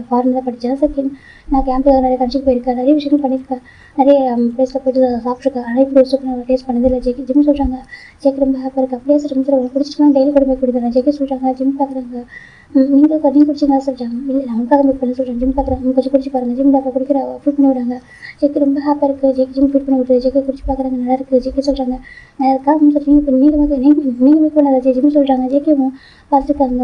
ஃபாரின் தான் படித்தேன். செகண்ட் நான் கேம்பில் நிறைய கட்சிக்கு போயிருக்கேன். நிறைய விஷயங்கள் பண்ணியிருக்கேன். நிறைய பிளேஸில் போய்ட்டு சாப்பிட்ருக்கேன். ஆனால் இப்படி ஒரு சூப்பர் டேஸ்ட் பண்ணதில்லை ஜெக்கி. ஜிம் சொல்கிறாங்க. ஜெக்கி ரொம்ப ஹாப்பியாக இருக்குது. அப்படியே சொல்லிட்டு உங்களுக்கு பிடிச்சிக்கலாம் டெய்லி கூட போய் குடிக்கிறேன். ஜெக்கி சொல்கிறாங்க. ஜிம் பார்க்குறாங்க. நீங்கள் குடிச்சிங்களா சொல்லிட்டாங்க. இல்லை நமக்காக மீட் பண்ண சொல்கிறேன். ஜிம் பார்க்குறேன். கொஞ்சம் குடிச்சு பாருங்கள். ஜிம் டாக்டர் குடிக்கிற ஃபீட் பண்ணி விடுறாங்க. ஜெக்கி ரொம்ப ஹாப்பியாக இருக்குது. ஜெக்கி ஜிம் ஃபீட் பண்ணி விட்ரு. ஜெக்கி குடிச்சு பார்க்குறாங்க. நல்லா இருக்குது. ஜெக்கி சொல்கிறாங்க. நல்லா இருக்கா சொல்லிட்டு நீங்கள் மீட் பண்ணாத ஜிம் சொல்கிறாங்க. ஜெக்கியும் பார்த்துருக்காங்க.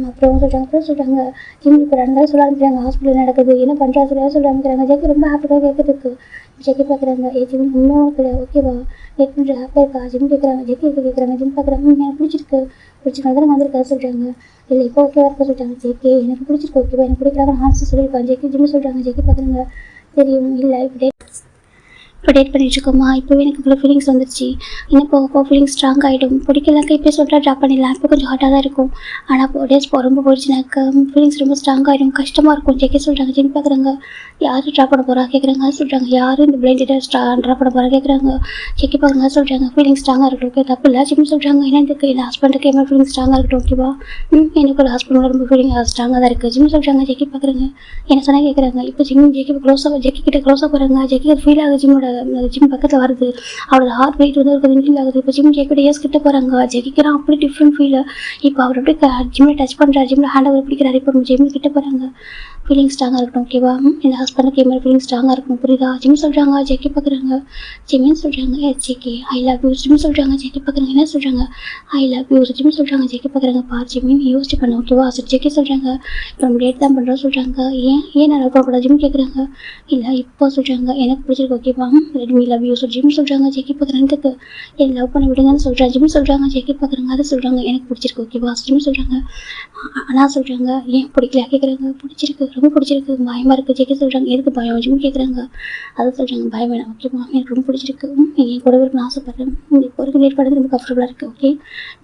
அப்புறம் சொல்கிறாங்க ஜிம் இப்போ நடந்தாலும் சொல்ல ஆரம்பிக்கிறாங்க. ஹாஸ்பிட்டல் நடக்குது என்ன பண்ணுறா சொல்ல ஆரம்பிக்கிறாங்க. ஜெக்கி ரொம்ப ஹாப்பியாக கேட்குறதுக்கு ஜெக்கி பார்க்குறாங்க. ஜிம் உண்மையாக கிடையாது ஓகேவா ஜெக்கி கொஞ்சம் ஹாப்பியாக இருக்கா ஜிம் கேட்குறாங்க. ஜெக்கி கேட்குறாங்க. ஜிம் பார்க்குறாங்க. எனக்கு பிடிச்சிருக்கனால தான் வந்திருக்கா சொல்கிறாங்க. இல்லை இப்போ ஓகேவா இருக்க சொல்லிட்டாங்க. ஜெக்கி எனக்கு பிடிச்சிருக்கு ஓகேவா எனக்கு பிடிக்கிறாங்க ஹாஸ்டல் சொல்லியிருக்காங்க. ஜெக்கி ஜிம் சொல்கிறாங்க. ஜெக்கி பார்க்குறாங்க. தெரியும் இல்லை இப்போ டேட் பண்ணிட்டுருக்கோமா இப்போவே எனக்கு இவ்வளோ ஃபீலிங்ஸ் வந்துருச்சு. இன்னும் போக ஃபீலிங்ஸ் ஸ்ட்ராங் ஆகிடும். பிடிக்கலாக்க இப்போ சொல்லிட்டா ட்ராப் பண்ணிடலாம். இப்போ கொஞ்சம் ஹாட்டாக தான் இருக்கும். ஆனால் டேஸ் ரொம்ப போயிடுச்சுனாக்க ஃபீலிங்ஸ் ரொம்ப ஸ்ட்ராங் ஆகிடும். கஷ்டமாக இருக்கும். ஜெக்கி சொல்கிறாங்க. ஜிம் பார்க்குறாங்க. யார் ட்ராப் பண்ண போகிறா கேட்குறாங்க. சொல்கிறாங்க யார் இந்த பிளைண்ட் ட்ராப் பண்ண போகிறா கேட்குறாங்க. ஜெக்கி பார்க்குறாங்க. சொல்கிறாங்க ஃபீலிங்ஸ் ஸ்ட்ராங்காக இருக்கட்டும் ஓகே தப்பு இல்லை. ஜிம் சொல்கிறாங்க. என்னதுக்கு என் ஹஸ்பண்டுக்கு என்ன ஃபீலிங்ஸ் ஸ்ட்ராங்காக இருக்கட்டும் ஓகேவா எனக்கு ஒரு ஹஸ்பண்டோட ரொம்ப ஃபீலிங் ஸ்ட்ராங்காக தான் இருக்குது. ஜிம் சொல்கிறாங்க. ஜெக்கி பார்க்குறாங்க. என்ன சொன்னால் கேட்குறாங்க. இப்போ ஜெக்கி ஜெக்கி கிட்ட க்ளோஸாக போகிறாங்க. ஜெக்கி ஃபீல் ஆகுது. ஜிம் பக்கத்தில் வருது. அவரோட ஹார்ட் ரேட் வந்து ஒரு இன்க்ரீஸ் ஆகுது. இப்போ ஜிம் ஜெக்கியோட இயர்ஸ் கிட்ட போகிறாங்க. ஜெக்கிக்கிறான் அப்படி டிஃப்ரெண்ட் ஃபீல். இப்போ அவர் அப்படியே ஜிம்மில் டச் பண்ணுறாரு. ஜிம்மில் ஹேண்ட் ஓவர் பிடிக்கிறாரு. இப்போ ஜிம் கிட்ட போகிறாங்க. ஃபீலிங் ஸ்ட்ராங்காக இருக்கட்டும் ஓகேவா என் ஹஸ்பண்டுக்கு மாதிரி ஃபீலிங் ஸ்ட்ராங்காக இருக்கணும் புரியுதா. ஜிம் சொல்கிறாங்க. ஜெக்கி பார்க்குறாங்க. ஜிம்மின்னு சொல்கிறாங்க. Jackie I love you. Jim சொல்கிறாங்க. ஜெக்கி பார்க்குறாங்க. என்ன சொல்கிறாங்க ஐ லவ் யூ. ஜிம் சொல்கிறாங்க. ஜெக்கி பார்க்குறாங்க. ஜிம்மின்னு யோசிச்சு பண்ண ஓகேவா சரி. ஜெக்கி சொல்கிறாங்க. இப்போ நம்ம டேட் தான் பண்ணுறோம் சொல்கிறாங்க. ஏன் நான் லவ் பண்ணக்கூடாது ஜிம் கேட்குறாங்க. இல்லை இப்போ சொல்கிறாங்க எனக்கு பிடிச்சிருக்கு ஓகேவா ரெட்மி லவ் யூ. ஜிம் சொல்கிறாங்க. ஜெக்கி பார்க்குறதுக்கு என் லவ் பண்ண விடுங்கன்னு சொல்கிறாங்க. ஜிம் சொல்கிறாங்க. ஜெக்கி பார்க்குறாங்க. அதை சொல்கிறாங்க எனக்கு பிடிச்சிருக்கு ஓகேவா. ஜிம் சொல்கிறாங்க. ஆனால் சொல்கிறாங்க ஏன் பிடிக்கல கேட்குறாங்க. பிடிச்சிருக்கு ரொம்ப பிடிச்சிருக்கு பயமாக இருக்குது. ஜெக்கி சொல்கிறாங்க. எதுக்கு பயம் ஜிம் கேட்குறாங்க. அதை சொல்கிறாங்க. பயம் வேணாம் ஓகேவா எனக்கு ரொம்ப பிடிச்சிருக்கு என் கூட இருக்குன்னு ஆசைப்பட்றேன். இப்போ வரைக்கும் டேட் பண்ணுறது ரொம்ப கம்ஃபர்டபுளாக இருக்குது ஓகே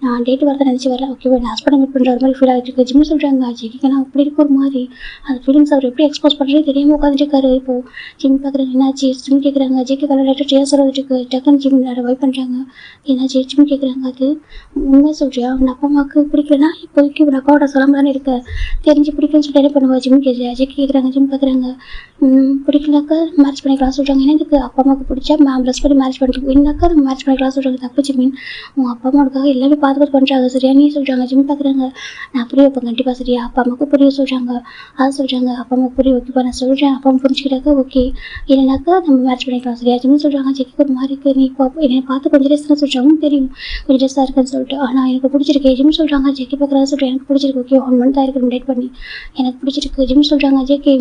நான் டேட் வரதான் நினச்சி வரேன் ஓகேவா என் ஹஸ்பண்டை மீட் பண்ணுற மாதிரி ஃபீல் ஆகிட்டு இருக்கு. ஜிம் சொல்கிறாங்க. ஜெக்கிக்கு நான் அப்படி இருக்க ஒரு மாதிரி அந்த ஃபீலிங்ஸ் அவர் எப்படி எக்ஸ்போஸ் பண்ணுறதே தெரியாமல் உட்காந்துருக்காரு. இப்போது ஜிம் பார்க்குறாங்க. என்னாச்சு ஜிம் கேட்குறாங்க. ஜெக்கி கலர் லேட்டர் டேஸ் சொல்லிட்டு டக்குன்னு ஜிம் வைப் பண்ணுறாங்க. என்னாச்சு ஜிம் கேட்குறாங்க. அது உண்மை சொல்கிறியா உன் அப்பா அம்மாவுக்கு பிடிக்கலன்னா இப்போதைக்கு உன் அப்பாவோட சொல்லாமல் தானே இருக்க தெரிஞ்சு பிடிக்குன்னு சொல்லிட்டு என்ன பண்ணுவா ஜிம் ஜெக்கி கேட்குறாங்க. ஜிம் பார்க்குறாங்க. பிடிக்கலாக்கா மேரேஜ் பண்ணிக்கலாம் சொல்கிறாங்க. எனக்கு அப்பா அம்மாவுக்கு பிடிச்சா ப்ளஸ் பண்ணி மேரேஜ் பண்ணிக்கலாம் என்னக்கா நம்ம மேரேஜ் பண்ணிக்கலாம் சொல்கிறாங்க. தப்பு ஜிம்மின் உன் அப்பா அம்மாவுக்காக எல்லாமே பார்த்து பண்ணுறாங்க சரியா நீ சொல்கிறாங்க. ஜிம் பார்க்குறாங்க. நான் புரிய வைப்பேன் கண்டிப்பாக சரியா அப்பா அம்மாவுக்கு புரிய சொல்கிறாங்க. அதை சொல்கிறாங்க. அப்பா அம்மாவுக்கு புரிய வைக்கப்பா நான் சொல்கிறேன் அப்பா அம்மா புரிஞ்சுக்கிட்டாக்கா ஓகே இல்லைனாக்கா நம்ம மேரேஜ் பண்ணிக்கலாம் சரியா. ஜிம் சொல்கிறாங்க. ஜெக்கி ஒரு மாதிரி இருக்குது நீ இப்போ என்னை பார்த்து கொஞ்சம் டேஸ் தான் சொல்கிறாங்க தெரியும் கொஞ்சம் டேஸ் தான் இருக்குன்னு சொல்லிட்டு ஆனால் எனக்கு பிடிச்சிருக்கு. ஜிம் சொல்கிறாங்க. ஜெக்கி பார்க்குறதா சொல்கிறேன் எனக்கு பிடிச்சிருக்கு ஓகே 1 month தான் இருக்குது டேட் பண்ணி எனக்கு பிடிச்சிருக்கு. ஜிம் சொல்கிறாங்க. ஜெக்கி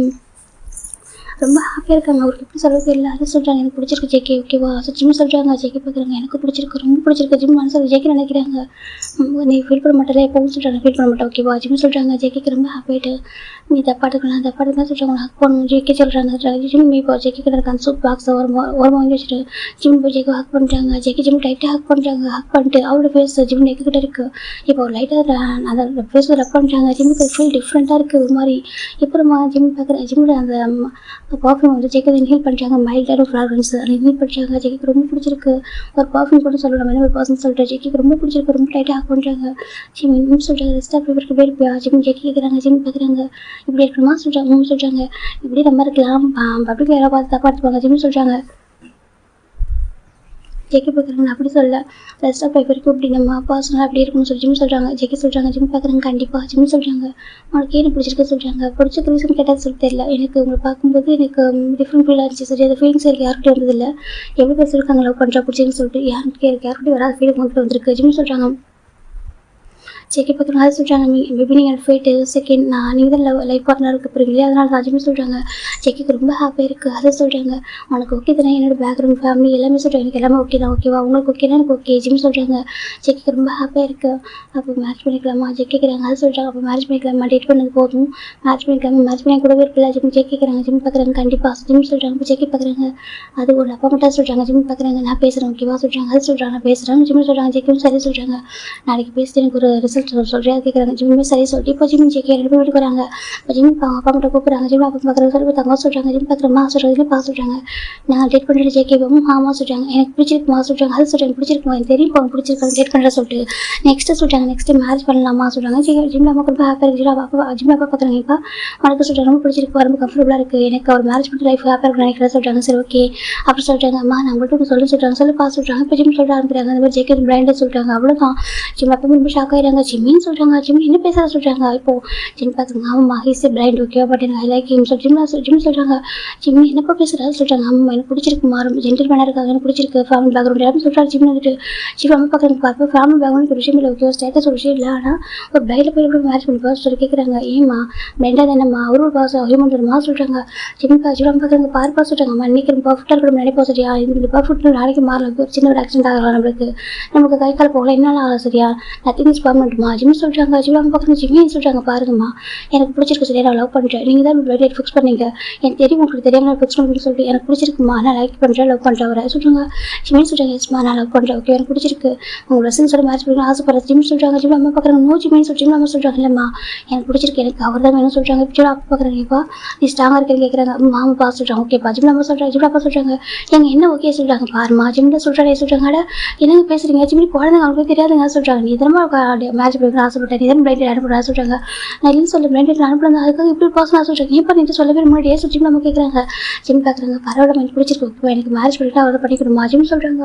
ரொம்ப ஹாப்பியாக இருக்காங்க. அவருக்கு எப்படி சொல்கிறது இல்லை அதை சொல்கிறாங்க. எனக்கு பிடிச்சிருக்கு ஜெக்கி ஓகேவா ஸோ ஜிம் சொல்கிறாங்க. ஜெக்கி பார்க்குறாங்க. எனக்கு பிடிச்சிருக்கு ரொம்ப பிடிச்சிருக்கு. ஜிம் மனசில் ஜெக்கி நினைக்கிறாங்க நீ ஃபீல் பண்ண மாட்டேல எப்போவும் சொல்கிறாங்க ஃபீல் பண்ண மாட்டேன் ஓகேவா. ஜிம் சொல்கிறாங்க. ஜெக்கிக்கு ரொம்ப ஹாப்பியாகிட்டு நீ தப்பாட்டுக்கலாம் தப்பாட்டுக்கலாம் சொல்கிறாங்க. ஹக் பண்ணணும் ஜெக்கி சொல்கிறாங்க. ஜிம் இப்போ ஜெக்கி கிட்ட இருக்காங்க சூப் பாக்ஸை ஒரு வாங்கி வச்சுட்டு ஜிம் போய் ஜெக்கி ஹக் பண்ணுறாங்க. ஜெக்கி ஜிம் லைட்டாக ஹக் பண்ணுறாங்க. ஹக் பண்ணிட்டு அவரோட ஃபேஸ் ஜிம் நெக்கு கிட்ட இருக்குது. இப்போ லைட்டாக அந்த ஃபேஸில் ரப் பண்ணுறாங்க. ஜிம்முக்கு ஃபீல் டிஃப்ரெண்ட்டாக இருக்குது ஒரு மாதிரி. அப்புறமா ஜிம் பார்க்குறேன். ஜிம்மில் அந்த பர்ஃப்யூம் வந்து ஜெக்கி இன்ஹேல் பண்ணுறாங்க. மைல்டான ஃப்ராக்ரன்ஸ் அதை இன்ஹேல் பண்ணுறாங்க. ஜெக்கிக்கு ரொம்ப பிடிச்சிருக்கு. ஒரு பர்ஃப்யூம் கூட சொல்லலாம் என்ன ஒரு பர்சன் சொல்கிறேன். ஜெக்கிக்கு ரொம்ப பிடிச்சிருக்கு ரொம்ப டைட்டாக ஹக் பண்ணுறாங்க. ஜிம் இன்னும் சொல்கிறாங்க. ரெஸ்ட் ஆஃப் பேப்பருக்கு போய் இருப்பியா ஜிம் ஜெக்கி கேட்குறாங்க. ஜிம் பார்க்குறாங்க. இப்படி இருக்கணுமா சொல்கிறாங்க. சொல்கிறாங்க இப்படி நம்ம இருக்கலாம் பப்ளிக் யாராவது பார்த்து தப்பாக எடுத்துப்பாங்க. ஜிம் சொல்கிறாங்க. ஜெக்கி பார்க்குறாங்க. அப்படி சொல்ல ரெஸ்ட் ஆஃப் லைஃப் வரைக்கும் இப்படி நம்ம பர்சனலாக அப்படி இருக்குன்னு சொல்லி ஜிம் சொல்கிறாங்க. ஜெக்கி சொல்கிறாங்க. ஜிம் பார்க்குறாங்க. கண்டிப்பாக ஜிம் சொல்கிறாங்க. உனக்கு ஏன் பிடிச்சிருக்கு சொல்கிறாங்க. பிடிச்சிருக்க ரீசன் கேட்டால் சொல்ல தெரியல எனக்கு உங்களை பார்க்கும்போது எனக்கு டிஃப்ரெண்ட் ஃபீலாக இருந்துச்சு சரி அந்த ஃபீலிங்ஸ் எனக்கு யார்கிட்ட வந்ததில்லை எவ்வளோ பேர் இருக்காங்க லவ் பண்ணுறா பிடிச்சிருக்குன்னு சொல்லிட்டு யார்கிட்ட வராது ஃபீலிங் வந்துட்டு வந்திருக்கு. ஜிம் சொல்கிறாங்க. ஜெக்கி பார்க்குறாங்க. அதை சொல்கிறாங்க. மேபி நீங்கள் ஃபேட்டு செகண்ட் நீங்கள் தான் லைஃப் பார்ட்னருக்கு போகிறீங்களே அதனால தான் ஜிம் சொல்கிறாங்க. ஜெக்கிக்கு ரொம்ப ஹாப்பியாக இருக்குது. அதை சொல்கிறாங்க. உனக்கு ஓகே தானே என்னோட பேக்ரவுண்ட் ஃபேமிலி எல்லாமே சொல்கிறாங்க. எனக்கு எல்லாமே ஓகே தான் ஓகேவா உங்களுக்கு ஓகேனா எனக்கு ஓகே ஜிம் சொல்கிறாங்க. ஜெக்கிக்கு ரொம்ப ஹாப்பியாக இருக்குது. அப்போ மேரேஜ் பண்ணிக்கலாமா ஜெக்கிக்கிறாங்க. அதை சொல்கிறாங்க. அப்போ மேரேஜ் பண்ணிக்கலாமா டேட் பண்ணது போதும் மேரேஜ் பண்ணிக்கலாமா மேரேஜ் பண்ணி கூடவே இருப்பில்ல ஜிம் ஜெக்கிக்கிறாங்க. ஜிம் பார்க்குறாங்க. கண்டிப்பாக ஜிம் சொல்கிறாங்க. இப்போ ஜெக்கி பார்க்குறாங்க. அது ஒரு அப்பா மட்டும் சொல்கிறாங்க. ஜிம் பார்க்குறாங்க. நான் பேசுகிறேன் ஓகேவா சொல்கிறாங்க. அது சொல்கிறாங்க. நான் பேசுகிறேன் ஜிம் சொல்கிறாங்க. ஜெக்கியும் சரி சொல்கிறாங்க. நாளைக்கு பேசிட்டு எனக்கு ஒரு ரிசல்ட் சொல்றியா கேட்குறாங்க. ஜிம்மே சரி சொல்லிட்டு இப்போ ஜிம் ஜேகே 2 பேரும் வீட்டுக்கு வராங்க. இப்போ ஜிம் அவங்க அப்பா கிட்ட கூப்பிட்றாங்க. ஜிம் அப்பா பார்க்குறது சொல்லி தங்க சொல்கிறாங்க. ஜிம் பார்க்குறமா சொல்கிறது பா சொல்கிறாங்க. நான் டேட் பண்ணுற ஜேகேவும் ஆமா சொல்கிறாங்க. எனக்கு பிடிச்சிருக்குமா சொல்கிறாங்க. அது சொல்கிறேன் எனக்கு பிடிச்சிருக்குமா எனக்கு தெரியும் அவங்க பிடிச்சிருக்காங்க டேட் பண்ணுற சொல்லிட்டு நெக்ஸ்ட்டு சொல்கிறாங்க. நெக்ஸ்ட்டு மேரேஜ் பண்ணலாமா சொல்கிறாங்க. ஜிம் அம்மா ரொம்ப ஹாப்பியாக இருக்குது. ஜிம் அப்பா பார்க்குறாங்க. இப்போ உனக்கு சொல்கிறாங்க ரொம்ப பிடிச்சிருக்கு ரொம்ப கம்ஃபர்டபுளாக இருக்குது எனக்கு அவர் மேரேஜ் பண்ணி லைஃப் ஹாப்பியாக இருக்குன்னு நினைக்கிறேன் சொல்கிறாங்க. சரி ஓகே அப்புறம் சொல்கிறாங்க. அம்மா நான் உங்கள்கிட்ட சொல்லி சொல்கிறாங்க சொல்லுப்பா சொல்கிறாங்க. இப்போ ஜிம் சொல்ல ஆரம்பிக்கிறாங்க. அந்த மாதிரி ஜேகே பிராண்டே சொல்கிறாங்க. அவ்வளோதான் ஜிம் அப்பா ரொம்ப ஷாக் ஆகிடுறாங்க. ஜிம்மின்னு சொல்கிறாங்க. ஜிம் என்ன பேசுகிறா சொல்கிறாங்க. இப்போது ஜிம் பார்த்துங்க ஆமாம்மா ஹீஸ் பிராண்ட் ஓகேவா பட் எனக்கு ஐ லைக் ஹிம் ஜிம் சொல்கிறாங்க. ஜிம் என்னப்பா பேசுகிறா சொல்கிறாங்க. ஆமாம் எனக்கு பிடிச்சிருக்குமா ரொம்ப ஜென்டில்மேனாக இருக்காங்க எனக்கு பிடிச்சிருக்கு ஃபேமிலி பேக்ரவுண்ட் யாரும் சொல்கிறாரு. ஜிம் வந்துட்டு ஜிம் அம்மா பார்க்குறாங்க. பார்ப்போம் ஃபேமிலி பேக்ரவுண்ட் ஒரு விஷயம் இல்லை ஓகே ஸ்டேட்டஸ் ஒரு விஷயம் இல்லை ஆனால் ஒரு பிரைடில் போய் எப்படி மேரேஜ் பண்ணிப்பா சொல்லி கேட்குறாங்க. ஏம்மா பிரெண்டாக தானேம்மா அவரும் ஒரு பாஸ் ஹியூமன் தருமா சொல்கிறாங்க. ஜிம் பார்க்குறாங்க பார்ப்பா சொல்கிறாங்க. அம்மா இன்றைக்கி பர்ஃபெக்டாக இருக்கணும் நினைப்போம் சரியா இந்த பர்ஃபெக்ட் நாளைக்கு மாறலாம் ஒரு சின்ன ஒரு ஆக்சிடென்ட் ஆகலாம் நமக்கு கை கால் போகலாம் என்ன ஆகலாம் சரியா நத்திங் இஸ் பர்மனெண்ட்மா ஜிம் சொல்கிறாங்க. ஜிம் அம்மா பார்க்குறாங்க. ஜிம்மின்னு சொல்கிறாங்க. பாருங்கம்மா எனக்கு பிடிச்சிருக்கு சரியா நான் லவ் பண்ணுறேன் நீங்கள் தான் டேட் ஃபிக்ஸ் பண்ணீங்க எனக்கு தெரியும் உங்களுக்கு தெரியாமல் நான் ஃபிக்ஸ் பண்ணுறேன்னு சொல்லிட்டு எனக்கு பிடிச்சிருக்குமா நான் லைக் பண்ணுறேன் லவ் பண்ணுறேன் அவரை சொல்கிறாங்க. ஜிம்மின்னு சொல்கிறாங்க. எஸ்மா நான் லவ் பண்ணுறேன் ஓகே எனக்கு பிடிச்சிருக்கு உங்கள் லெசன் சொல்லி மேட்ச் பண்ணி ஆசைப்படுறேன். ஜிம் சொல்கிறாங்க. ஜிம் அம்மா பார்க்குறாங்க. நோ ஜிம்மின்னு சொல்லி ஜிம் அம்மா சொல்கிறாங்க. இல்லைம்மா எனக்கு பிடிச்சிருக்கு எனக்கு அவர் தான் வேணும் சொல்கிறாங்க. ஜிம் அப்பா பார்க்குறாங்க. இப்போ நீ ஸ்ட்ராங்காக இருக்கேன்னு கேட்குறாங்க. மாமாப்பா சொல்கிறாங்க. ஓகேப்பா ஜிம் அம்மா சொல்கிறாங்க. ஜிம் அப்பா சொல்கிறாங்க. எங்கள் என்ன ஓகே சொல்கிறாங்க. பாருமா ஜிம்ல சொல்கிறாங்க சொல்கிறாங்க. அட என்னங்க பேசுகிறீங்க ஜிம்மி குழந்தைங்க அவங்களுக்கு தெரியாதுங்க சொல்கிறாங்க. நீ இதனமா மேட்ச் பண்ணி ஆசைப்பட்டேன் நீ தான் பிளைண்ட் அனுப்புறா சொல்கிறாங்க. நான் இல்லைன்னு சொல்ல பிளைண்ட் அனுப்புறேன் அதுக்காக இப்படி பர்சனாக சொல்கிறாங்க. ஏன் பண்ணி சொல்லவே முன்னாடியே ஜிம் நம்ம கேட்குறாங்க. ஜிம் பார்க்குறாங்க. பரவாயில்ல எனக்கு பிடிச்சிருக்கு ஓகே எனக்கு மேரேஜ் பண்ணிட்டு அவரை பண்ணிக்கணுமா ஜிம் சொல்கிறாங்க.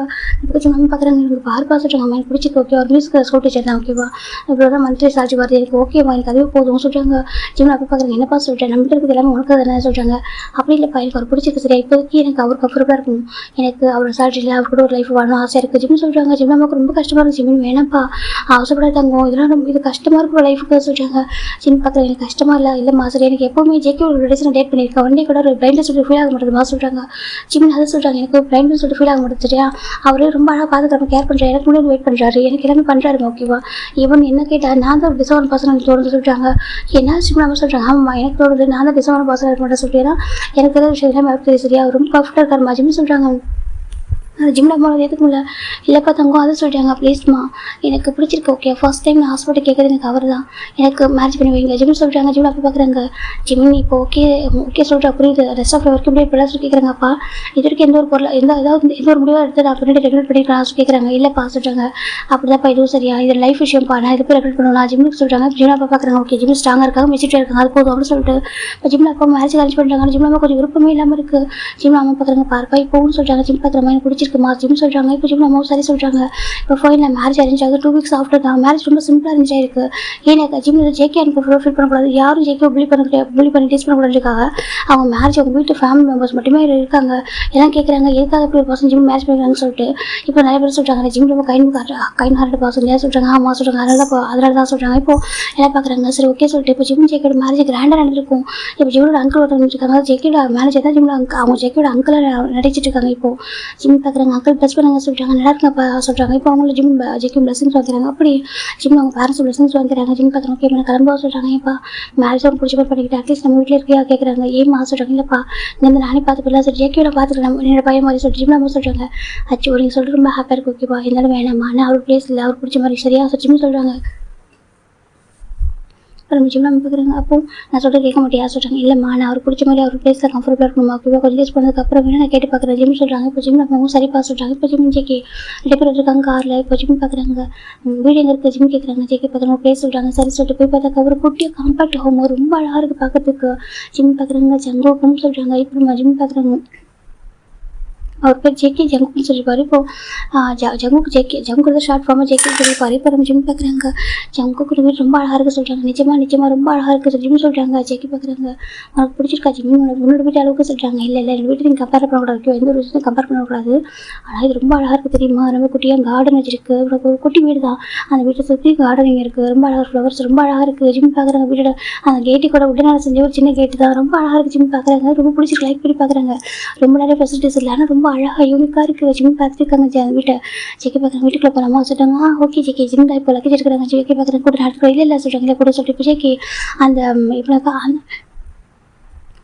ஜிம் நம்ம பார்க்குறாங்க. எனக்கு பார்ப்பா சொல்கிறாங்க. அம்மா எனக்கு பிடிச்சிருக்கு ஓகே ஒரு மியூசிக் ஸ்கூல் டீச்சர் தான் ஓகேவா இவ்வளோ தான் மந்த்லி சார்ஜ் வருது எனக்கு ஓகேவா எனக்கு அதுவே போதும் சொல்கிறாங்க. ஜிம் அப்போ பார்க்குறாங்க. என்னப்பா சொல்கிறேன் நம்மகிட்ட இருக்குது எல்லாமே உனக்கு தானே சொல்கிறாங்க. அப்படி இல்லைப்பா எனக்கு அவர் பிடிச்சிருக்கு சரியா இப்போதைக்கு எனக்கு அவர் கம்ஃபர்டபுளாக இருக்கணும் எனக்கு அவர் சேலரியில் அவர் கூட ஒரு லைஃப் வாழணும் ஆசையாக இருக்குது ஜிம் சொல்கிறாங்க. ஜிம் நமக்கு ரொம்ப கஷ்டமாக இருக்குது ஜிம் வேணாம்ப்பா அவசரப்படாத தங்கம் இதெல்லாம் ரொம்ப இது கஷ்டமாக இருக்கும் லைஃபுக்கு சொல்கிறாங்க. ஜிம் பார்க்குறேன் எனக்கு கஷ்டமாக இல்லை இல்லைம்மா சரி எனக்கு எப்போவுமே ஜேகே ஒரு ரிலேஷன் டேட் பண்ணியிருக்கேன் ஒன் டே கூட ஒரு பிளைண்ட் சொல்லிட்டு ஃபீல் ஆக மாட்டேதுமா சொல்கிறாங்க. ஜிம் அதை சொல்கிறாங்க. எனக்கு பிளைண்ட் சொல்லிட்டு ஃபீல் ஆக மாட்டேது சரியா அவரே ரொம்ப அழகாக பார்த்துக்கிறப்ப கேர் பண்ணுறாரு எனக்கு முன்னாடி வெயிட் பண்ணுறாரு எனக்கு எல்லாமே பண்ணுறாருங்க ஓகேவா ஈவன் என்ன கேட்டால் நான் தான் டிசவான பர்சன் தோணுது சொல்கிறாங்க. என்ன ஜிம் நம்ம சொல்கிறாங்க. ஆமாம் எனக்கு தோணுது நான் தான் டிசவான பர்சனாக இருக்க மாட்டேன் சொல்லிட்டேன்னா எனக்கு தெரியாத விஷயம் எல்லாமே தெரியும் சரியா ரொம்ப பர்ஃபெக்டாக இருக்காருமா ஜிம் சொல்கிறாங்க. அந்த ஜிம்மில் போனது எதுக்கு முடியல இல்லைப்பா தங்கம் அதை சொல்கிறாங்க. ப்ளீஸ்மா எனக்கு பிடிச்சிருக்கு ஓகே ஃபர்ஸ்ட் டைம் நான் ஹாஸ்பிட்டல் கேட்குறது எனக்கு அவர் தான் எனக்கு மேரேஜ் பண்ணி வைங்க ஜிம் சொல்கிறாங்க. ஜிம் அப்போ பார்க்குறாங்க. ஜிம் இப்போ ஓகே ஓகே சொல்கிறா புரியுது ரெஸ்ட் ஆஃப் ஒர்க்கு இப்படி இப்படிலாம் சொல்லி கேட்குறாங்கப்பா இது வரைக்கும் எந்த ஒரு பொருள் எந்த ஒரு முடிவாக எடுத்து நான் பண்ணிட்டு ரெகுலேட் பண்ணிக்கலாம் சொல்லி கேட்குறாங்க. இல்லைப்பா சொல்கிறாங்க. அப்படிதான்ப்பா இதுவும் சரியா இது லைஃப் விஷயம்ப்பா நான் இது போய் ரெகுலேட் பண்ணலாம் ஜிம்முக்கு சொல்கிறாங்க. ஜிம் அப்பா பார்க்குறாங்க. ஓகே ஜிம் ஸ்ட்ராங்காக இருக்காங்க மெச்சிட்டாக இருக்காங்க அது போதும் அப்படின்னு சொல்லிட்டு இப்போ ஜிம்மில் அப்பா மேரேஜ் அரேஞ்ச் பண்ணுறாங்க. ஜிம்மில் அம்மா கொஞ்சம் விருப்பமே இல்லாமல் இருக்குது. ஜிம் அம்மா பார்க்குறாங்க. பார்ப்பா இப்போவும் சொல்கிறாங்க. ஜிம் பார்க்குற மாதிரி பிடிச்சிருக்குமா ஜிம் சொல்கிறாங்க. இப்போ ஜிம் அம்மாவும் சரி சொல்கிறாங்க. இப்போ ஃபைனல் மேரேஜ் அரேஞ்ச் ஆகுது 2 வீக்ஸ் ஆஃப்டர் தான் மேரேஜ் ரொம்ப சிம்பிளாக அரேஞ்ச் ஆயிருக்கு. ஏன்னா ஜிம்மில் ஜேகே எனக்கு ஃபீல் பண்ணக்கூடாது யாரும் ஜேகே புள்ளி பண்ணி டீச் பண்ணக்கூடாதுக்காக அவங்க மேரேஜ் அவங்க வீட்டு ஃபேமிலி மெம்பர்ஸ் மட்டுமே இருக்காங்க. எல்லாம் கேட்குறாங்க எதுக்காக இப்படி ஒரு பர்சன் ஜிம் மேரேஜ் பண்ணிக்கிறாங்கன்னு சொல்லிட்டு இப்போ நிறைய பேர் சொல்கிறாங்க. ஜிம் ரொம்ப கைண்ட் ஹார்ட் பர்சன் ஏன் சொல்கிறாங்க. ஆமாம் சொல்கிறாங்க. அதனால தான் சொல்கிறாங்க. இப்போ எல்லாம் பார்க்குறாங்க. சரி ஓகே சொல்லிட்டு இப்போ ஜிம் ஜேக்கோட மேரேஜ் கிராண்டாக நடந்திருக்கும். இப்போ ஜிம்மோட அங்கிள் ஒருத்தவங்க இருக்காங்க. ஜேக்கோட மேரேஜ் தான் ஜிம்மில் அவங்க ஜேக்கோட அங்கிளை நடிச்சிட்டு இருக்காங்க. இப்போ ஜிம் பார்க்குறாங்க. அங்கிள் ப்ளஸ் பண்ணுங்க சொல்கிறாங்க. நல்லா இருக்குப்பா சொல்கிறாங்க. இப்போ அவங்கள ஜிம் ஜேக்கோ பிளஸிங்ஸ் வாங்கிறாங்க. அப்படி ஜிம் அவங்க பேரண்ட்ஸ் பிளஸிங்ஸ் வாங்கிறாங்க. ஜிம் பார்க்குறாங்க. ஓகே நான் கிளம்பா சொல்கிறாங்க. ஏப்பா மேரேஜ் அவங்க பிடிச்ச மாதிரி பண்ணிக்கிட்டு அட்லீஸ்ட் நம்ம வீட்டில் இருக்கையா கேட்குறாங்க. ஏமா சொல்கிறாங்க. இல்லைப்பா இங்கேருந்து நானே பார்த்துக்கலாம் சரி ஜேக்கோட பார்த்துக்கலாம் என்னோட பையன் மாதிரி சொல்லிட்டு ஜிம் நம்ம சொல்கிறாங்க. அச்சோ நீங்கள் சொல்லிட்டு ரொம்ப ஹாப்பியாக இருக்கு ஓகேப்பா இருந்தாலும் வேணாம்மா நான் அவர் பிளேஸ் இல்லை அவர் பிடிச்ச மாதிரி சரியா ஜிம் சொல்கிறாங்க. அப்புறம் ஜிம் நம்ம பார்க்குறாங்க. அப்போ நான் சொல்லிட்டு கேட்க மாட்டேன் யார் சொல்கிறாங்க. இல்லைம்மா நான் அவர் பிடிச்ச மாதிரி அவர் பிளேஸில் கம்ஃபர்டபுளாக இருக்கணுமா ஓகேவா கொஞ்சம் டேஸ் பண்ணதுக்கப்புறம் வேணும் நான் கேட்டு பார்க்குறேன் ஜிம் சொல்கிறாங்க. இப்போ ஜிம் நம்ம சரிப்பா சொல்கிறாங்க. இப்போ ஜிம் ஜேகே 2 பேர் இருக்காங்க காரில். இப்போ ஜிம் பார்க்குறாங்க. வீடு எங்கே இருக்குது ஜிம் கேட்குறாங்க. ஜேகே பார்க்குறாங்க பிளேஸ் சொல்கிறாங்க. சரி சொல்லிட்டு போய் பார்த்தாக்க ஒரு குட்டியாக காம்பாக்ட் ஹோம் ரொம்ப அழகாக இருக்குது பார்க்கறதுக்கு. ஜிம் பார்க்குறாங்க. ஜங்கோக்குன்னு சொல்கிறாங்க. இப்போ ஜிம் பார்க்குறாங்க. அவர் பேர் ஜேகே ஜங்குன்னு சொல்லியிருப்பாரு. இப்போ ஜங்குக்கு ஜங்குக்கு ஷார்ட் ஃபார்மாக ஜேகே சொல்லியிருப்பாரு. இப்போ நம்ம ஜிம் பார்க்குறாங்க. ஜங்குக்கு வீடு ரொம்ப அழகாக இருக்குது சொல்கிறாங்க. நிஜமாக ரொம்ப அழகாக இருக்குது ஜிம் சொல்கிறாங்க. ஜேகே பார்க்குறாங்க. உனக்கு பிடிச்சிருக்கா ஜிம் உன்னோட வீட்டு அளவுக்கு சொல்கிறாங்க. இல்லை எங்கள் வீட்டு நீங்கள் கம்பேர் பண்ணக்கூடாது எந்த ஒரு விஷயத்தையும் கம்பேர் பண்ணக்கூடாது ஆனால் இது ரொம்ப அழகாக இருக்குது தெரியுமா ரொம்ப குட்டியாக கார்டன் வச்சிருக்கு உனக்கு ஒரு குட்டி வீடு தான் அந்த வீட்டை சுற்றி கார்டனிங் இருக்குது ரொம்ப அழகாக ஃப்ளவர்ஸ் ரொம்ப அழகாக இருக்குது. ஜிம் பார்க்குறாங்க. வீட்டோட அந்த கேட்டு கூட உடனே செஞ்ச ஒரு சின்ன கேட்டு தான் ரொம்ப அழகாக இருக்குது. ஜிம் பார்க்குறாங்க. ரொம்ப பிடிச்சிருக்கு லைக் பண்ணி பார்க்குறாங்க. ரொம்ப நிறைய ஃபெசிலிட்டிஸ் இல்லை ஆனால் ரொம்ப அழகாக யூனிக்காக இருக்குது. ஜிம் பார்த்துருக்காங்க வீட்டை ஜேகே பார்க்குறாங்க. வீட்டுக்குள்ள போகலாமா சொல்கிறாங்க. ஓகே ஜேகே ஜிம் தான் இப்போ லக்கேஜ் எடுக்கிறாங்க. ஜேகே பார்க்குறாங்க. கூட நாட்டுக்குள்ள இல்லை சொல்கிறாங்க. இல்லை கூட சொல்லிட்டு இப்போ ஜேகே அந்த இப்போ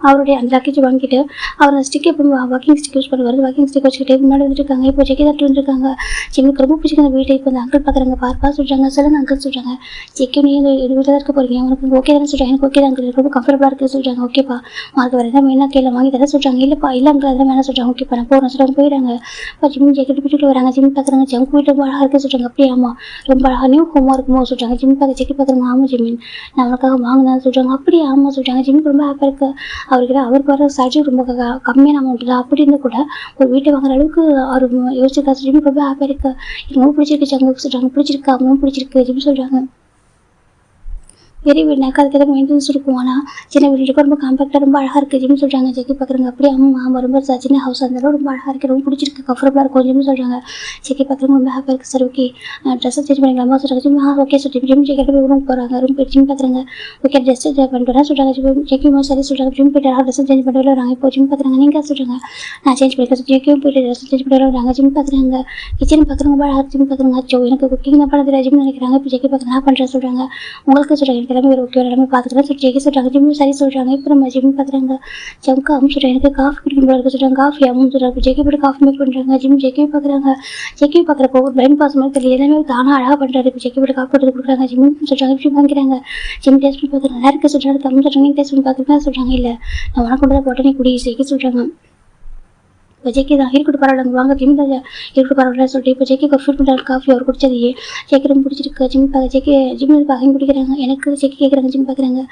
அவருடைய அந்த லக்கேஜ் வாங்கிட்டு அவர் அந்த ஸ்டிக் எப்போ வாக்கிங் ஸ்டிக் யூஸ் பண்ணுவார். வாக்கிங் ஸ்டிக் வச்சுக்கிட்டே முன்னாடி வந்துட்டு இருக்காங்க. இப்போ ஜெக்கி தான் வந்துருக்காங்க. ஜிம்முக்கு ரொம்ப பிடிச்சிருக்க வீட்டை இப்போ அந்த அங்கிள் பார்க்குறாங்க. பார்ப்பா சொல்கிறாங்க, சொல்லுங்க அங்கிள் சொல்கிறாங்க. ஜெக்கி நீ வீட்டில் தான் இருக்க போகிறீங்க, உனக்கு ஓகே தானே சொல்கிறாங்க. எனக்கு ஓகே தான் அங்கிள், ரொம்ப கம்ஃபர்டபுளாக இருக்குது சொல்கிறாங்க. ஓகேப்பா உனக்கு வேறு என்ன வேணா கேள்வி வாங்கி தர சொல்கிறாங்க. இல்லைப்பா இல்லை அங்கிள் அதெல்லாம் வேணாம் சொல்கிறாங்க. ஓகேப்பா நான் போகிறேன் சொல்கிறாங்க. போயிடுறாங்க. இப்போ ஜிம் ஜெக்கெட் பிடிச்சிட்டு வராங்க. ஜிம் பார்க்குறாங்க. ஜங்க் வீட்டு ரொம்ப அழகாக இருக்குது சொல்கிறாங்க. அப்படியே ஆமாம் ரொம்ப அழகாக நியூ ஹோமாக இருக்குமோ சொல்கிறாங்க. ஜிம் பார்க்க ஜெக்கி பார்க்குறாங்க. ஆமாம் ஜிம்மின் நான் அவனுக்காக வாங்கினேன் சொல்கிறாங்க. அப்படியே ஆமாம் சொல்கிறாங்க. ஜிம்முக்கு ரொம்ப ஹாப்பியாக இருக்குது. அவருக்கு வர சேலரி ரொம்ப கம்மியான அமௌண்ட் தான். அப்படின்னு கூட ஒரு வீட்டை வாங்குற அளவுக்கு அவர் யோசிச்சிருக்கா. ஜிம் ரொம்ப ஹாப்பியாக இருக்கு. எனக்கு ரொம்ப பிடிச்சிருக்கு ஜங்கு சொல்கிறாங்க. பிடிச்சிருக்கு அவனும் பிடிச்சிருக்கு ஜிம் சொல்கிறாங்க. பெரிய வீடுனாக்கா அதுக்கு எதாவது மெயின்டெனன்ஸ் இருக்கும். ஆனால் சின்ன வீடு இருக்கும், ரொம்ப காம்பேக்டாக ரொம்ப அழகாக இருக்குது ஜிம் சொல்கிறாங்க. ஜெக்கி பார்க்குறாங்க. அப்படியே ஆமாம் ரொம்ப சின்ன ஹவுஸ் இருந்தாலும் ரொம்ப அழகாக இருக்குது, ரொம்ப பிடிச்சிருக்கு, கம்ஃபர்டபுளாக இருக்கும் ஜிம் சொல்கிறாங்க. ஜெக்கி பார்க்குறவங்க ரொம்ப ஹாப்பியாக இருக்குது. சார் ஓகே ட்ரெஸ்ஸை சேஞ்ச் பண்ணிக்கலாமா சொல்கிறாங்க. ஜிம் ஓகே சொல்லிட்டு ஜிம் ஜெக்கெட் போய் ரூம் போகிறாங்க. ரூம் போய் ஜிம் பார்க்குறாங்க. ஓகே ட்ரெஸ் சேஞ்ச் பண்ணிட்டு வரேன் சொல்கிறாங்க. ஜெக்கியும் சரி சொல்கிறாங்க. ஜிம் போய்ட்டு ட்ரெஸ் சேஞ்ச் பண்ணிட்டு வராங்க. இப்போ ஜிம் பார்க்குறாங்க. நீங்கள் சொல்கிறாங்க நான் சேஞ்ச் பண்ணிக்கிறேன். ஜெக்கியும் போய்ட்டு ட்ரெஸ் சேஞ்ச் பண்ணிட்டு வராங்க. ஜிம் பார்க்குறாங்க. கிச்சன் பார்க்குறவங்க ரொம்ப அழகாக ஜிம் பார்க்குறாங்க. அச்சோ எனக்கு குக்கிங் தான் பண்ணது ஜிம் நினைக்கிறாங்க. இப்போ ஜெக்கி பார்க்குறேன் நான் பண்ணுறேன் சொல்கிறாங்க. உங்களுக்கு சொல்கிறாங்க எனக்கு எல்லாமே ஓகே எல்லாமே பார்த்துக்கிறேன் சொல்லி ஜெக்கி சொல்கிறாங்க. ஜிம் சரி சொல்கிறாங்க. இப்போ நம்ம ஜிம் பார்க்குறாங்க. ஜம்க்கு அம்மா சொல்கிறாங்க எனக்கு காஃபி குடிக்கும் போல இருக்க சொல்கிறாங்க. காஃபி அம்மா சொல்கிறாங்க. ஜெக்கி போய்ட்டு காஃபி மேக் பண்ணுறாங்க. ஜிம் ஜெக்கி பார்க்குறாங்க. ஜெக்கி பார்க்குறப்போ ஒரு பிளைண்ட் பாஸ் மாதிரி தெரியல, எல்லாமே தானாக அழகாக பண்ணுறாரு. இப்போ ஜெக்கி போய்ட்டு காஃபி போட்டு கொடுக்குறாங்க. ஜிம் சொல்கிறாங்க. ஜிம் வாங்கிறாங்க. ஜிம் டேஸ்ட் பண்ணி பார்க்குறாங்க. நல்லா இருக்குது சொல்கிறாங்க. தமிழ் சொல்கிறாங்க. டேஸ்ட் பண்ணி பார்க்குறேன் சொல்கிறாங்க. இல்லை நான் உனக்கு கொண்டு தான் போட்டேன் நீ குடி ஜெக்கி சொல்கிறாங்க. இப்போ ஜெக்கி தான் இருக்கட்டும் பரவாயில்ல வாங்க ஜிம் தான் இருக்கட்டும் பரவாயில்ல சொல்லிட்டு இப்போ ஜெக்கி ஃபீல் பண்ணுறாரு. காஃபி அவர் குடிச்சதையே ஜெக்கி ரொம்ப பிடிச்சிருக்கு. ஜிம் பார்க்க ஜெக்கி ஜிம் பார்க்க குடிக்கிறாங்க. எனக்கு ஜெக்கி கேட்குறாங்க. ஜிம் பார்க்குறாங்க.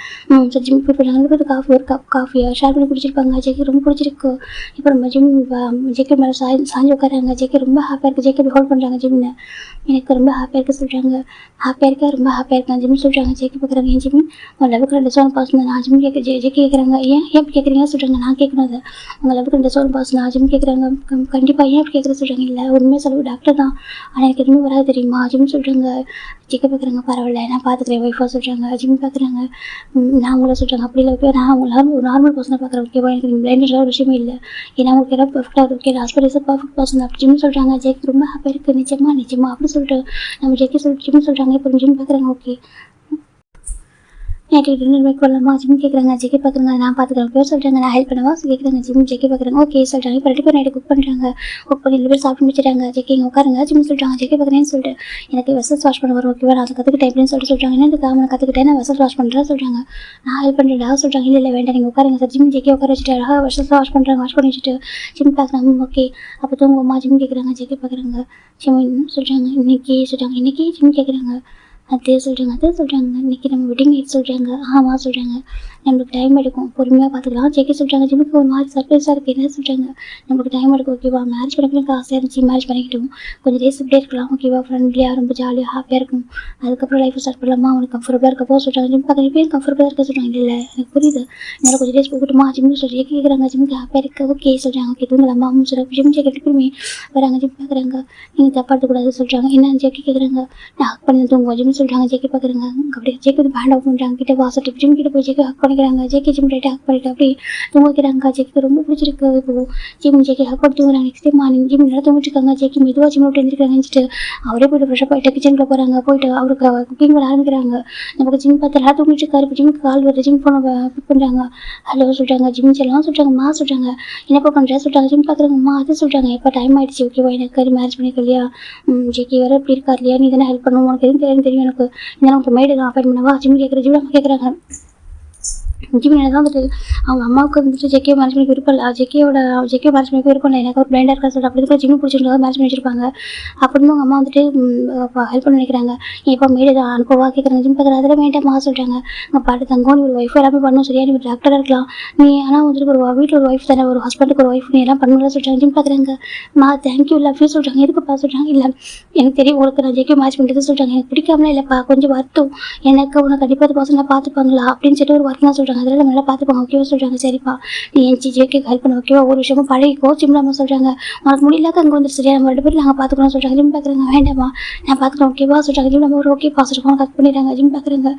சார் ஜிம் ஃபீல் பண்ணுறாங்க. காஃபி ஒரு கப் காஃபியை ஷேர் பண்ணி குடிச்சிருப்பாங்க. ஜெக்கி ரொம்ப பிடிச்சிருக்கு. இப்போ நம்ம ஜிம் ஜெக்கி மேலே சாஞ்சு உட்காராங்க. ஜெக்கி ரொம்ப ஹாப்பியாக இருக்குது. ஜெக்கி ஹோல்ட் பண்ணுறாங்க. ஜிம்னு எனக்கு ரொம்ப ஹாப்பியாக இருக்குது சொல்கிறாங்க. ஹாப்பியாக இருக்கா ரொம்ப ஹாப்பியாக இருக்கேன் ஜிம் சொல்கிறாங்க. ஜெக்கி பார்க்குறாங்க. என் ஜிம் உங்கள் லெவலுக்கு 2 சோன் பாஸ் நான் ஜிம் ஜெக்கி கேட்குறாங்க. ஏன் எப்படி கேட்குறீங்க சொல்கிறாங்க. நான் கேட்கணும் அதை உங்கள் லெவலுக்கு 2 சோன் பாஸ் நான் ஜிம் கேட்குறாங்க. கண்டிப்பாக ஏன் எப்படி கேட்குறது சொல்கிறாங்க. இல்லை உண்மையாக சொல்லுவோம் டாக்டர் தான் ஆனால் எனக்கு எதுவுமே வராது தெரியுமா ஜிம் சொல்கிறாங்க. ஜெக்கி பார்க்குறாங்க. பரவாயில்ல நான் பார்த்துக்கிறேன் ஒய்ஃபாக சொல்கிறாங்க. ஜிம் பார்க்குறாங்க. நான் உங்களை சொல்கிறாங்க. அப்படி இல்லை ஓகே நான் உங்களை ஒரு நார்மல் பர்சனாக பார்க்குறேன். ஓகேவா எனக்கு நீங்கள் பிளைண்ட் ஒரு விஷயமே இல்லை. ஏன்னா உங்களுக்கு எல்லாம் பர்ஃபெக்டாக okay hospital is perfect person அப்படி ஜிம் சொல்கிறாங்க. ஜெக்கி ரொம்ப ஹாப்பியாக இருக்குது. நிச்சயமா அப்படி சொல்லிட்டு நம்ம ஜெக்கி சொல்லிட்டு ஜிம் சொல்கிறாங்க. இப்போ ஜிம் பார்க்குறாங்க. ஓகே நைட்டு டின்னர் மேக் பண்ணலாமா ஜிம் கேட்குறாங்க. ஜெக்கி பார்க்குறாங்க. நான் பார்த்துக்கிறேன் பேர் சொல்கிறாங்க. நான் ஹெல்ப் பண்ணவா கேட்குறாங்க. ஜிம் ஜெக்கி பார்க்குறாங்க. ஓகே சொல்கிறாங்க. இப்போ 2 பேர் நைட்டு குக் பண்ணுறாங்க. குக் பண்ணி 2 பேர் சாப்பிட்டு முடிச்சிட்டாங்க. ஜெக்கி இங்கே உட்காருங்க ஜிம் சொல்கிறாங்க. ஜெக்கி பார்க்குறேன்னு சொல்லிட்டு எனக்கு வெசல்ஸ் வாஷ் பண்ண வரும் ஓகேவா நான் அதை கற்றுக்கிட்டேன் எப்படின்னு சொல்கிறாங்க. என்ன நான் கற்றுக்கிட்டேன் நான் வெசல்ஸ் வாஷ் பண்ணுறேன் சொல்கிறாங்க. நான் ஹெல்ப் பண்ணுறேன் சொல்கிறாங்க. இல்லை வேண்டாம் நீங்கள் உட்காருங்க சார். ஜிம் ஜெக்கி உட்கார வச்சுட்டு அழகாக வெசல்ஸ் வாஷ் பண்ணுறாங்க. வாஷ் பண்ணி வச்சுட்டு ஜிம் பார்க்குறாங்க. ஓகே அப்போ தூங்குமா ஜிம் கேட்குறாங்க. ஜெக்கி பார்க்குறாங்க. ஜிம் சொல்கிறாங்க. இன்னைக்கு சொல்கிறாங்க. இன்னைக்கு ஜிம் கேட்குறாங்க. அதே சொல்கிறாங்க. இன்றைக்கி நம்ம வெட்டிங் நைட் சொல்கிறாங்க. ஆமாம் சொல்கிறாங்க. நம்மளுக்கு டைம் எடுக்கும் பொறுமையாக பார்த்துக்கலாம். ஜெக்கி சொல்கிறாங்க. ஜிம்முக்கு ஒரு மாதிரி சர்ப்ரைஸாக இருக்குது என்ன சொல்கிறாங்க. நம்மளுக்கு டைம் எடுக்கும் ஓகேவா மேரேஜ் பண்ணிக்கணும் ஆசையாக இருந்துச்சு மேரேஜ் பண்ணிக்கிட்டோம் கொஞ்சம் டேஸ் இப்படியே இருக்கலாம் ஓகேவா ஃப்ரெண்ட்லியாக ரொம்ப ஜாலியாக ஹாப்பியாக இருக்கும். அதுக்கப்புறம் லைஃப் ஸ்டார்ட் பண்ணலாமா அவனுக்கு கம்ஃபர்டபுளாக இருக்கப்போ சொல்கிறாங்க. ஜிம் பார்க்க பேர் கம்ஃபர்டபுளாக இருக்க சொல்கிறாங்க. இல்லை எனக்கு புரியுது என்னால் கொஞ்சம் டேஸ் போகட்டுமா ஜிம்னு சொல்லி ஜெக்கி கேட்குறாங்க. ஜிம்முக்கு ஹாப்பியாக இருக்க ஓகே சொல்கிறாங்க. ஓகே தூங்கலாமா அவங்க சொல்கிறாங்க. ஜிம் ஜெக்கெட் எப்படியுமே வராங்க. ஜிம் பார்க்குறாங்க. நீங்கள் தப்பா எடுக்கக்கூடாது சொல்கிறாங்க. என்ன ஜெக்கி கேட்குறாங்க. நான் ஹக் பண்ணி தூங்குவோம் ஜிம் சொல்கிறாங்க. ஜெக்கி பார்க்குறாங்க. அப்படியே ஜெக்கி வந்து பேண்ட் ஆஃப் பண்ணுறாங்க. கிட்ட வாசட்டு ஜிம் கிட்ட போய் ஜெக்கி ஹக் பண்ணிக்கிறாங்க. ஜெக்கி ஜிம் ரைட்டு ஹக் பண்ணிட்டு அப்படியே தூங்க வைக்கிறாங்க. ஜெக்கிக்கு ரொம்ப பிடிச்சிருக்கு. இப்போ ஜிம் ஜெக்கி ஹக் பண்ணி தூங்குறாங்க. நெக்ஸ்ட் டே மார்னிங் ஜிம் நல்லா தூங்கிட்டு இருக்காங்க. ஜெக்கி மெதுவாக ஜிம் விட்டு எழுந்திருக்காங்க. அவரே போய்ட்டு ஃப்ரெஷ்ஷாக போயிட்டு கிச்சனுக்குள்ள போகிறாங்க. போயிட்டு அவருக்கு குக்கிங் பண்ண ஆரம்பிக்கிறாங்க. நமக்கு ஜிம் பார்த்து நல்லா தூங்கிட்டு இருக்காரு. இப்போ ஜிம்க்கு கால் வருது. ஜிம் ஃபோனை பிக் பண்ணுறாங்க. ஹலோ சொல்கிறாங்க. ஜிம் செல்லாம் சொல்கிறாங்க. மா சொல்கிறாங்க. என்னப்பா பண்ணுறேன் சொல்கிறாங்க. ஜிம் பார்க்குறாங்கம்மா அது சொல்கிறாங்க. எப்போ டைம் ஆகிடுச்சு ஓகேவா எனக்கு மேரேஜ் பண்ணிக்கலையா ஜெக்கி வேறு எப்படி இருக்கார் இல்லையா நீ தானே ஹெல்ப் பண்ணுவோம் உனக்கு எதுவும் தெரியும் எனக்கு இதெல்லாம் உனக்கு மேடு தான் அப்பாயின் பண்ணவா ஜிம் கேட்குற ஜிம் அம்மா கேட்குறாங்க. ஜிம் எனக்கு வந்துட்டு அவங்க அம்மாவுக்கு வந்துட்டு ஜெக்கியை மேரேஜ் பண்ணிக்க விருப்பம் இல்லை. ஜெக்கியை மேரேஜ் பண்ணிக்க விருப்பம் இல்லை. எனக்கு ஒரு பிளைண்டாக இருக்கா சொல்லிட்டு அப்படி இருக்கிற ஜிம் பிடிச்சிருக்காங்க மேரேஜ் பண்ணி வச்சிருப்பாங்க. அப்படின்னு அவங்க அம்மா வந்துட்டு ஹெல்ப் பண்ண நினைக்கிறாங்க. இப்போ மேடு தான் அனுப்பவா கேட்குறாங்க. ஜிம் பார்க்குற அதெல்லாம் வேண்டாம்மா சொல்கிறாங்க. உங்கள் பாட்டு தங்கம் நீ ஒரு ஒய்ஃப் எல்லாமே பண்ணணும் சரியா நீ டாக்டராக இருக்கலாம் நீ ஆனால் வந்துட்டு ஒரு வீட்டில் ஒரு ஒய்ஃப் தானே ஒரு ஹஸ்பண்டுக்கு ஒரு ஒய்ஃப் நீ எல்லாம் பண்ணலாம் சொல்கிறாங்க. ஜிம் பார்க்குறாங்க. மா தேங்க்யூ இல்லை அப்படி சொல்கிறாங்க. எதுக்குப்பா சொல்கிறாங்க. இல்லை எனக்கு தெரியும் உங்களுக்கு நான் ஜெக்கியை மேரேஜ் பண்ணிட்டு சொல்கிறாங்க. எனக்கு பிடிக்காமலாம் இல்லைப்பா கொஞ்சம் வருத்தம் எனக்கு உனக்கு கண்டிப்பாக அது பசங்க பார்த்துப்பாங்களா அப்படின்னு சொல்லிட்டு ஒரு வருத்தம் சொல்கிறாங்க. அதெல்லாம் நம்ம நல்லா பார்த்துப்பாங்க ஓகேவா சொல்கிறாங்க. சரிப்பா நீ என் ஜெக்கி ஹெல்ப் பண்ண ஓகேவா ஒரு விஷயமும் பழகிக்கோ ஜிம்ல அம்மா சொல்கிறாங்க. உனக்கு முடியலாக்க அங்கே வந்துட்டு சரியா நம்ம 2 பேரும் நாங்கள் பார்த்துக்கணும் சொல்கிறாங்க. ஜிம் பார்க்குறாங்க. வேண்டாமா நான் பார்த்துக்கிறேன் ஓகேவா சொல்கிறாங்க. ஜிம் நம்ம ஒரு ஓகே பாசிட்டிவ் கட் பண்ணிடுறாங்க. ஜிம் பார்க்குறாங்க.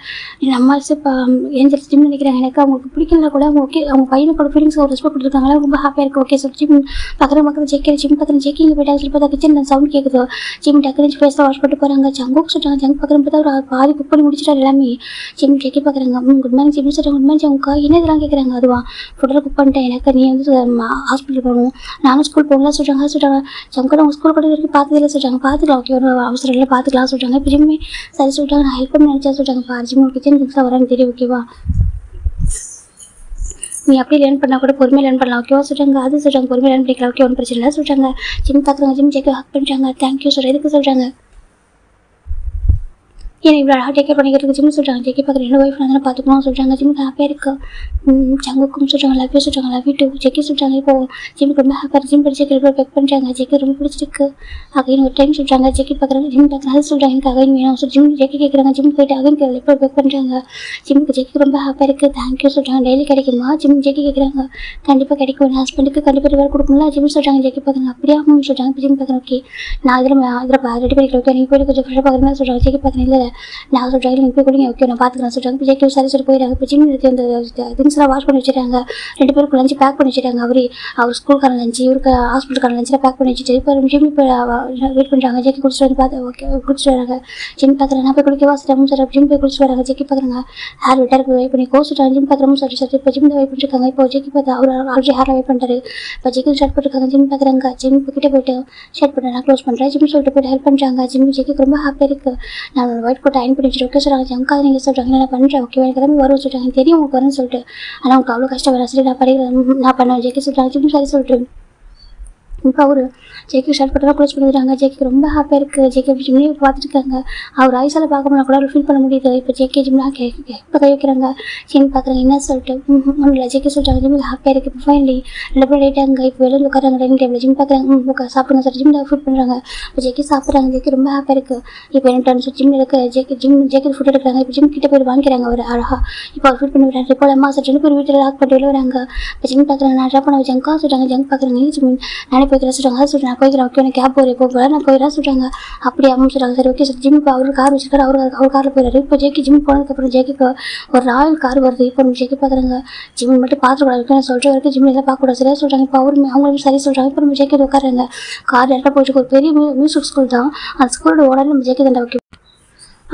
நம்ம இப்போ ஏஞ்சல்ஸ் ஜிம் நினைக்கிறாங்க. எனக்கு அவங்களுக்கு பிடிக்கல கூட அவங்க ஓகே அவங்க பையனுக்கு ஃபீலிங்ஸ் ஒரு ரெஸ்பெக்ட் கொடுத்துருக்காங்களா ரொம்ப ஹாப்பியாக இருக்குது ஓகே சொல்லி ஜிம் பார்க்குற ஜெக்கி ஜிம் பார்க்குறேன். ஜெக்கி இங்கே போய்ட்டாங்க சொல்லி பார்த்தா கிச்சன் சவுண்ட் கேட்குது. ஜிம் டக்குனு ஃபேஸில் வாஷ் பண்ணிட்டு போகிறாங்க. ஜங்குக்கு சொல்கிறாங்க. ஜங்க் பார்க்குறேன் பார்த்தா ஒரு பாதி குக் பண்ணி முடிச்சிட்டாரு எல்லாமே. ஜிம் ஜெக்கி பார்க்குறாங்க. குட் மார்னிங் ஜிம் சொல்கிறாங்க. குட் மார்னிங் அக்கா என்ன இதெல்லாம் கேட்குறாங்க. அதுவா ஃபுட்டில் குக் பண்ணிட்டேன் எனக்கு, நீ வந்து ஹாஸ்பிட்டல் போகணும், நானும் ஸ்கூல் போகலாம் சொல்கிறாங்க. சங்கர் அவங்க ஸ்கூல் கூட வரைக்கும் பார்த்ததில்ல சொல்கிறாங்க. பார்த்துக்கலாம், ஓகே ஒரு அவசரம் இல்லை பார்த்துக்கலாம் சொல்கிறாங்க. இப்போ ஜிம்மே சரி சொல்லிட்டாங்க, நான் ஹெல்ப் பண்ணி நினச்சா சொல்கிறாங்க. ஜிம் கிச்சன் திங்ஸாக வரான்னு தெரியும், ஓகேவா நீ அப்படியே லேர்ன் பண்ணால் கூட பொறுமையாக லேர்ன் பண்ணலாம், ஓகேவா சொல்கிறாங்க. அது சொல்கிறாங்க பொறுமையாக லேர்ன் பண்ணிக்கலாம், ஓகே ஒன்றும் பிரச்சனை இல்லை சொல்கிறாங்க. ஜிம் பார்க்குறாங்க, ஜிம் ஜெக்கு ஹக் பண்ணிட்டாங்க. தேங்க்யூ சொல்கிற எதுக்கு சொல்கிறாங்க. ஏன்னா இவ்வளோ அழகாக டேக் கேர் பண்ணிக்கிறதுக்கு ஜிம் சொல்கிறாங்க. டேக் கேர் பார்க்குற என்னோட ஒய்ஃப் நான் பார்த்துக்கணும் சொல்கிறாங்க. ஜிம்முக்கு ஹாப்பியாக இருக்கு. சங்குக்கும் சொல்கிறாங்க லவ் யூ சொல்கிறாங்க. லவ் யூ டூ ஜெக்கி சொல்கிறாங்க. இப்போ ஜிம்முக்கு ரொம்ப ஹாப்பியாக ஜிம் படிச்சு பெக் பண்ணுறாங்க. ஜெக்கி ரொம்ப பிடிச்சிருக்கு அகைன் ஒரு டைம் சொல்கிறாங்க. ஜெக்கி பார்க்குறாங்க, ஜிம் பார்க்குறாங்க. அது சொல்கிறாங்க எனக்கு அகைன் வேணும் ஸோ ஜிம் ஜெக்கி கேட்குறாங்க. ஜிம் போயிட்டு அகைன் இப்போ பெக் பண்ணுறாங்க. ஜிம்முக்கு ஜெக்கி ரொம்ப ஹாப்பியாக இருக்குது. தேங்க்யூ சொல்கிறாங்க. டெய்லி கிடைக்குமா ஜிம் ஜெக்கி கேட்குறாங்க. கண்டிப்பாக கிடைக்கும், என் ஹஸ்பண்டுக்கு கண்டிப்பாக ரிவார்ட் கொடுக்கணும்ல ஜிம் சொல்கிறாங்க. ஜெக்கி பார்க்குறாங்க. அப்படியே ஆமாம் சொல்கிறாங்க. இப்போ ஜிம் பார்க்குறேன், ஓகே நான் இதில் ரெடி பண்ணிக்கிறேன், ஓகே நீங்கள் போய்ட்டு கொஞ்சம் ஃப்ரெஷ்ஷாக பார்க்குறேன் சொல்கிறாங்க. ஜெக்கி பார்க்குறேன் இல்லை நான் சொல்கிறேன் நீங்கள் போய் கொடுங்க, ஓகே நான் பார்த்துக்கிறேன் சொல்கிறாங்க. இப்போ ஜெக்கி சரி சொல்லி போயிடுறாங்க. இப்போ ஜிம் எடுத்து அந்த திங்ஸ்லாம் வாஷ் பண்ணி வச்சுட்டாங்க. 2 பேருக்கு லஞ்சு பேக் பண்ணி வச்சுட்டாங்க. அவர் ஸ்கூலுக்கான லஞ்சு இவருக்கு ஹாஸ்பிட்டலுக்கான லஞ்செலாம் பேக் பண்ணி வச்சுட்டு இப்போ ஜிம் இப்போ வெயிட் பண்ணுறாங்க. ஜெக்கி குடிச்சிட்டு வந்து பார்த்து ஓகே குடிச்சிட்டு வராங்க. ஜிம் பார்க்குறேன் நான் போய் குடிக்கவா சார் ஜிம் போய் குடிச்சிட்டு வராங்க. ஜெக்கி பார்க்குறாங்க ஹேர் வெட்டாருக்கு வெயிட் பண்ணி கோசிட்டாங்க. ஜிம் பார்க்குறோம் சரி இப்போ ஜிம் வெயிட் பண்ணிருக்காங்க. இப்போ ஜெக்கி பார்த்து அவர் ஆல்ரெடி ஹேரில் வெயிட் பண்ணுறாரு. இப்போ ஜெக்கி ஸ்டார்ட் பண்ணிருக்காங்க. ஜிம் பார்க்குறாங்க. ஜிம் கிட்டே போயிட்டு ஷர்ட் பண்ணுறேன் நான் க்ளோஸ் பண்ணுறேன் ஜிம் சொல்லிட்டு போய்ட்டு ஹெல்ப் பண்ணுறாங்க. ஜிம் ஜெக்கி ரொம்ப ஹாப்பியாக இருக்குது. நான் ஒயிட் கோட் அயன் பண்ணி வச்சுட்டு ஓகே சொல்கிறாங்க. ஜங்காக நீங்கள் சொல்கிறாங்க நான் பண்ணுறேன், ஓகே எனக்கு எல்லாமே வரும் சொல்கிறாங்க. தெரியும் உங்களுக்கு வரும்னு சொல்லிட்டு, ஆனால் உங்களுக்கு அவ்வளோ கஷ்டம் வர சரி நான் படிக்கிறேன் நான் பண்ணுவேன் ஜெக்கி சொல்கிறாங்க. ஜிம் சரி சொல்லிட்டு இப்போ அவர் ஜெக்கி ஷர்ட் போட்டெல்லாம் க்ளோஸ் பண்ணிடுறாங்க. ஜெக்கிக்கு ரொம்ப ஹாப்பியாக இருக்குது. ஜெக்கி ஜிம்லேயே பார்த்துருக்காங்க. அவர் ஐஸால் பார்க்க முடியல கூட ஃபீல் பண்ண முடியுது. இப்போ ஜெக்கி ஜிம்லாம் இப்போ கை வைக்கிறாங்க. ஜிம் பார்க்குறாங்க என்ன சொல்லிட்டு ஒன்றும் இல்லை ஜெக்கி சொல்லிட்டாங்க. ஜிம்முக்கு ஹாப்பியாக இருக்குது. இப்போ ஃபைனலி ரெண்டு லேட்டாங்க. இப்போ வெளியே உட்காராங்க டைனிங் டேபிள். ஜிம் பார்க்குறாங்க சாப்பிடுங்க சார் ஜிம்மில் ஃபுட் பண்ணுறாங்க. இப்போ ஜெக்கி சாப்பிட்றாங்க. ஜெக்கி ரொம்ப ஹாப்பியாக இருக்குது. இப்போ என்ன டைம் ஜிம் இருக்க ஜெக்கி ஃபுட் எடுக்கிறாங்க. இப்போ ஜிம் கிட்ட போய் வாங்கிக்கிறாங்க ஒரு அழகாக. இப்போ அவர் ஃபுட் பண்ணி விடுறாங்க. இப்போ அம்மா சார் ரெண்டு பேர் வீட்டில் லாக் பண்ணிட்டு வராங்க. இப்போ ஜிம் பார்க்குறாங்க நான் ட்ராப் பண்ண ஜங்கா சொல்கிறாங்க. ஜங்க் பார்க்குறாங்க ஜிம் நானே போய்க்கிறேன் சொல்கிறாங்க. அதை சொல்கிறேன் நான் போய்க்கிறேன், ஓகே எனக்கு கேப் போகிறேன் நான் போயிடறேன் சொல்கிறாங்க. அப்படி அம்மா சொல்கிறாங்க சரி ஓகே சார். ஜிம் இப்போ அவர் கார் வச்சுருக்காரு. அவர் காரில் போயிடாரு. இப்போ ஜெக்கி ஜிம் போனதுக்கப்புறம் ஜெக்கிக்கு ஒரு ராயல் கார் வருது. இப்போ ஜெக்கி பார்க்குறாங்க. ஜிம் மட்டும் பார்த்துக்கூடாது நான் சொல்கிற வரைக்கும் ஜிம் எல்லாம் பார்க்கக்கூடாது சரியாக சொல்கிறாங்க. இப்போ அவங்களும் சரி சொல்கிறாங்க. இப்போ நம்ம ஜெக்கி உட்காருங்க. கார் டேரெக்டாக போயிட்டு ஒரு பெரிய மியூசிக் ஸ்கூல் தான். அந்த ஸ்கூலோட ஓனர் நம்ம ஜெக்கி தான். ஓகே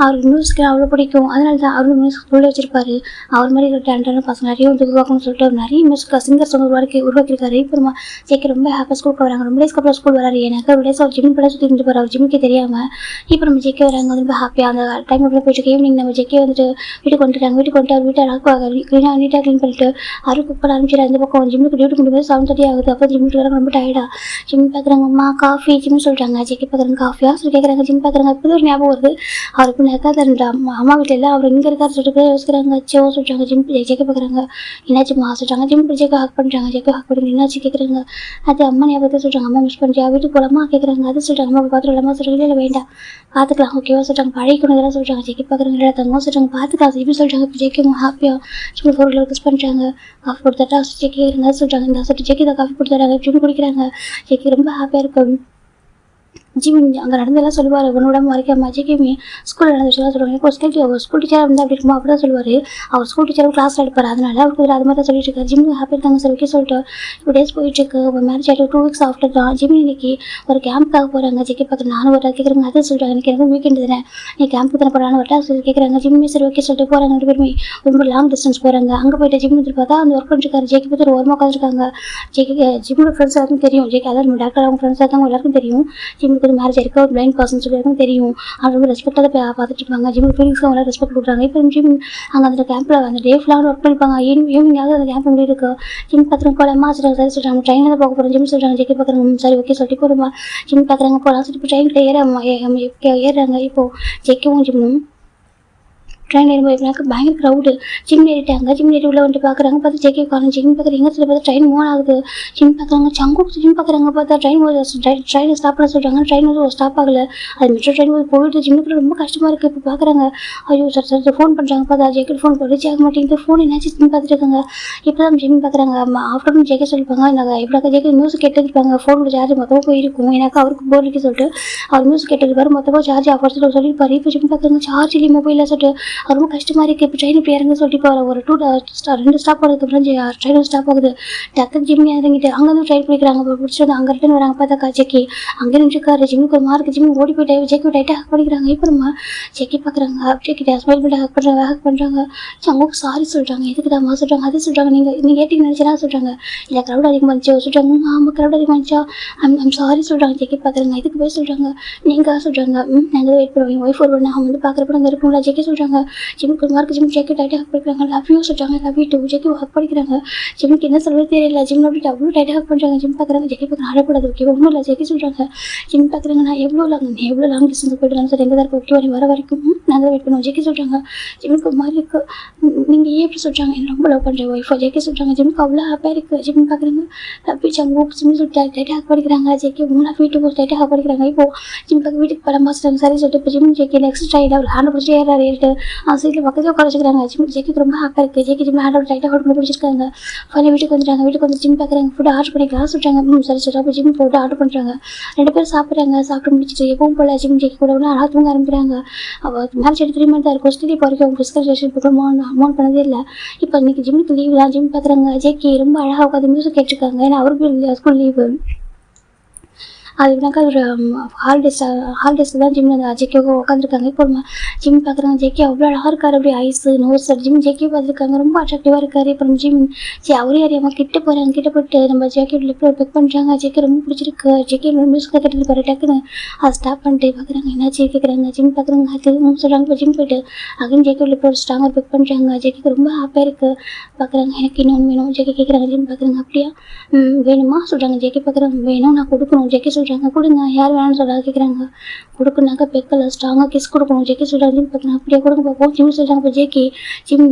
அவருக்கு மியூசிக் அவ்வளோ பிடிக்கும். அதனால தான் அவரும் மியூசிக் ஸ்கூலில் வச்சிருப்பாரு. அவர் மாதிரி ஒரு டேலண்டான பசங்க நிறைய வந்து உருவாக்கணும்னு சொல்லிட்டு அவர் நிறைய மியூசிக் சிங்கர்ஸ் வந்து உருவாக்கியிருக்காரு. இப்போ நம்ம ஜெக்கி ரொம்ப ஹாப்பியாக ஸ்கூலுக்கு வராங்க. ரொம்ப டேஸ்க்கு அப்புறம் ஸ்கூல் வராரு. எனக்கு ஒரு டேஸ் அவர் ஜிம் கூட சுற்றி இருந்து போகிறார். அவர் ஜிம்முக்கே தெரியாமல் இப்போ நம்ம ஜெக்கி வராங்க. ரொம்ப ஹாப்பியாக அந்த டைம் உள்ள போயிட்டு ஈவினிங் நம்ம ஜெக்கி வந்துட்டு வீட்டுக்கு வந்துட்டாங்க. வீட்டுக்கு வந்துட்டு அவர் வீட்டை க்ளீனாக நீட்டாக க்ளீன் பண்ணிட்டு அவரு குக் பண்ண ஆரம்பிச்சிட்டு அந்த பக்கம் ஜிம்முக்கு டியூட்டி முடியும்போது 7:30 ஆகுது. அப்போ ஜிம்முக்கு வராங்க ரொம்ப டயர்டாக. ஜிம் பார்க்குறாங்க அம்மா காஃபி ஜிம் சொல்கிறாங்க. ஜெக்கி பார்க்குறாங்க காஃபியாக சொல்லி கேட்குறாங்க. ஜிம் பார்க்குறாங்க இப்போ ஒரு ஞாபகம் வருது. அவருக்கு நெக்காத அம்மா வீட்டில் இல்லை அவர் இங்கே இருக்காரு சொல்லிட்டு யோசிக்கிறாங்க. சோ சொல்கிறாங்க. ஜிம் ஜெக்கி பார்க்குறாங்க என்னாச்சும்மா சொல்கிறாங்க. ஜிம் ஜெக்கி ஹக் பண்ணுறாங்க. ஜெக்கி ஹக் பண்ணி என்னாச்சு கேட்குறாங்க. அது அம்மா ஞாபகத்தை சொல்கிறாங்க. அம்மா மிஸ் பண்ணியா வீட்டுக்கு போகலாமா கேட்குறாங்க. அது சொல்கிறாங்க அம்மா பார்த்துட்டு இல்லாமல் சொல்கிறாங்க. இல்லை வேண்டாம் பார்த்துக்கலாம் ஓகேவா சொல்கிறாங்க. பழைக்கணும் இதெல்லாம் சொல்கிறாங்க. ஜெக்கி பார்க்குறாங்க இல்லை தங்க சொல்கிறாங்க பார்த்துக்கலாம் இப்படி சொல்கிறாங்க. இப்போ ஜெக்கி ஹாப்பியாக ஜிம் ஃபோரில் கிஸ் பண்ணுறாங்க. காஃபி கொடுத்தாட்டா ஜெக்கி கேட்குறாங்க சொல்கிறாங்க. இந்த சொல்லிட்டு ஜெக்கி தான் காஃபி கொடுத்துறாங்க. ஜிம் குடிக்கிறாங்க. ஜெக்கி ரொம்ப ஹாப்பியாக இருக்கும். ஜிம் அங்கே நடந்தெல்லாம் சொல்லுவார். உன்னோட மறைக்காம ஜெக்கியுமே ஸ்கூலில் நடந்த விஷயம் சொல்லுவாங்க. எனக்கு ஒரு ஸ்கூல் டீச்சராக இருந்தால் அப்படி இருக்குமா அப்படி தான் சொல்லுவார். அவர் ஸ்கூல் டீச்சரும் கிளாஸில் எடுப்பார். அதனால அவருக்கு அது மாதிரி தான் சொல்லிட்டு இருக்காரு. ஜிம் ஹாப்பி இருக்காங்க சார் ஓகே சொல்லிட்டு இப்போ டேஸ் போயிட்டுருக்கு. இப்போ மேரேஜ் ஆகிட்டு 2 வீக்ஸ் ஆஃப்டர் தான் ஜிம் இன்னைக்கு ஒரு கேம்புக்காக போகிறாங்க. ஜெக்கி பார்க்குறேன் நானும் வரா கேட்குறாங்க. அதை சொல்கிறாங்க எனக்கு வீக்கெண்டு தானே நீ கேம்புக்கு தானே போகிறான்னு வரட்டா சொல்லி கேட்குறாங்க. ஜிம்மே சரி ஓகே சொல்லிட்டு போகிறாங்க. 2 பேருமே ரொம்ப லாங் டிஸ்டன்ஸ் போகிறாங்க. அங்கே போயிட்டு ஜிம் வந்து பார்த்தா அந்த ஒர்க் பண்ணிருக்காரு. ஜெக்கி பார்த்து ஒரு ஓரமாக உட்காந்துருக்காங்க. ஜெக்கி ஜிம்மோட ஃப்ரெண்ட்ஸ் எல்லாருக்கும் தெரியும். ஜெக்கி அதாவது நம்ம டாக்டர் அவங்க ஃப்ரெண்ட்ஸ் தான் எல்லாருக்கும் தெரியும். ஜிம்முக்கு வந்து மேரேஜ் ஆயிருக்க ஒரு பிளைண்ட் பர்சன் சொல்லி தெரியும். அவங்க ரொம்ப ரெஸ்பெக்டாக பார்த்துட்டு இருப்பாங்க. ஜிம்முக்கு ஃபீலிங்ஸ்க்கு அவங்க ரெஸ்பெக்ட் கொடுக்குறாங்க. இப்போ ஜிம் அங்கே அந்த கேம்பில் அந்த டே ஃபுல்லாக ஒர்க் பண்ணிப்பாங்க. ஈவினிங் ஆகுது அந்த கேம்ப் முடிவு இருக்குது. ஜிம் பார்க்குறவங்க போகலாமா சொல்கிறாங்க. சரி சொல்கிறாங்க ட்ரெயினில் தான் போக போகிறோம். ஜிம் சொல்கிறாங்க. ஜெக்கி பார்க்குறாங்க சரி ஓகே சொல்லிட்டு போகிறோமா ஜிம் பார்க்குறாங்க போகலாம் சொல்லிட்டு இப்போ ட்ரெயினில் ஏறுறாங்க. இப்போது ஜெக்கியும் ஜிம்மும் ட்ரெயின் ஏறும்போது எனக்கு பயங்கர க்ரௌடு. ஜிம் ஏறிட்டாங்க. ஜிம் ஏறி உள்ள வந்துட்டு பார்க்குறாங்க. பார்த்து ஜெக்கி உட்காந்து ஜிம் பார்க்குறீங்க சொல்லி பார்த்தா ட்ரெயின் மூவ் ஆகுது. ஜிம் பார்க்குறாங்க சங்கு ஜிம் பார்க்குறாங்க. பார்த்தா ட்ரெயின் ஸ்டாப் பண்ண சொல்கிறாங்க. ட்ரெயின் வந்து ஒரு ஸ்டாப் ஆகலை. அது மெட்ரோ ட்ரெயின் வந்து போயிட்டு ஜிம்முக்கு ரொம்ப கஷ்டமாக இருக்குது. இப்போ பார்க்குறாங்க ஐயோ சார் ஃபோன் பண்ணுறாங்க. பார்த்தா ஜெக்கி ஃபோன் ரீச் ஆக மாட்டேங்குது. ஃபோன் என்னாச்சு ஜிம் பார்த்துட்டு இருக்காங்க. இப்போ தான் ஜிம் பார்க்குறாங்க. ஆஃப்டர்நூன் ஜெக்கி சொல்லிப்பாங்க நாங்கள் எப்படிக்கா ஜெக்கி மியூசிக் கேட்டுருப்பாங்க. ஃபோனோட சார்ஜ் மொத்தமாக போயிருக்கும். எனக்கு அவருக்கு போர் அடிக்க சொல்லிட்டு அவர் மியூசிக் கேட்டுருப்பாரு. மொத்தமாக சார்ஜ் ஆஃபர் சொல்லியிருப்பாரு. இப்போ ஜிம் பார்க்குறாங்க சார்ஜ் இல்லை மொபைலில் சொல்லிட்டு ரொம்ப கஷ்டமாக இருக்குது. இப்போ ட்ரெயின் இப்படி இறங்க சொல்லிட்டு இப்போ ஒரு 2 ஸ்டாப் போகிறதுக்கப்புறம் ட்ரெயின் ஸ்டாப் ஆகுது. டக்குன்னு ஜிம்மி இறங்கிட்டு அங்கேருந்து ட்ரெயின் பிடிக்கிறாங்க. இப்போ பிடிச்சி வந்து அங்கே ரிட்டன் வராங்க. பார்த்தாக்கா ஜெக்கி அங்கே நின்றுருக்காரு. ஜிம்முக்கு ஒரு மார்க்கு ஜிம்மி ஓடி போயிட்டு ஜெக்கி டைட்டாக ஹக் பண்ணிக்கிறாங்க. இப்போ நம்ம ஜெக்கி பார்க்குறாங்க. ஜெக்கிட்ட ஸ்மைல் பண்ணி ஹக் பண்ணுறாங்க. அவங்க சாரி சொல்கிறாங்க. எதுக்கு தான் சொல்கிறாங்க அது சொல்கிறாங்க. நீங்கள் ஏட்டிங் நினச்சா சொல்கிறாங்க. இல்லை க்ரௌட் அதிகமாக இருந்துச்சு சொல்கிறாங்க. ஆமாம் க்ரௌட் அதிகமாக இருந்துச்சா ஐம் சாரி சொல்கிறாங்க. ஜெக்கி பார்க்குறாங்க. இதுக்கு போய் சொல்கிறாங்க. நீங்கள் சொல்கிறாங்க. நாங்கள் வெயிட் பண்ணுவோம். ஒய்ஃப் ஒரு நான் வந்து பார்க்குறப்ப நாங்கள் இருக்கணும்ல. ஜெக்கி சொல்கிறாங்க. ஜிம்முக்கு ஒரு மார்க்கு ஜிம் ஜெக்கி டைட்டாக ஹக் பண்ணிக்கிறாங்க. லவ் யூ சொல்கிறாங்க. Love you too Jackie hug பண்ணிக்கிறாங்க. ஜிம்முக்கு என்ன சொல்கிறது தெரியல. ஜிம் அப்படி அவ்வளோ டைட்டாக ஹக் பண்ணுறாங்க. ஜிம் பார்க்குறாங்க. ஜெக்கி பார்க்குறாங்க. ஆடக்கூடாது ஓகே ஒன்றும் இல்லை. ஜெக்கி சொல்கிறாங்க. ஜிம் பார்க்குறாங்க. நான் எவ்வளோ லாங் டிஸ்டன்ஸ் போய்ட்டு சார் எங்கே தான் இருக்கும் ஓகே வர வரைக்கும் நாங்கள் வெயிட் பண்ணுவோம். ஜெக்கி சொல்கிறாங்க. ஜிம்முக்கு ஒரு மாதிரி இருக்குது. நீங்கள் ஏன் எப்படி சொல்கிறாங்க என்ன ரொம்ப லவ் பண்ணுற ஒய்ஃபோ ஜெக்கி சொல்கிறாங்க. ஜிம்முக்கு அவ்வளோ ஹாப்பியாக இருக்குது. ஜிம் பார்க்குறாங்க. லவ் சங்கு ஜிம் சொல்லிட்டு டைட்டாக ஹக் பண்ணிக்கிறாங்க. ஜெக்கி மூணாக வீட்டுக்கு டைட்டாக ஹக் பண்ணிக்கிறாங்க. இப்போ ஜிம் பார்க்க வீட்டுக்கு படம் பார்த்துட்டாங்க. சரி சொல்லிட்டு இப்போ ஜிம் ஜெக்கி நெக்ஸ்ட் ட்ரையில் அவர் ஹேண்ட் பிடிச்சி ஏறிட்டு சைடில் பக்கத்தில் உட்கார வச்சுக்கிறாங்க. ஜெக்கிக்கு ரொம்ப ஹாப்பியாக இருக்குது. ஜெக்கி ஜிம் ஹேண்ட் டைட்டாக ஹோல்ட் பண்ணி பிடிச்சிருக்காங்க. ஃபைனல் வீட்டுக்கு வந்துட்டாங்க. வீட்டுக்கு வந்து ஜிம் பார்க்குறாங்க. ஃபுட் ஆர்டர் பண்ணிக்கலாம் சொல்கிறாங்க. சரி அப்போ ஜிம் போட்டு ஆர்டர் பண்ணுறாங்க. 2 பேரும் சாப்பிட்றாங்க. சாப்பிட்டு முடிச்சுட்டு எப்பவும் போல ஜிம் ஜெக்கி கூட அழகாக தூங்க ஆரம்பிக்கிறாங்க. அவள் மேரேஜ் 3 மந்த் தான் இருக்கும். ஸ்டடி இப்போ வரைக்கும் அவங்க ஃபிஸ்கல் ரிலேஷன் போட்டு அமௌண்ட் பண்ணதே இல்லை. இப்போ இன்னைக்கு ஜிம்முக்கு லீவ் தான். ஜிம் பார்க்குறாங்க. ஜெக்கி ரொம்ப அழகாக உட்காந்து மியூசிக் கேட்டிருக்காங்க. ஏன்னா அவருக்கு ஸ்கூல் லீவு. அதுனாக்கா ஒரு ஹாலிடேஸில் தான் ஜிம் ஜெக்கியாக உட்காந்துருக்காங்க. இப்போ ஜிம் பார்க்குறாங்க. ஜெக்கி அவ்வளோ அழகாக இருக்கார். அப்படி ஐஸு நோஸ் ஜிம் ஜெக்கி பார்த்துருக்காங்க. ரொம்ப அட்ராக்டிவாக இருக்கார். அப்புறம் ஜிம் அவரே அறியாமல் கிட்ட போகிறாங்க. கிட்ட போட்டு நம்ம ஜெக்கியோட லிப்பில் பெக் பண்ணுறாங்க. ஜெக்கி ரொம்ப பிடிச்சிருக்கு. ஜெக்கி மியூசிக்கில் கேட்டு பாரு டக்குன்னு அதை ஸ்டாப் பண்ணிட்டு பார்க்குறாங்க. என்னாச்சு கேட்குறாங்க. ஜிம் பார்க்குறாங்க. அது சொல்கிறாங்க. இப்போ ஜிம் போயிட்டு அகைன் ஜெக்கியோட லிப்பில் ஸ்ட்ராங்காக பெக் பண்ணுறாங்க. ஜெக்கிக்கு ரொம்ப ஹாப்பியாக இருக்குது. பார்க்குறாங்க. எனக்கு இன்னொன்று வேணும். ஜெக்கி கேட்குறாங்க. ஜிம் பார்க்குறாங்க. அப்படியா வேணுமா சொல்கிறாங்க. ஜெக்கி பார்க்குறாங்க. வேணும் நான் கொடுக்கணும். ஜெக்கி சொல்கிறாங்க. கொடுங்க யார் வேணும்னு சொல்கிறாங்க. கேட்குறாங்க. கொடுக்குனாக்கா பெக்கல ஸ்ட்ராங்காக கிஸ் கொடுக்கணும். ஜெக்கி சொல்கிறாங்க. ஜிம் பார்க்குறாங்க. அப்படியே கொடுங்க பார்ப்போம். ஜிம் சொல்கிறாங்க. இப்போ ஜெக்கி ஜிம்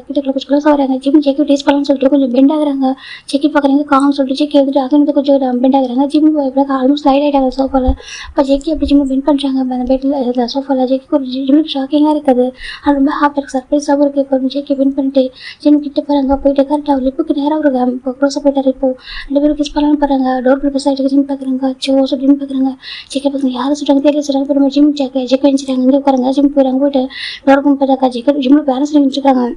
கிட்ட கொஞ்சம் க்ளோஸ் ஆகிறாங்க. ஜிம் ஜெக்கி டேஸ்ட் பண்ணலாம்னு சொல்லிட்டு கொஞ்சம் பெண்ட் ஆகுறாங்க. ஜெக்கி பார்க்குறாங்க. காம்னு சொல்லிட்டு ஜெக்கி எடுத்துட்டு அங்கே கொஞ்சம் பெண்ட் ஆகுறாங்க. ஜிம் ஆல்மோஸ்ட் ஸ்லைட் ஆகிட்டாங்க சோஃபாவில். இப்போ ஜெக்கி அப்படி ஜிம் பெண்ட் பண்ணுறாங்க. அந்த பெட்டில் சோஃபாவில் ஜெக்கி ஒரு ஜிம்முக்கு ஷாக்கிங்காக இருக்குது. அது ரொம்ப ஹாப்பியாக இருக்குது. சர்ப்ரைஸாகவும் இருக்குது. இப்போ ஜெக்கி பெண்ட் பண்ணிட்டு ஜிம் கிட்ட போகிறாங்க. போயிட்டு கரெக்டாக அவர் லிப்புக்கு நேராக ஒரு இப்போ க்ளோஸாக போயிட்டார். இப்போ 2 பேரும் கிஸ் பண்ணலான்னு போகிறாங்க. டோர் ப்ளஸ் ஆகிட்டு ஜிம் பார்க்குறாங்க. ஜிம் பார்க்குறாங்க. ஜெக்கி பார்க்குறாங்க. யாரும் சொல்கிறாங்க தெரியல சொல்கிறாங்க. இப்போ நம்ம ஜிம் ஜெக்கி வச்சுட்டாங்க. இங்கே உட்காராங்க. ஜிம் போயிடுறாங்க. போயிட்டு டோர் பண்ணி பார்த்தாக்கா ஜெக்கி ஜிம்மில் பேரண்ட்ஸ் வச்சுருக்காங்க.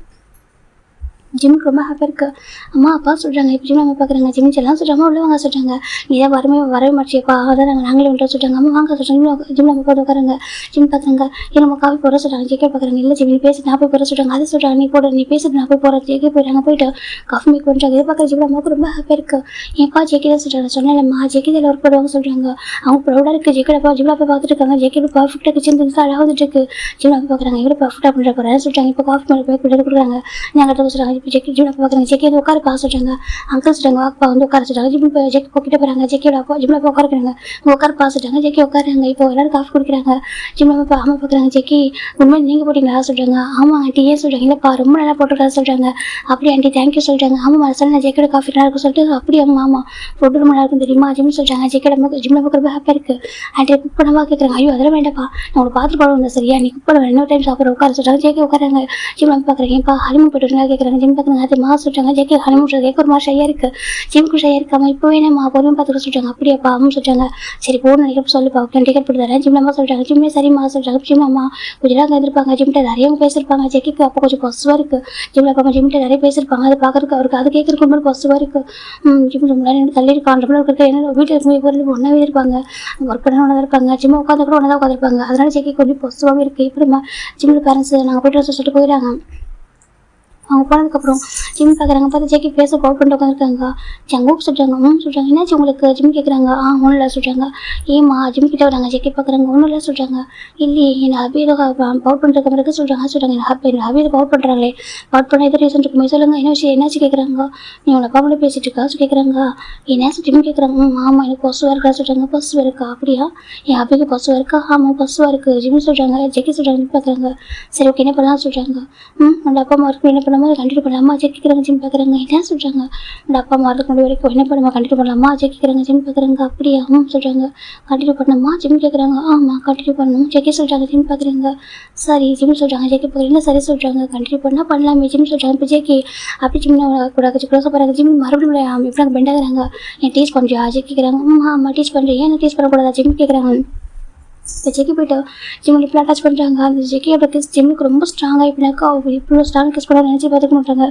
ஜிம்முக்கு ரொம்ப ஹாப்பியாக இருக்குது. அம்மா அப்பா சொல்கிறாங்க. இப்போ ஜிம் நம்ம பார்க்குறாங்க. ஜிம் எல்லாம் சொல்கிறாங்க. உள்ள வாங்க சொல்கிறாங்க. நீ தான் வரவே மாட்டியப்பா அதான் நாங்களே வந்துட்டு சொல்கிறாங்க. அம்மா வாங்க சொல்கிறாங்க. ஜிம் நம்ம போட்டு உட்காராங்க. ஜிம் பார்க்குறாங்க. நம்ம காஃபி போட சொல்கிறாங்க. ஜெக்கி பார்க்குறாங்க. இல்லை ஜிம் நீ பேசி நான் போய் போட சொல்கிறாங்க. அது சொல்கிறாங்க. நீ பேசிட்டு நான் போய் போகிறேன். ஜெக்கி போயிட்டாங்க. போயிட்டு காஃபி மேக் பண்ணுறாங்க. இதை பார்க்குற ஜிம் நமக்கு ரொம்ப ஹாப்பியாக இருக்குது. என்ப்பா ஜெக்கி தான் சொல்கிறாங்க. சொன்னேன்லம்மா ஜெக்கி தான் ஒர்க் பண்ணுவாங்க சொல்கிறாங்க. அவங்க ப்ரௌடாக இருக்குது. ஜெக்கிடப்பா ஜிம்மில் போய் பார்த்துட்டு இருக்காங்க. ஜெக்கி இப்போ பர்ஃபெக்டாக கிச்சன் திங்ஸ் அழகாக வந்துட்டு இருக்கு. ஜிம் போய் பார்க்குறாங்க. இவ்வளோ பர்ஃபெக்டாக பண்ணுற போகிறேன் சொல்கிறாங்க. இப்போ காஃபி மேலே போய் கொடுக்குறாங்க. நாங்கள் சொல்கிறாங்க. இப்போ ஜெக்கி ஜிம் பார்க்குறாங்க. ஜெக்கி வந்து உட்கார பார்க்க சொல்கிறாங்க. அங்கிள் சொல்கிறாங்க. வாப்பா வந்து உட்கார சொல்கிறாங்க. ஜிம் ஜெக்கி போக்கிட்ட போகிறாங்க. ஜெக்கியோட அப்பா ஜிம்மில் போய் உட்காருக்குறாங்க. உட்கார பார்க்க சொல்கிறாங்க. ஜெக்கி உட்காருங்க. இப்போ எல்லாரும் காஃபி குடிக்கிறாங்க. ஜிம்மில் போய் அம்மா பார்க்குறாங்க. ஜெக்கி உண்மை நீங்கள் போட்டிங்களா சொல்கிறாங்க. ஆமாம் ஆண்டி ஏன் சொல்கிறாங்க. இல்லைப்பா ரொம்ப நல்லா போட்டுருக்கா சொல்கிறாங்க. அப்படி ஆண்டி தேங்க்யூ சொல்கிறாங்க. ஆமாம் மனசால நான் ஜெக்கியோட காஃபி நல்லா இருக்கும் சொல்லிட்டு அப்படி ஆமாம் ஃபுட்டு ரொம்ப நல்லா இருக்கும் தெரியுமா ஜிம் சொல்கிறாங்க. ஜெக்கியோட ஜிம்மில் போய் ரொம்ப ஹாப்பியாக இருக்குது. ஆண்டி குக் பண்ணவா கேட்குறாங்க. ஐயோ அதெல்லாம் வேண்டாப்பா நான் உங்களை பார்த்துட்டு போட வந்தேன் சரியா நீ குக் பண்ண இன்னொரு டைம் சாப்பிட்ற உட்கார சொல்கிறாங்க. ஜெக்கி உட்காராங்க. ஜிம்மில் பார்க்குறேன். இப்போ ஹனிமூன் போய்ட்டு கேட்குறாங்க. ஜிம் பார்க்குறாங்க. அது மா சொல்கிறாங்க. ஜெக்கி ஹனிமூன் கேட்க ஒரு மாதிரி ஷையாக இருக்குது. ஜிம்க்கு ஷையாக இருக்காமல் இப்போ வேணாம்மா பொறுமையாக பார்த்துக்க சொல்கிறாங்க. அப்படியாப்பா அம்மா சொல்கிறாங்க. சரி போகணும் நினைக்கிறப்ப சொல்லுப்பா நான் டிக்கெட் போட்டு தரேன். ஜிம்ல அம்மா சொல்கிறாங்க. ஜிம்மே சரிம்மா சொல்கிறாங்க. ஜிம் அம்மா கொஞ்சம் நேரம் இருந்திருப்பாங்க. ஜிம்கிட்ட நிறைய பேசியிருப்பாங்க. ஜெக்கிக்கு அப்போ கொஞ்சம் பாசிட்டிவாக இருக்குது. ஜிம்ல அப்பா ஜிம்கிட்ட நிறைய பேசியிருப்பாங்க. அதை பார்க்குறதுக்கு அவருக்கு அது கேட்குறதுக்கு ரொம்ப பாசிட்டிவாக இருக்குது. ஜிம் ரொம்ப நேரம் தள்ளி இருக்கான் இருக்கிற என்ன வீட்டில் இருக்கும்போது ஒன்றாவே இருப்பாங்க. ஒர்க் பண்ண ஒன்றா இருப்பாங்க. ஜிம்மை உட்காந்து கூட ஒன்றா தான் உட்காந்துருப்பாங்க. அதனால ஜெக்கி கொஞ்சம் பாசிட்டிவாகவே இருக்குது. இப்படிமா ஜிம்மில் பேரண்ட்ஸ் நாங்கள் போய்ட்டு சொல்லிட்டு போயிடறாங்க. அவங்க போனதுக்கப்புறம் ஜிம் பார்க்குறாங்க. பார்த்து ஜெக்கி பேச கால் பண்ணிட்டு உட்காந்துருக்காங்க. ஜங்கூப் சொல்கிறாங்க. சொல்கிறாங்க. என்னாச்சு உங்களுக்கு ஜிம் கேட்குறாங்க. ஒன்றும் இல்லை சொல்கிறாங்க. ஏம்மா ஜிம் கிட்ட வராங்க. ஜெக்கி பார்க்குறாங்க. ஒன்றும் இல்லை சொல்கிறாங்க. இல்லையே என் ஹாபி ஏதோ பவுட் பண்ணுறதுக்கு பிறகு சொல்கிறாங்க. என் ஹாபி ஏதோ பவுட் பண்ணுறாங்களே பவுட் பண்ண எதோ ரீசன் இருக்குமே சொல்லுங்கள். என்ன விஷயம் என்னாச்சு கேட்குறாங்க. நீ உங்களை அப்பாவோட பேசிட்டு இருக்கா கேட்குறாங்க. என்னாச்சு ஜிம் கேட்குறாங்க. ஆமாம் எனக்கு பசுவாக இருக்கா சொல்கிறாங்க. பசுவாக இருக்கா அப்படியா என் ஹாபிக்கு பசுவாக இருக்கா. ஆமாம் பசுவாக இருக்குது ஜிம் சொல்கிறாங்க. ஜெக்கி சொல்கிறாங்க. பார்க்குறாங்க. சரி ஓகே என்ன பண்ணலாம் சொல்கிறாங்க. உங்கள் அப்பா அம்மா இருக்கு என்ன பண்ணாமல் கண்டினியூ பண்ணலாமா ஜெக்கிக்கிறாங்க. ஜிம் பார்க்குறாங்க. என்ன சொல்கிறாங்க. உங்கள் அப்பா அம்மா இருக்கு வரைக்கும் என்ன பண்ணுமா கண்டினியூ பண்ணலாமா ஜெக்கிக்கிறாங்க. ஜிம் பார்க்குறாங்க. அப்படியா சொல்கிறாங்க. கண்டினியூ பண்ணணுமா ஜிம் கேட்குறாங்க. ஆமாம் கண்டினியூ பண்ணணும் ஜெக்கி சொல்கிறாங்க. ஜிம் பார்க்குறாங்க. சரி ஜிம் சொல்கிறாங்க. ஜெக்கி பார்க்குறீங்க சரி சொல்கிறாங்க. கண்டினியூ பண்ணால் பண்ணலாமே ஜிம் சொல்கிறாங்க. இப்போ ஜெக்கி அப்படி ஜிம் கூட க்ளோஸாக போகிறாங்க. ஜிம் மறுபடியும் எப்படி பெண்ட் ஆகுறாங்க. என் டீச் பண்ணுறியா ஜெக்கிக்கிறாங்க. ஆமாம் டீச் பண்ணுறேன் ஏன் டீச் பண்ணக்கூடாதா ஜிம் கேட்குறாங்க. இப்போ ஜெக்கி போய்ட்டு ஜிம்மில் இப்படி அட்டாச் பண்ணுறாங்க. அந்த ஜெக்கி அப்படி ஜிம்முக்கு ரொம்ப ஸ்ட்ராங்காக இப்படினாக்கா இவ்வளோ ஸ்ட்ராங் கிஸ் பண்ண நினச்சி பார்த்துக்க மாட்டாங்க.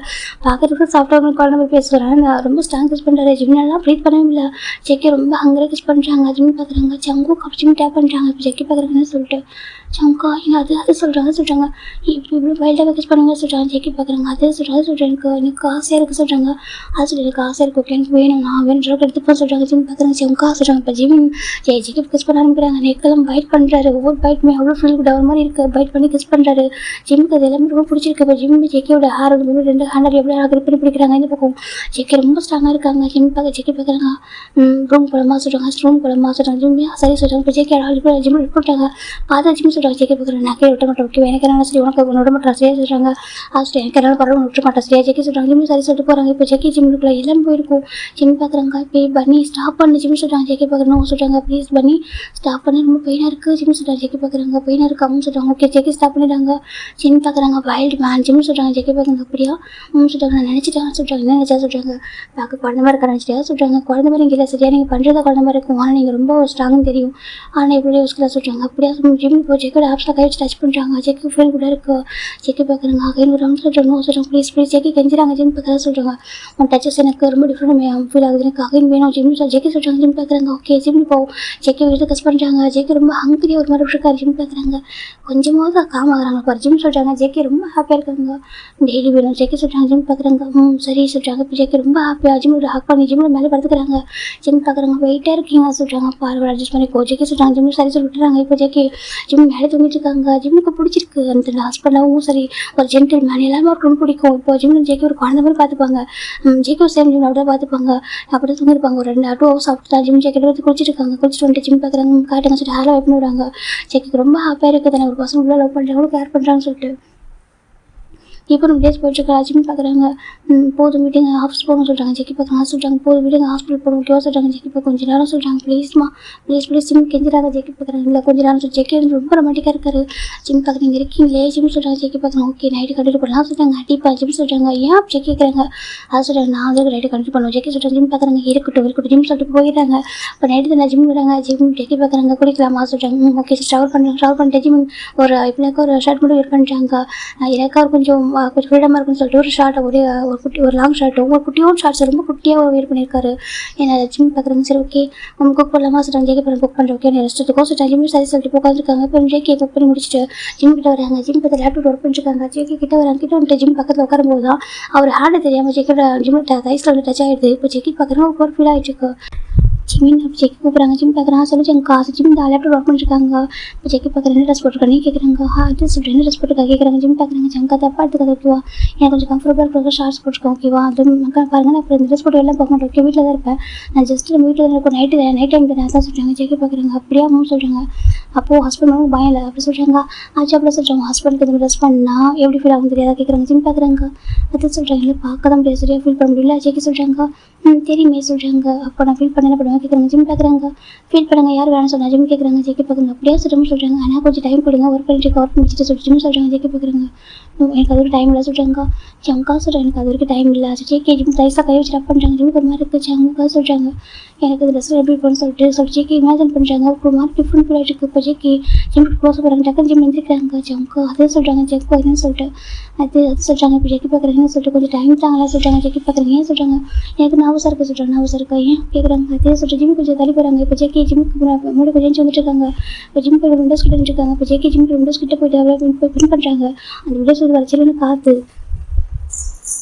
பார்க்கறதுக்கு சாஃப்டாக குழந்தை மாதிரி பேசுகிறாங்க. ரொம்ப ஸ்ட்ராங் கிஸ் பண்ணுறாரு. ஜிம்னாலாம் ப்ரீத் பண்ணவே இல்லை. ஜெக்கி ரொம்ப ஹங்கராக கிஸ் பண்ணுறாங்க. ஜிம் பார்க்குறாங்க. சங்கு கப் ஜிம் டேப் பண்ணுறாங்க. இப்போ ஜெக்கி பார்க்குறாங்கன்னு சொல்லிட்டு சங்கா இங்கே அது சொல்கிறாங்க. இப்படி இவ்வளோ வைல்டாக கிஸ் பண்ணுங்க சொல்கிறாங்க. ஜெக்கி பார்க்குறாங்க. அதே சொல்கிறேன். எனக்கு ஆசையாக இருக்குது சொல்கிறாங்க. அது சொல்லி எனக்கு ஆசையாக இருக்குது. ஓகே எனக்கு வேணும், நான் வேணும் எடுத்துப்போம் சொல்கிறாங்க. ஜிம் பார்க்குறாங்க. சங்கா சொல்கிறாங்க. இப்போ ஜெக்கி கிஸ் பண்ண ஆரம்பிக்கிறாங்க. நெக்கெல்லாம் பைட் பண்ணுறாரு. ஒவ்வொரு பைட்டுமே அவ்வளோ ஃபீல் குட் ஆகிற மாதிரி இருக்குது. பைட் பண்ணி கிஸ் பண்ணுறாரு. ஜிம்முக்கு அது எல்லாமே ரொம்ப பிடிச்சிருக்கு. இப்போ ஜெக்கியோட ஹேர் வந்து 2 ஹேண்டர் எப்படி கிரிப் பண்ணி பிடிக்கிறாங்க. இந்த பக்கம் ஜெக்கி ரொம்ப ஸ்ட்ராங்காக இருக்காங்க. ஜெக்கி பார்க்குறாங்க. ரூம் குழம்பா சொல்கிறாங்க. ஜிம் சரி சொல்கிறாங்க. இப்போ ஜெக்கி ஜிம் போட்டாங்க. பார்த்தா ஜிம் சொல்கிறாங்க. ஜெக்கி பார்க்குறாங்க. நான் விட்ட மாட்டேன். ஓகே எனக்கு என்ன சரி உனக்கு விட மாட்டேன் சரியா சொல்கிறாங்க. எனக்கு என்ன பரவாயில்ல விட்டு மாட்டேன் சரியா ஜெக்கி சொல்கிறாங்க. ஜிம் சரி சொல்லிட்டு போகிறாங்க. இப்போ ஜெக்கி ஜிம்முக்குள்ள எல்லாம் போயிருக்கும். ஜிம் பார்க்குறாங்க. இப்போ பண்ணி ஸ்டாப் பண்ணி ஜிம் சொல்கிறாங்க. ஜெக்கி பார்க்குறாங்க. சொல்கிறாங்க ப்ளீஸ் பண்ணி ஸ்டாப் பண்ணி ரொம்ப பெயினாக இருக்குது. ஜிம் சொல்கிறாங்க. ஜெக்கி பார்க்குறாங்க. பெயினாக இருக்குது அவங்க சொல்கிறாங்க. ஓகே ஜெக்கி ஸ்டாப் பண்ணிடுறாங்க. ஜிம் பார்க்குறாங்க. வைல்டு மேன் ஜிம் சொல்கிறாங்க. ஜெக்கி பார்க்குறாங்க. அப்படியா சொல்கிறாங்க. நான் நினச்சிட்டேன் சொல்கிறாங்க. என்ன நினச்சா சொல்கிறாங்க. பார்க்க குழந்த மாதிரி இருக்க நினச்சிட்டா சொல்கிறாங்க. குழந்த மாதிரி இங்கே இல்லை சரியா நீங்கள் பண்ணுறதா குழந்த மாதிரி இருக்கும். ஆனால் நீங்கள் ரொம்ப ஸ்ட்ராங்னு தெரியும். ஆனால் எப்படி யோசிக்கலாம் சொல்கிறாங்க. அப்படியா ஜிம் இப்போ ஜெக்கோட ஆப்ஸில் கை வச்சு டச் பண்ணுறாங்க. ஜெக்கி ஃபீல் கூட இருக்குது. ஜெக்கி பார்க்குறாங்க. கையில் ஒரு சொல்கிறாங்க. சொல்கிறாங்க ப்ளீஸ் ஜெக்கி கெஞ்சுறாங்க. ஜிம் பார்க்குறா சொல்கிறாங்க. உன் டச்சஸ் எனக்கு ரொம்ப டிஃப்ரெண்ட் ஃபீல் ஆகுது. எனக்கு அகைன் வேணும் ஜிம் ஜெக்கி சொல்கிறாங்க. ஜிம் பார்க்குறாங்க. ஓகே ஜிம் இப்போ ஜெக்கி வீட்டு கஸ் பண்ணுறாங்க. ஜெக்கி ரொம்ப ஹங்கரி ஒரு மாதிரி இருக்காரு. ஜிம் பார்க்குறாங்க. கொஞ்சமாவது காமாகறாங்க பாரு. ஜிம் சொல்கிறாங்க. ஜெக்கி ரொம்ப ஹாப்பியாக இருக்காங்க. டெய்லி வேணும் ஜெக்கி சொல்கிறாங்க. ஜிம் பார்க்குறாங்க. சரி சொல்கிறாங்க. இப்போ ஜெக்கி ரொம்ப ஹாப்பியாக ஜிம்மோட ஹக் பண்ணி ஜிம்மில் மேலே படுத்துக்கிறாங்க. ஜிம் பார்க்குறாங்க. வெயிட்டாக இருக்கீங்க சொல்கிறாங்க. பார்வை அட்ஜஸ்ட் பண்ணிக்கோ ஜெக்கி சொல்கிறாங்க. ஜிம் சரி சொல்லி விட்டுறாங்க. இப்போ ஜெக்கி ஜிம் மேலே தூங்கிட்டு இருக்காங்க. ஜிம்முக்கு பிடிச்சிருக்கு. அந்த ஹஸ்பண்டாகவும் சரி ஒரு ஜென்டில் மேன் எல்லாமே அவருக்கு ரொம்ப பிடிக்கும். இப்போ ஜிம்மில் ஜெக்கி ஒரு குழந்தை மாதிரி பார்த்துப்பாங்க. ஜெக்கி சேம் ஜிம் அப்படியே பார்த்துப்பாங்க. அப்படியே தூங்கிருப்பாங்க. ஒரு 2 hours சாப்பிட்டு ஜிம் ஜெக்கெட் வந்து குளிச்சிருக்காங்க. குளிச்சுட்டு வந்துட்டு ஜிம் பார்க்குறாங்க. காட்டுங்க சொல்லிட்டு ஹேரில் வைப் பண்ணிவிடுறாங்க. ஜெக்கிக்கு ரொம்ப ஹாப்பியாக இருக்குது. தானே ஒரு பசங்க உள்ள லவ் பண்ணுறாங்க கேர் பண்ணுறாங்கன்னு சொல்லிட்டு இப்போ நம்ம டேஸ் போயிட்டுருக்கா. ஜிம் பார்க்குறாங்க. போதும் மீட்டிங் ஆஃபீஸ் போகணும்னு சொல்கிறாங்க. ஜெக்கி பார்க்குறாங்க. சொல்கிறாங்க போதும் மீட்டிங் ஹாஸ்பிட்டல் போகணும் ஓகேவா சொல்கிறாங்க. ஜெக்கி இப்போ கொஞ்சம் நேரம் சொல்கிறாங்க. Please gym கெஞ்சுறாங்க. ஜெக்கி பார்க்குறாங்க. இல்லை கொஞ்சம் நேரம் சொல்லி ஜெக்கி வந்து ரொம்ப ரொமாட்டிக்காக இருக்காரு. ஜிம் பார்க்குறீங்க இருக்கீங்களே ஜிம் சொல்கிறாங்க. ஜெக்கி பார்க்குறாங்க. ஓகே நைட்டு கண்டினியூ பண்ணலாம் சொல்கிறாங்க. அடிப்பா ஜிம் சொல்கிறாங்க. ஏன் ஜெக்கி கேட்குறாங்க. அது சொல்கிறாங்க. நான் வந்து நைட்டு கண்டினியூ பண்ணுவோம். ஜெக்கி சொல்கிறாங்க. ஜிம் பார்க்குறாங்க. இருக்கட்டும் ஜிம் சொல்லிட்டு போயிடுறாங்க. இப்போ நைட்டு தான் ஜிம் விடுறாங்க. ஜெக்கி பார்க்குறாங்க. குடிக்கலாமா சொல்கிறாங்க. ஓகே ட்ராவல் பண்ணிட்டு ஜிம் ஒரு இப்படினாக்கா ஒரு ஷர்ட் மட்டும் வெயிட் பண்ணுறாங்க. எனக்கு கொஞ்சம் ஃப்ரீடமாக இருக்குன்னு சொல்லிட்டு ஒரு ஷார்ட்டை ஒரு லாங் ஷார்ட்டு ஒரு குட்டியோட ஷார்ட்ஸ் ரொம்ப குட்டியாக வெயிட் பண்ணியிருக்காரு. என்ன ஜிம் பார்க்குறாங்க. சரி ஓகே அவங்க குக் பண்ணலாமா சொல்கிறாங்க. ஜெக்கி பண்ண குக் பண்ணுறேன். ஓகே ரெஸ்ட் எடுத்துக்கோ சொல்லிட்டு ஜிம் சரி சொல்லிட்டு உட்காந்துருக்காங்க. இப்போ ஜெக்கி குக் பண்ணி முடிச்சுட்டு ஜிம் கிட்ட வராங்க. ஜிம் பற்றி லேப்டாப் ஒர்க் பண்ணிருக்காங்க. ஜெக்கி கிட்ட வராங்க. கிட்ட வந்துட்டு ஜிம் பக்கத்தில் உட்காரும்போது தான் அவர் ஹேண்டை தெரியாமல் ஜெக்கியோட ஜிம் ரைஸில் வந்து டச் ஆகிடுது. இப்போ ஜெக்கி பார்க்குறாங்க. ஒரு ஃபீல் ஆகிட்டு இருக்கு. ஜெக்கி கூப்பிட்றாங்க. ஜிம் பார்க்குறாங்க. சொல்லி எங்கள் காசு ஜிம் இந்த லேப்டாப் ஒர்க் பண்ணிருக்காங்க. இப்போ ஜெக்கி பார்க்குற என்ன ட்ரெஸ் போட்டுருக்காங்க கேட்குறாங்க. அது சொல்லிட்டு என்ன ட்ரெஸ் போட்டுருக்கா கேட்குறாங்க. ஜிம் பார்க்குறாங்க. ஜங்கா தப்பா எடுத்துக்காது ஓகேவா. எனக்கு கொஞ்சம் கம்ஃபர்டபுளாக இருக்கிற ஷார்ட்ஸ் போட்டுருக்கோம் ஓகேவா. அது மக்கள் பாருங்கள். நான் இப்போ இந்த ட்ரெஸ் போட்டு எல்லாம் பார்க்க மாட்டேன். ஓகே வீட்டில் தான் இருப்பேன். நான் ஜஸ்ட் நம்ம வீட்டில் தான் இருப்பேன். நைட் டைம் தான் அதான் சொல்கிறாங்க. ஜெக்கி பார்க்குறாங்க. அப்படியே சொல்கிறாங்க. அப்போது ஹஸ்பண்ட் வந்து பயம் இல்லை அப்படி சொல்கிறாங்க. ஆச்சு அப்படி சொல்கிறாங்க. ஹஸ்பண்டுக்கு இந்த ட்ரெஸ் பண்ணால் எப்படி ஃபீல் ஆகும் தெரியாதா கேட்குறாங்க. ஜிம் பார்க்குறாங்க. அது சொல்கிறாங்க. இல்லை பார்க்க தான் முடியாது சரியாக ஃபீல் பண்ண முடியல. ஜெக்கி சொல்கிறாங்க. தெரியுமே சொல்கிறாங்க. அப்போ நான் ஃபீல் பண்ண என்ன பண்ணுவேன் கேட்குறாங்க. ஜிம் பார்க்குறாங்க. ஃபீல் பண்ணுங்க யார் வேணும் சொன்னா. ஜிம் கேட்குறாங்க. ஜெக்கி பார்க்குறாங்க. அப்படியே சொல்கிறாங்க. ஆனால் கொஞ்சம் டைம் கொடுங்க ஒர்க் முடிச்சுட்டு சொல்லி ஜிம் சொல்கிறாங்க. ஜெக்கி பார்க்குறாங்க. எனக்கு அது ஒரு டைம் இல்லை சொல்கிறாங்க. ஜங்கா சொல்கிறாங்க. எனக்கு அது வரைக்கும் டைம் இல்லை. ஜெக்கி ஜிம் ரைஸாக கை வச்சு ரப் பண்ணுறாங்க. ஜிம் ஒரு மாதிரி இருக்குது. ஜங்கா சொல்கிறாங்க. எனக்கு இந்த ட்ரெஸ்ஸில் எப்படி இருக்குன்னு சொல்லிட்டு ஜெக்கி இமேஜின் பண்ணுறாங்க. ஒரு மாதிரி டிஃப்ரெண்ட் ஃபீல் ஆகிட்டு இப்போ ஜெக்கி ஜிம் க்ளோஸ் பண்ணுறாங்க. டக்குன்னு ஜிம் எழுந்திருக்காங்க. ஜங்கா அதே சொல்கிறாங்க. ஜெக்கோ என்னன்னு சொல்லிட்டு அது சொல்கிறாங்க. இப்போ ஜெக்கி பார்க்குறீங்கன்னு சொல்லிட்டு கொஞ்சம் டைம் தாங்களா சொல்கிறாங்க. ஜெக்கி பார்க்குறீங்க ஏன் சொல்கிறாங்க. எனக்கு நர்வஸாக இருக்குது சொல்கிறாங்க. நர்வஸாக இருக்கா ஏன் கேட்குறாங்க. அதே சொல்லிட்டு ஜிம் கொஞ்சம் தள்ளி போகிறாங்க. இப்போ ஜெக்கி ஜிம்முக்கு முன்னாடி கொஞ்சம் வந்துட்டு இருக்காங்க. இப்போ ஜிம் போய் விண்டோஸ் கிட்ட இருக்காங்க. இப்போ ஜெக்கி ஜிம்க்கு விண்டோஸ் கிட்ட போயிட்டு அவ்வளோ போய் பின் பண்ணுறாங்க. அந்த விண்டோஸ் வந்து வரைச்சிலன்னு காற்று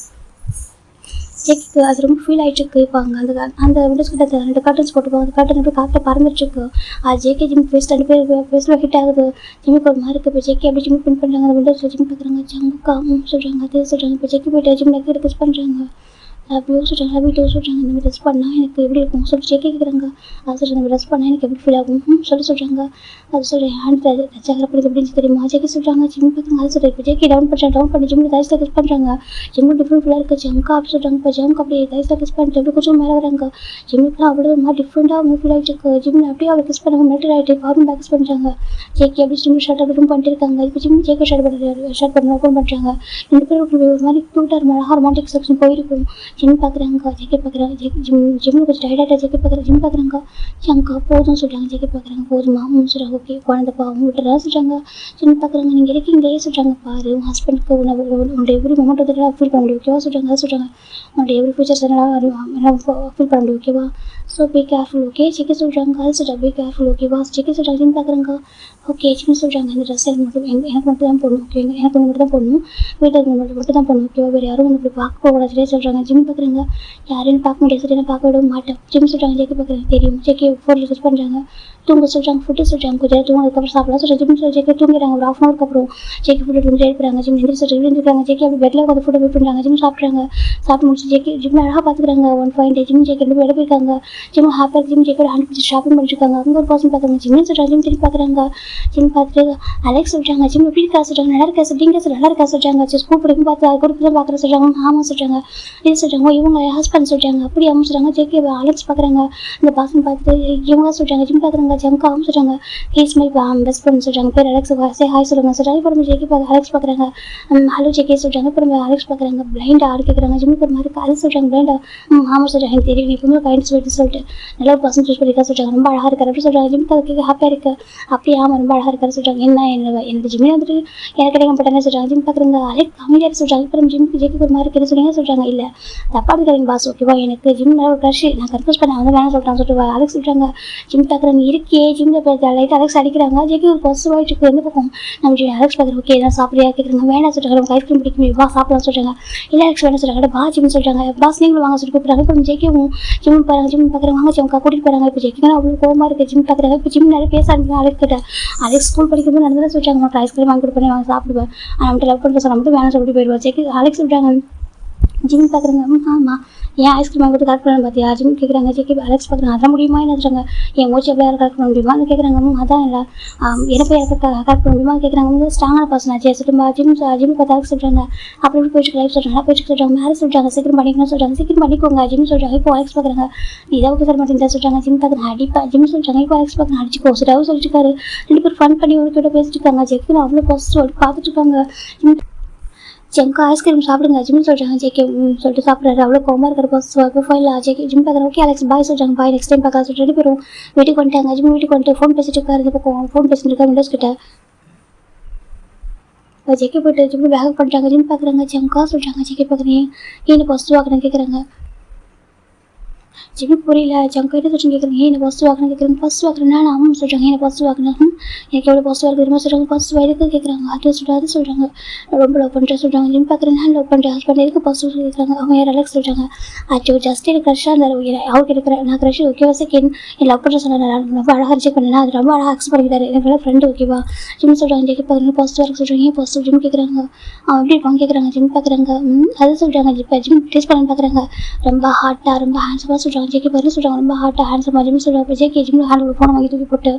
ஜெக்கிக்கு அது ரொம்ப ஃபீல் ஆகிட்டு இருக்கு. இப்போ அங்கே அந்த விண்டோஸ் கிட்ட 2 கர்டன்ஸ் போட்டுப்போம். அந்த கர்டன் போய் காற்றை பறந்துட்டுருக்கு. அது ஜெக்கி ஜிம் ஃபேஸ் 2 பேர் ஃபேஸில் ஹிட் ஆகுது. ஜிம்முக்கு ஒரு மாதிரி இருக்குது. இப்போ ஜெக்கி அப்படி ஜிம் பின் பண்ணுறாங்க. அந்த விண்டோஸில் ஜிம் பார்க்குறாங்க. ஜங்குக்கா சொல்கிறாங்க. அதே சொல்கிறாங்க. இப்போ ஜெக்கி போய்ட்டு ஜிம் நெக் கிஸ் பண்ணுறாங்க. அப்படியே சொல்கிறாங்க. வீட்டு சொல்கிறாங்க. இந்த மாதிரி ட்ரெஸ் பண்ணால் எனக்கு எப்படி இருக்கும் சொல்லி ஜெக்கி கேட்குறாங்க. அது சொல்கிறாங்க. இந்த ட்ரெஸ் பண்ணால் எனக்கு எப்படி ஃபீல் ஆகும் சொல்கிறாங்க. அது சொல்கிறேன் ஹேண்ட் சகரப்படுது அப்படின்னு தெரியுமா ஜெக்கி சொல்கிறாங்க. ஜிம் பார்க்குறாங்க. அது சொல்கிறேன். இப்போ ஜெக்கி டவுன் பண்ணி ஜிம்மில் ரைஸில் கிஸ் பண்ணுறாங்க. ஜிம்மு டிஃப்ரெண்ட் ஃபீலாக இருக்குது. ஜங்கா அப்படி சொல்கிறாங்க. இப்போ ஜம்க்கு அப்படியே ரைஸில் கிஸ் பண்ணிட்டு எப்படி கொஞ்சம் மேலே வராங்க. ஜிம்முக்குலாம் அவ்வளோ மாதிரி டிஃப்ரெண்ட்டாக ஃபீல் ஆகிட்டு இருக்கு. ஜிம்மில் அப்படியே அவளை கிஸ் பண்ணாங்க. மெல்டட் ஆகிட்டு ஃபார்ம் பேக் கிஸ் பண்ணுறாங்க. ஜெக்கி அப்படி ஜிம் ஷர்ட் அப்படி பண்ணிட்டு இருக்காங்க. இப்போ ஜிம் ஜெக்கி ஷர்ட் பண்ண ஓப்பன் பண்ணுறாங்க. 2 பேரும் ஒரு மாதிரி க்யூட்டாக ரொமான்டிக் செக்ஷன் போயிருக்கும். ஜிம் பார்க்குறாங்க. ஜேகே பார்க்குறாங்க. ஜிம்மில் கொஞ்சம் டயர்டாக ஜேகே பார்க்குறாங்க. ஜிம் பார்க்குறாங்க. அக்கா போதும் சொல்கிறாங்க. ஜேகே பார்க்குறாங்க. போதுமா சொல்கிறாங்க. ஓகே குழந்தை பாவம் விட்டுறா சொல்கிறாங்க. ஜிம் பார்க்குறாங்க. நீங்கள் இருக்கீங்களே சொல்கிறாங்க. பாரு உன் ஹஸ்பண்டுக்கு உன்னோட எவ்ரி மொமெண்ட் வந்து ஃபீல் பண்ண முடியும் ஓகேவா சொல்கிறாங்க. அதை சொல்கிறாங்க. உன்னோட எவ்ரி ஃபியூச்சர்ஸ் எல்லாம் ஃபீல் பண்ண முடியும் ஓகேவா. So be careful okay JK சொல்கிறாங்க. அது சொல்கிறாங்க. பி கேர்ஃபுல் ஓகேவா ஜேகே சொல்கிறாங்க. ஜிம் பார்க்குறாங்க. ஓகே ஜிம் சொல்கிறாங்க. இந்த ட்ரெஸ் எனக்கு மட்டும் தான் போடணும் ஓகே. எனக்கு மட்டும் தான் போடணும். வீட்டுக்கு மட்டும் தான் போடணும் ஓகேவா. வேறு யாரும் இப்படி பார்க்க போகக்கூடாது சரியா சொல்கிறாங்க. ஜிம் பார்க்குறாங்க. யாரையும் பார்க்க முடியாது சரி நான் பார்க்க விட மாட்டேன். ஜிம் சொல்கிறாங்க. ஜேகே பார்க்குறாங்க. தெரியும் ஜேகே ஃபோனில் யூஸ் பண்ணுறாங்க. தூங்க சொல்கிறாங்க. ஃபுட்டு சொல்கிறாங்க. கொஞ்சம் தூங்கினதுக்கப்புறம் சாப்பிடலாம் சொல்கிறாங்க. ஜிம் ஜேகே தூங்கிறாங்க. ஒரு 1/2 hour அப்புறம் ஜேகே ஃபுட்டு வந்து எழுப்புறாங்க. ஜிம் எழுந்திருக்காங்க. ஜேகே அப்படி பெட்டில் உட்காந்து ஃபுட்டை வெயிட் பண்ணுறாங்க. ஜிம் சாப்பிட்றாங்க. சாப்பிட்டு முடிச்சு ஜேகே ஜிம் அழகாக பார்த்துக்கிறாங்க. 1 fine day ஜிம் ஜேகே ரெண்டு போயிருக்காங்க. ஜிம் ஹாப்பியாக ஜிம் ஜேக்கோட ஹேண்ட் பிடிச்சி ஷாப்பிங் பண்ணிருக்காங்க. அங்கே ஒரு பர்சன் பார்க்குறாங்க. ஜிம்னு சொல்கிறாங்க. ஜிம் திரும்பி பார்க்குறாங்க. ஜிம் பார்த்துட்டு அலெக்ஸ் சொல்கிறாங்க. ஜிம் எப்படி இருக்கா சொல்கிறாங்க. நல்லா இருக்கா அப்படிங்க நல்லா இருக்கா சொல்கிறாங்க. ஸ்கூல் படிக்கும் பார்த்து அது கூட தான் பார்க்குற சொல்கிறாங்க. ஆமாம் சொல்கிறாங்க. இது சொல்கிறாங்க. இவங்க ஹஸ்பண்ட் சொல்கிறாங்க. அப்படி ஆமாம் சொல்கிறாங்க. ஜேகே அலெக்ஸ் பார்க்குறாங்க. இந்த பர்சன் பார்த்துட்டு இவங்க சொல்கிறாங்க. ஜிம் பார்க்குறாங்க. ஜம்கா ஆமாம் சொல்கிறாங்க. ஹீஸ் மை பெஸ்ட் ஃப்ரெண்ட் சொல்கிறாங்க. பேர் அலெக்ஸ் சே ஹாய் சொல்லுங்க சொல்கிறாங்க. அப்புறம் ஜேகே அலெக்ஸ் பார்க்குறாங்க. ஹலோ ஜேகே சொல்கிறாங்க. அப்புறம் அலெக்ஸ் பார்க்குறாங்க. பிளைண்டா ஆடு கேட்குறாங்க. ஜிம்முக்கு ஒரு மாதிரி அது சொல்கிறாங்க. பிளைண்டா ஆமாம் சொல்கிறாங்க. எனக்கு தெரியும் எப்பவுமே கைண்ட் சொல்லிட்டு சொல்லிட்டு நல்ல ஒரு பர்சன் சூஸ் பண்ணிக்கா சொல்கிறாங்க. ரொம்ப அழகாக இருக்காரு அப்படி சொல்கிறாங்க. ஜிம்முக்கு அதுக்கு ஹாப்பியாக இருக்குது. அப்படியே ஆமாம் ரொம்ப அழகாக இருக்காரு சொல்கிறாங்க. என்னோட ஜிம்மில் வந்துட்டு எனக்கு கிடைக்கப்பட்டேன்னு சொல்கிறாங்க. ஜிம் பார்க்குறாங்க. அலெக்ஸ் அமைதியாக சொல்கிறாங்க. அப்புறம் ஜிம்முக்கு ஜேக்கு ஒரு மாதிரி இருக்குது சொல்லுங்க சொல்கிறாங்க. இல்லை தப்பா இருக்காங்க பாஸ் ஓகேவா. எனக்கு ஜிம் ஒரு க்ரஷ் நான் கன்ஃபியூஸ் பண்ண வந்து வேணாம் சொல்லிட்டாங்க சொல்லிட்டு அலெக்ஸ் சொல்கிறாங்க. ஜிம் பார்க்குறாங்க. இருக்கே ஜிம்மில் லைட் அலெக்ஸ் அடிக்கிறாங்க. ஜேக்கு ஒரு பஸ் வாயிட்டு இருக்கு எந்த பக்கம் நம்ம அலெக்ஸ் பார்க்குறோம். ஓகே தான் சாப்பிட்றியா கேட்குறாங்க. வேணாம் சொல்கிறாங்க. நமக்கு ஐஸ்கிரீம் பிடிக்குமே வா சாப்பிடலாம் சொல்கிறாங்க. இல்லை அலெக்ஸ் வேணாம் சொல்கிறாங்க. பா ஜிம் சொல்கிறாங்க. பாஸ் நீங்களும் வாங்க சொல்லி கூப்பிட்றாங்க. இப்போ ஜேக்கும் ஜிம் பாருங்க. ஜிம் பார்க்குறாங்க. வாங்க ஜிம்க்கா கூட்டிகிட்டு போகிறாங்க. இப்போ ஜேக்கினா அவ்வளோ கோவமாக இருக்குது. ஜிம் பார்க்குறாங்க. இப்போ ஜிம் நிறைய பேச ஆரம்பிக்கும் அலெக்ஸ் கிட்ட. அலெக்ஸ் ஸ்கூல் படிக்கும்போது நடந்ததான் சொல்கிறாங்க. உங்களுக்கு ஐஸ்கிரீம் வாங்கி கொடுப்பேன் வாங்க சாப்பிடுவேன். நம்மகிட்ட லவ் பண்ணுற சொன்னால் மட்டும் வேணாம் சொல்லிட்டு போயிடுவோம். ஜேக்கு அலெக்ஸ் சொல்கிறாங்க. ஜிம் பார்க்குறாங்க. ஆமாம் ஏன் ஐஸ்கிரீம் வாங்கிட்டு கரெக்ட் பண்ண பார்த்தியா ஜிம் கேட்குறாங்க. ஜேகே அலெக்ஸ் பார்க்குறாங்க. அதெல்லாம் முடியுமா என்ன சொல்கிறாங்க. என் மூச்சு எப்போ யாரும் கரெக்ட் பண்ண முடியுமான்னு கேட்குறாங்க. அதான் இல்லை எனக்கு யாரும் கரெக்ட் பண்ண முடியுமா கேட்குறாங்க. ஸ்ட்ராங்கான பர்சன் ஆச்சு சொல்லுமா ஜிம் பார்த்து அலெக்ஸ் சொல்கிறாங்க. அப்படி இப்படி போயிட்டு லைஃப் சொல்கிறாங்க. போயிட்டு சொல்கிறாங்க. மேரேஜ் சொல்கிறாங்க. சீக்கிரம் பண்ணிக்கணும்னு சொல்கிறாங்க. சீக்கிரம் பண்ணிக்கோங்க ஜிம் சொல்கிறாங்க. இப்போ அலெக்ஸ் பார்க்குறாங்க. நீ இதாவது சொல்ல மாட்டேங்குதா சொல்கிறாங்க. ஜிம் பார்க்குறாங்க. அடிப்பா ஜிம் சொல்கிறாங்க. இப்போ அலெக்ஸ் பார்க்குறாங்க. அடிச்சுக்கோ சிடாவும் சொல்லிட்டு இருக்காரு. 2 பேர் ஃபன் பண்ணி ஒரு கிட்ட பேசிட்டு இருக்காங்க. ஜேக்கு அவ்வளோ பாசிட்டிவ் பார்த்துட்டு இருக்காங்க. ஜம்கா ஐஸ்கிரீம் சாப்பிடுங்க ஜிம் சொல்கிறாங்க. ஜேகே சொல்லிட்டு சாப்பிட்றாரு. அவ்வளோ கோமா இருக்கிற பஸ் ஃபைல் ஜேகே ஜிம் பார்க்குறாங்க. ஓகே அலெக்ஸ் பாய் சொல்கிறாங்க. பாய் நெக்ஸ்ட் டைம் பார்க்க சொல்லிட்டு 2 பேரும் வீட்டுக்கு வந்துட்டாங்க. ஜிம் வீட்டுக்கு வந்துட்டு ஃபோன் பேசிட்டு இருக்காரு. இந்த பக்கம் ஃபோன் பேசிட்டு இருக்காரு விண்டோஸ் கிட்ட. ஜேகே போய்ட்டு ஜிம் பேக் பண்ணிட்டாங்க. ஜிம் பார்க்குறாங்க. ஜம்கா சொல்கிறாங்க. ஜேகே பார்க்குறேன் ஏன்னு ஃபஸ்ட்டு வாக்குறேன்னு கேட்குறாங்க. ஜிம் புரியல. ஜம்கா என்ன சொல்லிட்டு கேட்குறாங்க. ஏன் ஃபஸ்ட்டு வாக்குறேன்னு கேட்குறாங்க. ஃபஸ்ட்டு வாக்குறேன்னா அம்மா சொல்கிறாங்க. ஏன் ஃபஸ்ட்டு வாக்குறேன் எனக்கு எவ்வளோ ஃபஸ்ட்டு வாக்கு தெரியுமா சொல்கிறாங்க. ஃபஸ்ட்டு வயதுக்கு கேட்குறாங்க. அது சொல்கிறாங்க. ரொம்ப லவ் பண்ணுறேன் சொல்கிறாங்க. ஜிம் பார்க்குறேன்னா லவ் பண்ணுறேன் ஹஸ்பண்ட் எதுக்கு ஃபஸ்ட்டு கேட்குறாங்க. அவங்க யார் அலெக்ஸ் சொல்கிறாங்க. அச்சோ ஜஸ்ட் எனக்கு க்ரஷ்ஷாக இருந்தார் அவருக்கு இருக்கிறேன் நான் க்ரஷ் ஓகேவா செகண்ட் என் லவ் பண்ணுற சொன்னார். ரொம்ப அழகாக ரிஜெக்ட் பண்ணேன். அது ரொம்ப அழகாக அக்செப்ட் பண்ணிக்கிட்டாரு. எனக்கு ஃப்ரெண்டு ஓகேவா. ஜிம் சொல்கிறாங்க. ஜேகே பார்க்குறாங்க. ஃபஸ்ட்டு வாக்கு சொல்கிறாங்க. ஏன் ஃபஸ்ட்டு ஜிம் கேட்குறாங்க. அவன் எப்படி இருப்பாங்க கேட்குறாங்க. ஜிம் பார்க்குறாங்க. அது சொல்கிறாங்க. இப்போ ஜிம் டேஸ்ட் பண்ணி பார்க்குறாங்க. ரொம்ப ஹாட்டாக ரொம்ப ஹேண்ட்ஸமாக சொல்கிறாங்க. ஜேகே பார்த்து சொல்கிறாங்க. ரொம்ப ஹாட்டாக ஹேண்ட்ஸமாக ஜிம் சொல்கிறாங்க. ஜேகே ஜிம் ஹேண்ட் ஃபோனை வாங்கி தூக்கி போட்டு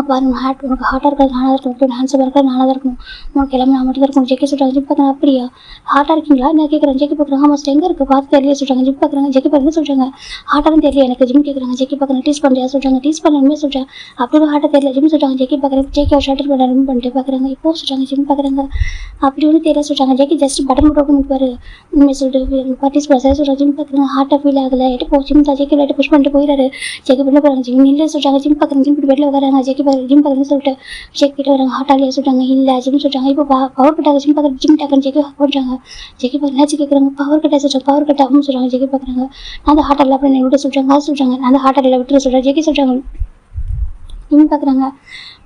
பாருங்க ஹார்ட் உனக்கு ஹாட்டாக இருக்கிறது நானாக இருக்கணும். ஹேண்ட்ஸமாக இருக்கிறது நானாக தான் இருக்கணும். உனக்கு எல்லாமே நான் மட்டும் தான் இருக்கணும். ஜேகே சொல்கிறாங்க. ஜிம் பார்க்குறாங்க. அப்படியா ஹாட்டாக இருக்கீங்களா நான் கேட்குறேன். ஜேகே பார்க்குறாங்க. ஆமாம் எங்கே இருக்குது பார்த்து தெரியல சொல்கிறாங்க. ஜிம் பார்க்குறாங்க. ஜேகே பார்க்குறது சொல்கிறாங்க. ஹாட்டாலும் தெரியல எனக்கு ஜிம் கேட்குறாங்க. ஜேகே பார்க்குறாங்க. டீஸ் பண்ணுறியா சொல்கிறாங்க. டீஸ் பண்ணணுமே சொல்கிறேன். அப்படி ஹாட்டாக தெரியல ஜிம் சொல்கிறாங்க. ஜேகே பார்க்குறாங்க. ஜேகே ஷர்ட்டர் பண்ண ரன் பண்ணிட்டு பார்க்குறாங்க. இப்போ சொல்கிறாங்க. ஜிம் பார்க்குறாங்க. அப்படி ஒன்றும் தெரியல சொல்கிறாங்க. ஜேகே ஜஸ்ட் பட்டன் மட்டும் ஓப்பன் பாரு உண்மையை சொல்லிட்டு எங்கள் பார்ட்டிஸ் பண்ண சொல்கிறாங்க. ஜிம் பார்க்குறாங்க. ஹாட்டாக ஃபீல் ஆகலை எட்டு போ ஜிம் தான். ஜேகே லைட்டு புஷ் பண்ணிட்டு போயிடாரு. ஜேகே பண்ண போகிறாங்க. ஜிம் இல்லை சொல்கிறாங்க. ஜிம் பார்க்குறாங்க. ஜிம் இப்படி பெட்டில் உட்காராங்க. ஜேகே பார்க்குறாங்க. ஜிம் பார்க்குறேன்னு சொல்லிட்டு ஜேகே கிட்ட வராங்க. ஹாட்டாலியாக சொல்கிறாங்க. இல்லை ஜிம் சொல்கிறாங்க. இப்போ பவர் கட்டாக ஜிம் பார்க்குறாங்க. ஜிம் டாக்குன்னு ஜேகே பண்ணுறாங்க. ஜேகே பார்க்குறாங்க. என்னாச்சு கேட்குறாங்க. பவர் கட்டாக சொல்கிறாங்க. பவர் கட்டாகவும் சொல்கிறாங்க. ஜேகே பார்க்குறாங்க. நான் அந்த ஹாட்டாலில் அப்படின்னு விட்டு சொல்கிறாங்க. அது சொல்கிறாங்க. நான் அந்த ஹாட்டாலில் விட்டு சொல்கிறேன். ஜேகே சொல்கிறாங்க. ஜிம் பார்க்குறாங்க.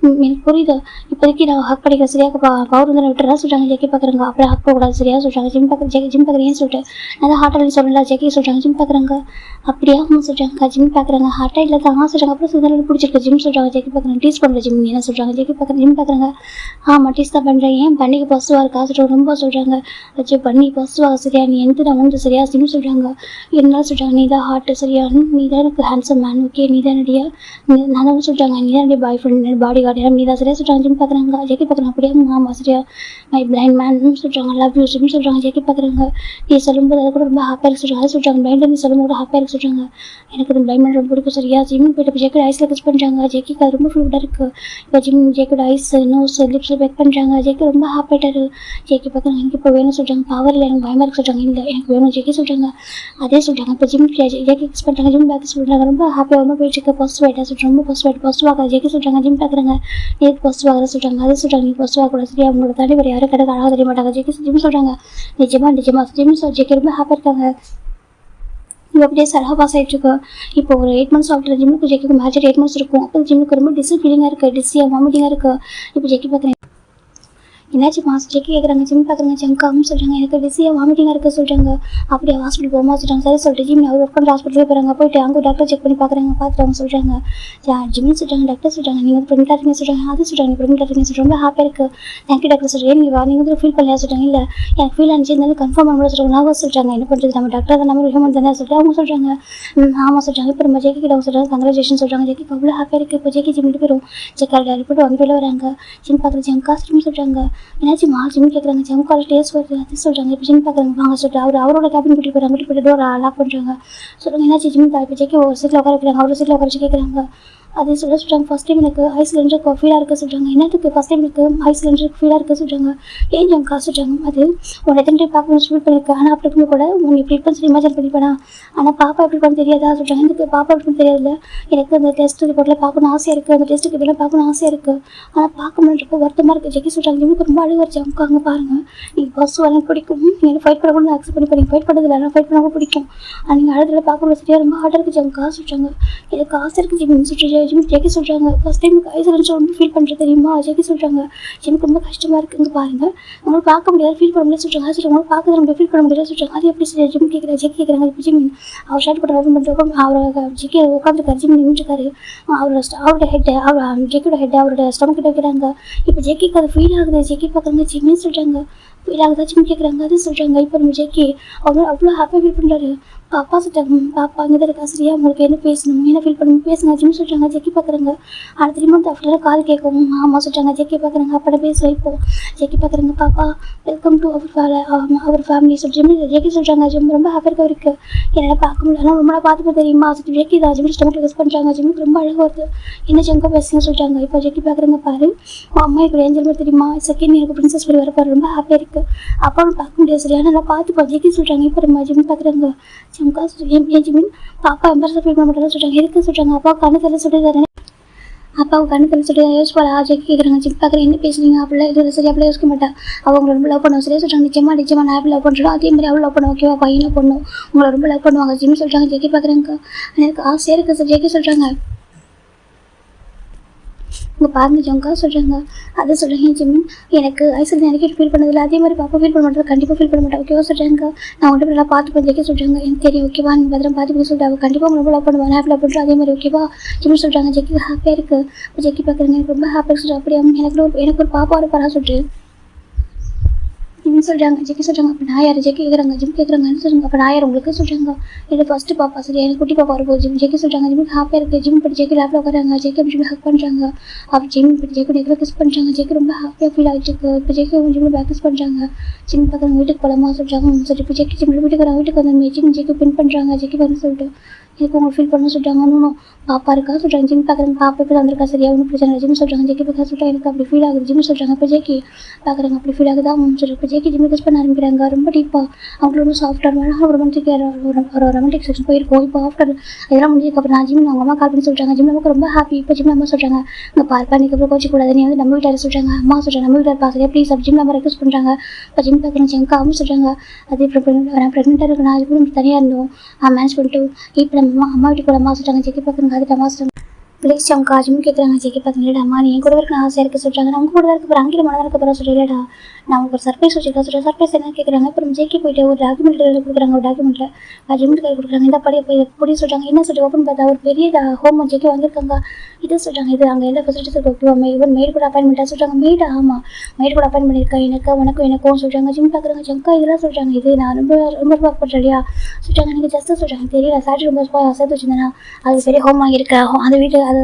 எனக்கு புரியுது இப்போதைக்கு நான் ஹக் பண்ணிக்கிறேன் சரியாக பவர் வந்து விட்டுறா சொல்கிறாங்க. ஜேகே பார்க்குறாங்க. அப்புறம் ஹக் போகக்கூடாது சரியா சொல்கிறாங்க. ஜிம் பார்க்குறேன்னு சொல்லிட்டு நான் ஹாட்டாலில் சொல்லலாம். ஜேகே சொல்கிறாங்க. ஜிம் பார்க்குறாங்க. அப்படியா சொல்கிறாங்க. ஜிம் பார்க்குறாங்க. ஹாட்டாலில் தான் சொல்கிறாங்க. அப்புறம் சுதந்திரம் பிடிச்சிருக்கு ஜிம் சொல்கிறாங்க. ஜேகே பார்க்குறாங்க. டீஸ் பண்ணுற ஜிம் என்ன சொல்கிறாங்க. ஜேகே பார்க்குறாங்க. ஜிம் பார்க்குறாங்க. ஆமாம் டீஸ் தான் பண்ணுறேன். ஏன் பண்ணிக்கு பாசிட்டிவாக இருக்கா சொல்கிறாங்க. ரொம்ப சொல்கிறாங்க. வச்சு பண்ணி பாசிட்டிவாக சரியா நீ எந்த நான் வந்து சரியா ஜிம் சொல்கிறாங்க. இருந்தாலும் சொல்கிறாங்க. நீ தான் ஹார்ட்டு சரியா நீ தான் எனக்கு ஹேண்ட்ஸம் மேன் ஓகே நீ தான் நடியா நான் தான் சொல்கிறாங்க. நீ நீ பாய் ஃப்ரெண்ட் பாடி கார்டு எல்லாம் நீ தான் சரியா சொல்கிறாங்க ஜிம் பார்க்குறாங்க. ஜெக்கி பார்க்குறாங்க அப்படியே ஆமாம் சரியா மை பிளைண்ட் மேன்னு சொல்கிறாங்க. லவ் யூ ஜிம் சொல்கிறாங்க. ஜெக்கி பார்க்குறாங்க. நீ சொல்லும்போது அதை கூட ரொம்ப ஹாப்பியாக இருக்கு சொல்கிறாங்க. அது சொல்கிறாங்க பிளைண்ட் நீ சொல்லும்போது கூட ஹாப்பியாக இருக்கு சொல்கிறாங்க. எனக்கு இந்த பிளைண்ட் மேன் ரொம்ப பிடிக்கும் சரியா ஜிம் போய்ட்டு ஜெக்கோட ஐஸில் கிஸ் பண்ணுறாங்க. ஜெக்கிக்கு அது ரொம்ப ஃப்ளூட்டாக இருக்குது. இப்போ ஜெக்கோட ஐஸ் நோஸ் லிப்ஸில் பேக் பண்ணுறாங்க. ஜெக்கி ரொம்ப ஹாப்பியாகிட்டாரு. ஜெக்கி பார்க்குறாங்க எனக்கு இப்போ வேணும் சொல்கிறாங்க. பவர் இல்லை எனக்கு பயமாக இருக்கு சொல்கிறாங்க. இல்லை எனக்கு வேணும் ஜெக்கி சொல்கிறாங்க. அதே சொல்கிறாங்க. இப்போ ஜெக்கி கிஸ் பண்ணுறாங்க. ஜிம் பேக் சொல்கிறாங்க. ரொம்ப ஹாப்பியாக ரொம்ப போயிட்டு இருக்க பாசிட்டிவ் ஆகிட்டா சொல்கிறாங்க. ரொம்ப பாசிட்டிவ் ஆகாது ஜெக்கி சொல்கிறாங்க. ஜிம் பார்க்குறாங்க. நீ பாசிட்டிவ் ஆகிற சொல்கிறாங்க. அதே சொல்கிறாங்க நீ பாசிட்டிவ் ஆகக்கூடாது சரியா அவங்களோட தாண்டி வேறு யாரும் கடை அழகாக தெரிய மாட்டாங்க. ஜிம் சொல்கிறாங்க நிஜமா ஜிம் ஜெக்கி ரொம்ப ஹாப்பியாக இருக்காங்க. இப்போ அப்படியே சரா பாஸ் ஆகிட்டு இருக்கு. இப்போ ஒரு 8 months ஆஃப்டர் ஜிம்முக்கு ஜெக்கிக்கு மேட்ச் 8 months இருக்கும். அப்போ ஜிம்முக்கு ரொம்ப டிசிப்ளினாக இருக்குது. டிஸியாக வாமிட்டிங்காக இருக்குது. இப்போ ஜெக்கி பார்க்குறேன் என்னாச்சு மாஸ் ஜெக்கி கேட்குறாங்க. ஜிம் பார்க்குறாங்க. ஜங்காவும் சொல்கிறாங்க எனக்கு டிஸியாக வாமிட்டிங்காக இருக்க சொல்கிறாங்க. அப்படியே ஹாஸ்பிட்டல் போகும்போது சொல்கிறாங்க. சரி சொல்லிட்டு ஜிம் அவர் ஒர்க் பண்ணுற ஹாஸ்பிட்டலுக்கு போகிறாங்க. போயிட்டு அங்கே டாக்டர் செக் பண்ணி பார்க்குறாங்க. பார்த்துட்டு அவங்க சொல்கிறாங்க ஜிம்னு சொல்கிறாங்க. டாக்டர் சொல்கிறாங்க நீங்கள் ப்ரெக்னெண்ட்டாக இருக்கீங்க சொல்கிறாங்க. அது சொல்கிறாங்க ப்ரெக்னெண்ட்டாக இருக்கீங்க சொல்கிறாங்க. ரொம்ப ஹாப்பியாக இருக்குது. தேங்க்யூ டாக்டர் சொல்கிறேன் நீங்கள் நீங்கள் வந்து ஃபீல் பண்ணலையா சொல்கிறாங்க. இல்லை எனக்கு ஃபீல் ஆனிச்சு இருந்தாலும் கன்ஃபார்ம் பண்ண சொல்கிறாங்க. நான் சொல்கிறாங்க என்ன பண்ணுறது நம்ம டாக்டர் தான் நம்ம ஹியூமன் தானே சொல்லிட்டு அவங்க சொல்கிறாங்க. ஆமாம் சொல்கிறாங்க. இப்போ நம்ம ஜெக்கி கிட்ட அவங்க சொல்கிறாங்க கங்க்ராச்சுலேஷன் சொல்கிறாங்க. ஜெக்கிக்கு அவ்வளோ ஹாப்பியாக இருக்குது. இப்போ ஜெக்கி ஜிம் போயிடும். செக்கால் ரிப்போர்ட் வாங்கிட்டு வராங்க. ஜிம் பார்க்குற ஜங்கா சொல்கிறாங்க என்னாச்சு மா ஜிம் கேட்குறாங்க. ஜம் காலேஜ் டேஸ்ட் வருது அது சொல்கிறாங்க. இப்போ ஜிம் பார்க்குறாங்க வாங்க சொல்லிட்டு அவரோட கேபின் கூட்டிட்டு போகிறாங்க. கூட்டிட்டு போய்ட்டு டோர் லாக் பண்ணுறாங்க. சொல்கிறாங்க என்னாச்சு ஜிம் இப்போ ஜெக்கி ஒரு சீட்டில் உட்கார வைக்கிறாங்க. அவரோட சீட்டில் உட்கார வச்சு கேட்குறாங்க. அதே சொல்கிறாங்க ஃபஸ்ட் டைம் எனக்கு ஹை சிலிண்டருக்கு ஃபீலாக இருக்குது சொல்கிறாங்க. என்னத்துக்கு ஃபஸ்ட் டைம் எனக்கு ஹை சிலிண்டருக்கு ஃபீலாக இருக்குது சொல்கிறாங்க. ஏன் ஜம் காசு சொல்கிறாங்க. அது உன்னை எத்தனை டைம் பார்க்கணும்னு ஃபீல் பண்ணியிருக்கேன். ஆனால் அப்படி இருக்கும் கூட உன்னை இப்படி இருப்பேன்னு சொல்லி இமேஜின் பண்ணிப்பேனா. ஆனால் பாப்பா எப்படி பண்ண தெரியாதா சொல்கிறாங்க. எனக்கு பாப்பா எப்படி தெரியாதுல்ல எனக்கு அந்த டெஸ்ட் ரிப்போர்ட்டில் பார்க்கணும் ஆசையாக இருக்குது. அந்த டெஸ்ட்டுக்கு இதெல்லாம் பார்க்கணும் ஆசையாக இருக்குது. ஆனால் பார்க்க முடியறப்போ வருத்தமாக இருக்குது. ஜெக்கி சொல்கிறாங்க ஜிம்முக்கு ரொம்ப அழுக வச்சு அமுக்காங்க பாருங்கள். நீங்கள் பஸ் எனக்கு பிடிக்கும். நீங்கள் ஃபைட் பண்ண கூட நான் அக்செப்ட் பண்ணி ஃபைட் பண்ணதில்லை. ஆனால் ஃபைட் பண்ண கூட பிடிக்கும். நீங்கள் அழுதில் பார்க்க சரியாக ரொம்ப ஹார்டாக இருக்குது ஜம் காசு சொல்கிறாங்க. எனக்கு ஆசை இருக்குது ஜிம் சொல்லிட்டு ஜிம் ஜெக்கி சொல்கிறாங்க. ஃபஸ்ட் டைம் ஐசலன்ஸ் ரொம்ப ஃபீல் பண்ணுறது தெரியுமா ஜெக்கி சொல்கிறாங்க. எனக்கு ரொம்ப கஷ்டமாக இருக்குங்க பாருங்கள் உங்களுக்கு பார்க்க முடியாது ஃபீல் பண்ண முடியாது சொல்கிறாங்க. சொல்கிறாங்க உங்களுக்கு பார்க்க முடியாது ஃபீல் பண்ண முடியாது சொல்கிறாங்க. அது எப்படி ஜிம் கேட்குறாங்க. ஜெக்கி கேட்குறாங்க. இப்போ ஜிம் அவர் ஷார்ட் பண்ண ஓப்பன் பண்ணிட்டு அவரை ஜெக்கி உட்காந்துருக்காரு. ஜிம் நின்றுருக்காரு. அவரோட ஹெட்டை அவர் ஜெக்கியோட ஹெட்டை அவரோட ஸ்டமக் கிட்ட வைக்கிறாங்க. இப்போ ஜெக்கிக்கு அது ஃபீல் ஆகுது. ஜெக்கி பார்க்குறாங்க ஜிம்னு சொல்கிறாங்க. ஃபீல் ஆகுதா ஜிம் கேட்குறாங்க. அது சொல்கிறாங்க. இப்போ நம்ம ஜெக்கி அவ்வளோ ஹாப்பியாக ஃபீல் பண்ணுறாரு. பாப்பா சொல்லிட்டாங்க பாப்பா இங்கே தான் இருக்கா சரியா உங்களுக்கு என்ன பேசணும் என்ன ஃபீல் பண்ணணும் பேசுங்க ஜிம் சொல்கிறாங்க. ஜெக்கி பார்க்குறாங்க. அடுத்த ரிமோட் ஆஃப்டராக காது கேட்கும். ஆமாம் சொல்கிறாங்க. ஜெக்கி பார்க்குறாங்க. அப்பட பேச வைப்போம். ஜெக்கி பார்க்குறாங்க. பாப்பா வெல்கம் டு அவர் ஃபேமிலி சொல்லி ஜிம் ஜெக்கி சொல்கிறாங்க. ஜிம் ரொம்ப ஹாப்பியாக இருக்குது. என்னால் பார்க்க முடியல ஆனால் ரொம்ப பார்த்துக்க தெரியுமா சொல்லி ஜெக்கி தான் ஜிம் ஸ்டமக்கில் யூஸ் பண்ணுறாங்க. ஜிம்முக்கு ரொம்ப அழகாக வருது. என்ன ஜெங்கா பேசுங்க சொல்கிறாங்க. இப்போ ஜெக்கி பார்க்குறாங்க பாரு அம்மா இப்போ ஏஞ்சல் மாதிரி தெரியுமா செகண்ட் எனக்கு பிரின்சஸ் மாதிரி வரப்பாரு ரொம்ப ஹாப்பியாக இருக்குது. அப்பா பார்க்க முடியாது சரியா நல்லா பார்த்துப்பா ஜெக்கி சொல்கிறாங்க. இப்போ நம்ம ஜிம் பார்க்குறாங்க. ஜிம்கா ஏன் ஜிமின் பாப்பா எம்பரஸாக ஃபீல் பண்ண மாட்டாங்க சொல்கிறாங்க. எதுக்கு சொல்கிறாங்க. அப்பா கண்ணத்தில் சொல்லிடுறாரு. அப்பாவுக்கு கண்ணத்தில் சொல்லி யோசிப்பாளா ஜெக்கி கேட்குறாங்க. ஜிம் பார்க்குறேன் என்ன பேசுறீங்க அப்படிலாம் இது சரி அப்படியே யோசிக்க மாட்டா. அவங்க ரொம்ப லவ் பண்ணுவோம் சரியா சொல்கிறாங்க. நிச்சயமாக நான் எப்படி லவ் பண்ணுறோம் அதே மாதிரி அவள் லவ் பண்ணுவோம் ஓகேவா பையனை பொண்ணும் உங்களை ரொம்ப லவ் பண்ணுவாங்க ஜிம் சொல்கிறாங்க. ஜெக்கி பார்க்குறாங்க. எனக்கு ஆசையாக இருக்குது சார் ஜெக்கி சொல்கிறாங்க. உங்கள் பாருங்க ஜங்கா சொல்கிறாங்க. அதை சொல்கிறீங்க ஜிம் எனக்கு ஐஸ்ல எனக்கு ஃபீல் பண்ணதில்லை அதே மாதிரி பாப்பா ஃபீல் பண்ண மாட்டேன் கண்டிப்பாக ஃபீல் பண்ண மாட்டேன் ஓகேவா சொல்கிறாங்க. நான் உங்கள்கிட்ட நல்லா பார்த்து ஜெக்கி சொல்கிறாங்க. எனக்கு தெரியும் ஓகேவா நீங்கள் பத்திரம் பார்த்து சொல்லிட்டு அவள் கண்டிப்பாக உங்களை ரொம்ப லவ் பண்ணுவாங்க ஹாப்பி லவ் பண்ணுறோம் அதே மாதிரி ஓகேவா ஜிம் சொல்கிறாங்க. ஜெக்கி ஹாப்பியாக இருக்குது. இப்போ ஜெக்கி பார்க்குறேங்க எனக்கு ரொம்ப ஹாப்பியாக சொல்கிறேன். அப்படியே எனக்கு ஒரு பாப்பா இருப்பாரா சொல்லிட்டு ஜிம் சொல்கிறாங்க. ஜெக்கி சொல்கிறாங்க. அப்போ நான் யார் ஜெக்கி கேட்குறாங்க. ஜிம் கேட்குறாங்கன்னு சொல்கிறாங்க. அப்போ நான் யார் உங்களுக்கு சொல்கிறாங்க. இது ஃபஸ்ட்டு பாப்பா சரி எனக்கு குட்டி பாப்பா இருக்கும் ஜிம் ஜெக்கி சொல்கிறாங்க. ஜிம்முக்கு ஹாப்பியாக இருக்குது. ஜிம் படி ஜெக்கி லேப்பில் உட்காராங்க. ஜெக்கி அப்படி ஜிம் ஹக் பண்ணுறாங்க. அப்போ ஜிம் படி ஜெக்கி டெக்கில் கிஸ் பண்ணுறாங்க. ஜெக்கி ரொம்ப ஹாப்பியாக ஃபீல் ஆகிட்டு இருக்கு. இப்போ ஜெக்கி ஜிம்மில் பேக் கிஸ் பண்ணுறாங்க. ஜிம் பார்க்குறாங்க வீட்டுக்கு போகலாமா சொல்கிறாங்க. சரி இப்போ ஜெக்கி ஜிம்மில் வீட்டுக்கு வராங்க. வீட்டுக்கு வந்து ஜெக்கி பின் பண்ணுறாங்க. ஜெக்கி வந்து சொல்லிட்டு எனக்கு உங்களுக்கு ஃபீல் பண்ண சொல்கிறாங்க. ஒன்றும் பாப்பா இருக்கா சொல்கிறாங்க. ஜிம் பார்க்குறாங்க. பாப்பா இப்போ வந்திருக்கா சரியா ஒன்றும் பிரச்சனை இல்லை ஜிம் சொல்கிறாங்க. ஜெக்கி பார்க்க சொல்லிட்டு எனக்கு அப்படி ஃபீல் ஆகுது ஜிம் சொல்கிறாங்க. இப்போ ஜெக்கி பார்க்குறாங்க அப்படி ஃபீல் ஆகுதா சொல்லிட்டு இப்போ ஜெக்கி ஜிம்மை கிஸ் பண்ண ஆரம்பிக்கிறாங்க. ரொம்ப டீப்பாக அவங்களோட சாஃப்டாக அழகாக ஒரு ரொமான்டிக் செக்ஷன் போயிருக்கோம். இப்போ ஆஃப்டர் இதெல்லாம் முடிஞ்சதுக்கப்புறம் நான் ஜிம் அவங்க அம்மா கால் பண்ணி சொல்கிறாங்க. ஜிம் நமக்கு ரொம்ப ஹாப்பி. இப்போ ஜிம் அம்மா சொல்கிறாங்க இங்கே பார்ப்பா நீக்கு அப்புறம் கோச்சு கூடாது நீ வந்து நம்ம வீட்டார் சொல்கிறாங்க. அம்மா சொல்கிறாங்க நம்ம வீட்டார் பாசையா ப்ளீஸ் அப்படி ஜிம் நம்ம ரெக்வஸ்ட் பண்ணுறாங்க. இப்போ ஜிம் பார்க்குறேன் ஜெங்கா அம்மா சொல்கிறாங்க. அதே நான் ப்ரெக்னெண்ட்டாக இருக்கேன் நான் அதுக்கு தனியாக இருந்தோம் மேனேஜ் பண்ணிட்டு இப்போ நம்ம அம்மா வீட்டுக்கு போகலாமா சொல்கிறாங்க. ஜெக்கி பார்க்குறாங்க. அதுக்கு அம்மா சொல்கிறாங்க ப்ளீஸ் ஜங்கா ஜிம் கேட்குறாங்க. ஜெக்கி பார்க்குறேன் அம்மா நீ என் கூட இருக்க ஆசையாக இருக்க சொல்கிறாங்க. நான் உங்க கூட தான் இருக்க போகிறேன் அங்கே மனதாக இருக்க போகிறேன் சொல்லிடா நான் உங்களுக்கு ஒரு சர்ப்ரைஸ் வச்சுருக்கேன் சொல்கிறேன். சர்ப்ரைஸ் என்ன கேட்குறாங்க. அப்புறம் ஜெக்கி போயிட்டு ஒரு டாக்குமெண்ட்டில் கொடுக்குறாங்க. ஒரு டாக்குமெண்ட்டில் ஜிம்முக்கு கை கொடுக்குறாங்க. இந்த படி போய் புரிய சொல்கிறாங்க. என்ன சொல்லி ஓப்பன் பார்த்தா ஒரு பெரிய ஹோம் ஜெக்கி வாங்கியிருக்காங்க. இது சொல்கிறாங்க இது அங்கே எல்லா ஃபெசிலிட்டிஸ் ஓகேவா இவன் மெய்டு கூட அப்பாயின்மெண்ட்டாக சொல்கிறாங்க. மெய்டா ஆமாம் மெய்டு கூட அப்பாயின் பண்ணியிருக்கேன் எனக்கு எனக்கும் சொல்கிறாங்க. ஜிம் பார்க்குறாங்க. ஜங்கா இதெல்லாம் சொல்கிறாங்க. இது நான் ரொம்ப ஒர்க் பண்ணுறேன் இல்லையா சொல்கிறாங்க. நீங்கள் ஜஸ்ட்டு சொல்கிறாங்க தெரியல சாட்டர்டே ரொம்ப சேர்த்து வச்சுருந்தேன்னா அது பெரிய ஹோம் வாங்கியிருக்கேன்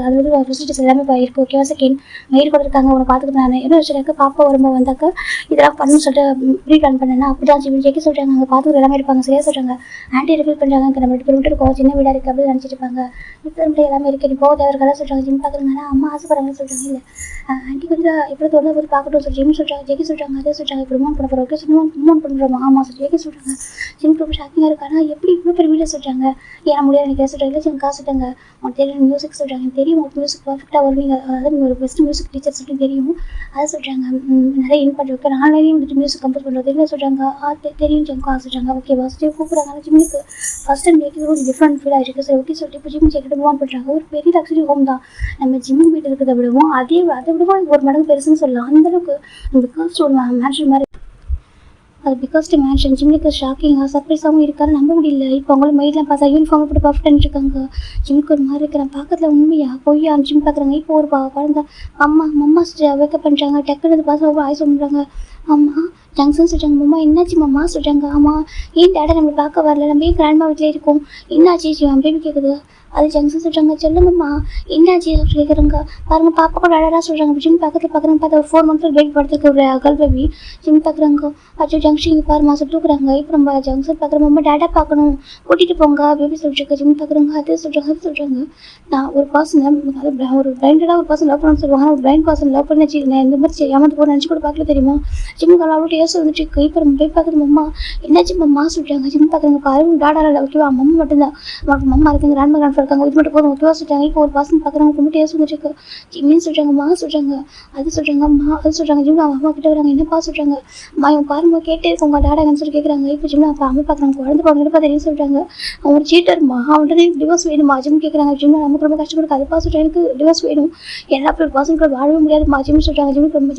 அது வந்து ஃபெசிலிட்டிஸ் எல்லாமே இருக்குது ஓகேவா. செகண்ட் மெயில் கொடுத்துருக்காங்க உன்னை பார்த்துக்கிட்டு நான் என்ன வச்சுருக்க பாப்பா வரும்போது வந்தாக்க இதெல்லாம் பண்ணணும்னு சொல்லிட்டு ப்ரீ பிளான் பண்ணேன்னா அப்படி தான் ஜிம் கேட்க சொல்கிறாங்க. அங்கே பார்த்துக்கிற எல்லாமே இருப்பாங்க சரியாக சொல்கிறாங்க. ஆன்டி ரிஃபீல் பண்ணுறாங்க நம்ம 2 கிலோமீட்டர் இருக்கோம் சின்ன வீடாக இருக்குது அப்படின்னு நினச்சிட்டு இருப்பாங்க. இப்போ எல்லாமே இருக்குது நீ போக தேவையான சொல்கிறாங்க. ஜிம் பார்க்குறாங்கன்னா அம்மா ஆசைப்படுறாங்கன்னு சொல்கிறாங்க. இல்லை ஆன்டி கொஞ்சம் எப்படி தோணும் போது பார்க்கட்டும் சொல்லி ஜிம் சொல்கிறாங்க. ஜெகி சொல்கிறாங்க அதே சொல்கிறாங்க இப்படி மூவ் பண்ண போகிறோம் ஓகே மூவ் பண்ணுறோமா ஆமாம் சொல்லி ஜெகி சொல்கிறாங்க. ஜிம் ரொம்ப ஷாக்கிங்காக இருக்கானா எப்படி இவ்வளோ பெரிய வீடியோ சொல்கிறாங்க ஏன் முடியாது எனக்கு சொல்கிறாங்க. இல்லை ஜிம் காசு சொல்கிறாங்க உனக்கு தெரியும் மியூசிக் சொல்கிறாங்க எனக்கு தெரியும் உங்களுக்கு மியூசிக் பர்ஃபெக்டாக வருவீங்க அதாவது நீங்கள் ஒரு பெஸ்ட் மியூசிக் டீச்சர் சொல்லிட்டு தெரியும் அதை சொல்கிறாங்க. நிறைய இன் பண்ணி வைக்க ஆன்லைனே வந்துட்டு மியூசிக் கம்போஸ் பண்ணுறது என்ன சொல்கிறாங்க தெரியும் ஜிம் காசு சொல்கிறாங்க. ஓகே ஃபஸ்ட்டு கூப்பிட்றாங்க ஜிம்முக்கு ஃபஸ்ட் டைம் ஜெயிக்கிறது ஒரு டிஃப்ரெண்ட் ஃபீல் ஆகிருக்கு சரி ஓகே சொல்லிட்டு இப்போ ஜிம் ஜெயிக்கிட்டு மூவ் பண்ணுறாங்க. ஒரு பெரிய லக்ஸரி ஹோம் தான் நம்ம ஜிம் வீட்டு இருக்கிறத விடுவோம் அதை விடுவோம் ஒரு மடங்கு பெருசுன்னு சொல்லலாம் அந்தளவுக்கு பிகாஸ் ஒரு மேன்ஷன் மாதிரி அது பிகாஸ் டு மேன்ஷன் ஜிம்முக்கு ஷாக்கிங்காக சர்ப்ரைஸாகவும் இருக்காரு நம்ப முடியல. இப்போ அவங்களும் மெயிலாம் பார்த்தா யூனிஃபார்ம் போட்டு பர்ஃபெக்ட் பண்ணிட்டுருக்காங்க. ஜிம்முக்கு ஒரு மாதிரி இருக்கிறேன் பக்கத்தில் உண்மையா பொய்யா ஜிம் பார்க்குறாங்க. இப்போ ஒரு குழந்தை அம்மா வேக்கப் பண்ணுறாங்க டக்குனு பார்த்து ரொம்ப ஆய் சொல்கிறாங்க. அம்மா ஜங்ஷன் சொல்கிறாங்க மம்மா என்னாச்சு மம்மா சொல்கிறாங்க. ஆமாம் ஏன் டேடா நம்மளை பார்க்க வரல நம்ம ஏன் கிராண்ட்மா வீட்டிலே இருக்கோம் என்னாச்சு பேபி கேட்குது. அது ஜங்ஷன் சொல்கிறாங்க சொல்லுங்கம்மா என்னாச்சு கேட்குறாங்க. பாருங்கள் பாப்பா கூட அழகாக சொல்கிறாங்க. ஜிம் பக்கத்தில் பார்க்குறாங்க பார்த்தா ஒரு 4 months பேபி படுத்துருக்கு ஒரு கேர்ள் பேபி. ஜிம் பார்க்குறாங்க அச்சோ ஜங்ஷன் இங்கே பாருமா சொல்லி தூக்குறாங்க. இப்போ நம்ம ஜங்ஷன் பார்க்குற மம்மா டேடா பார்க்கணும் கூட்டிகிட்டு போங்க பேபி சொல்லிட்டு ஜிம் பார்க்குறாங்க அது சொல்கிறாங்க. நான் ஒரு பர்சன் அது ஒரு பிளைண்டடாக ஒரு பர்சன் லவ் பண்ணணும்னு சொல்லுவாங்க. ஒரு பிளைண்ட் பர்சன் லவ் பண்ணி நான் இந்த மாதிரி ஏமாந்து போய் நினச்சி கூட பார்க்கல தெரியுமா. ஜிம்முக்கு அவ்வளோ டேஸ் வந்துட்டு இப்போ நம்ம போய் பார்க்குறது மம்மா என்னாச்சு மம்மா சொல்கிறாங்க. ஜிம் பார்க்குறாங்க பாருங்க டாடா ஓகேவா மம்மா மட்டும்தான் உனக்கு மம்மா இருக்குங்க கிராண்ட்மா இருக்காங்க இது மட்டும் போதும் ஓகேவா சொல்கிறாங்க. இப்போ ஒரு பர்சன் பார்க்குறாங்க ரொம்ப டேஸ் வந்துட்டு ஜிம்மின்னு சொல்கிறாங்க அம்மா சொல்கிறாங்க அது சொல்கிறாங்க அம்மா அது சொல்கிறாங்க. ஜிம் அம்மா கிட்ட வராங்க என்னப்பா சொல்கிறாங்க. அம்மா இவங்க பாருங்க கேட்டே இருக்கவங்க டாடாங்கன்னு சொல்லி கேட்குறாங்க. இப்போ ஜிம் அப்போ அம்மா பார்க்குறாங்க குழந்தை பார்க்கணுப்பா தெரியும் சொல்கிறாங்க. அவன் ஒரு சீட்டர்மா அவன்கிட்ட டிவோர்ஸ் வேணுமா ஜிம் கேட்குறாங்க. ஜிம் நமக்கு ரொம்ப கஷ்டப்படுது அதுப்பா சொல்கிறேன் எனக்கு டிவோர்ஸ் வேணும் எல்லா பர்சன் கூட வாழவே முடியாதுமா ஜிம் சொல்கிறாங்க. ஜிம்முக்கு ரொம்ப